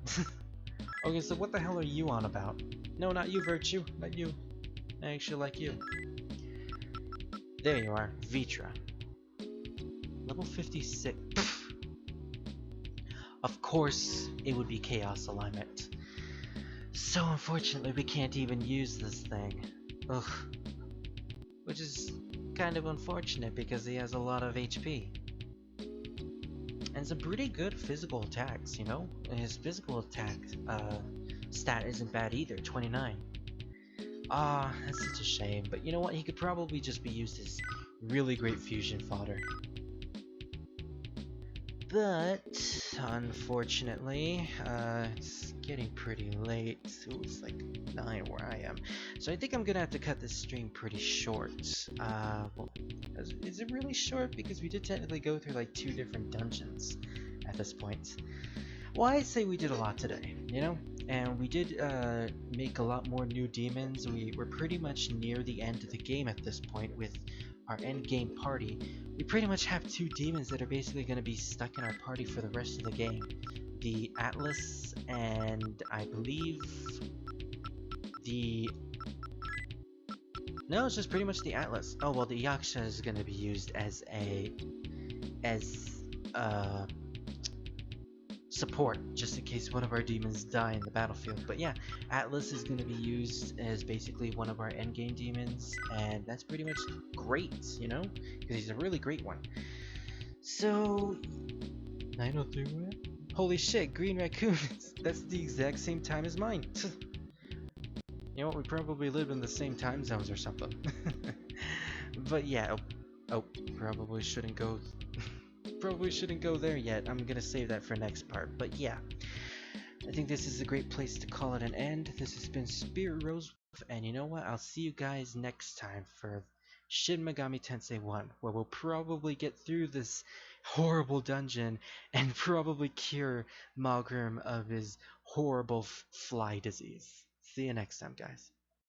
Okay, so what the hell are you on about? No, not you, Virtue. Not you. I actually like you. There you are, Vritra. Level 56. Of course, it would be Chaos Alignment. So unfortunately, we can't even use this thing. Ugh. Which is kind of unfortunate because he has a lot of HP. And some pretty good physical attacks, you know? And his physical attack stat isn't bad either, 29. Ah, that's such a shame. But you know what? He could probably just be used as really great fusion fodder. But, unfortunately, it's getting pretty late. Ooh, it's like 9 where I am. So I think I'm gonna have to cut this stream pretty short. Well, is it really short? Because we did technically go through like 2 different dungeons at this point. Well, I'd say we did a lot today, you know? And we did make a lot more new demons. We're pretty much near the end of the game at this point with our end game party. We pretty much have 2 demons that are basically going to be stuck in our party for the rest of the game. The Atlus and I believe the... No, it's just pretty much the Atlus. Oh, well, the Yaksha is going to be used as support, just in case one of our demons die in the battlefield. But yeah, Atlus is going to be used as basically one of our endgame demons, and that's pretty much great, you know? Because he's a really great one. So... 903 what? Holy shit, green raccoons! That's the exact same time as mine! You know what, we probably live in the same time zones or something. But yeah, oh, probably shouldn't go probably shouldn't go there yet. I'm gonna save that for next part. But yeah, I think this is a great place to call it an end. This has been Spirit RoseWolf, and you know what? I'll see you guys next time for Shin Megami Tensei 1, where we'll probably get through this horrible dungeon and probably cure Malgrim of his horrible fly disease. See you next time, guys.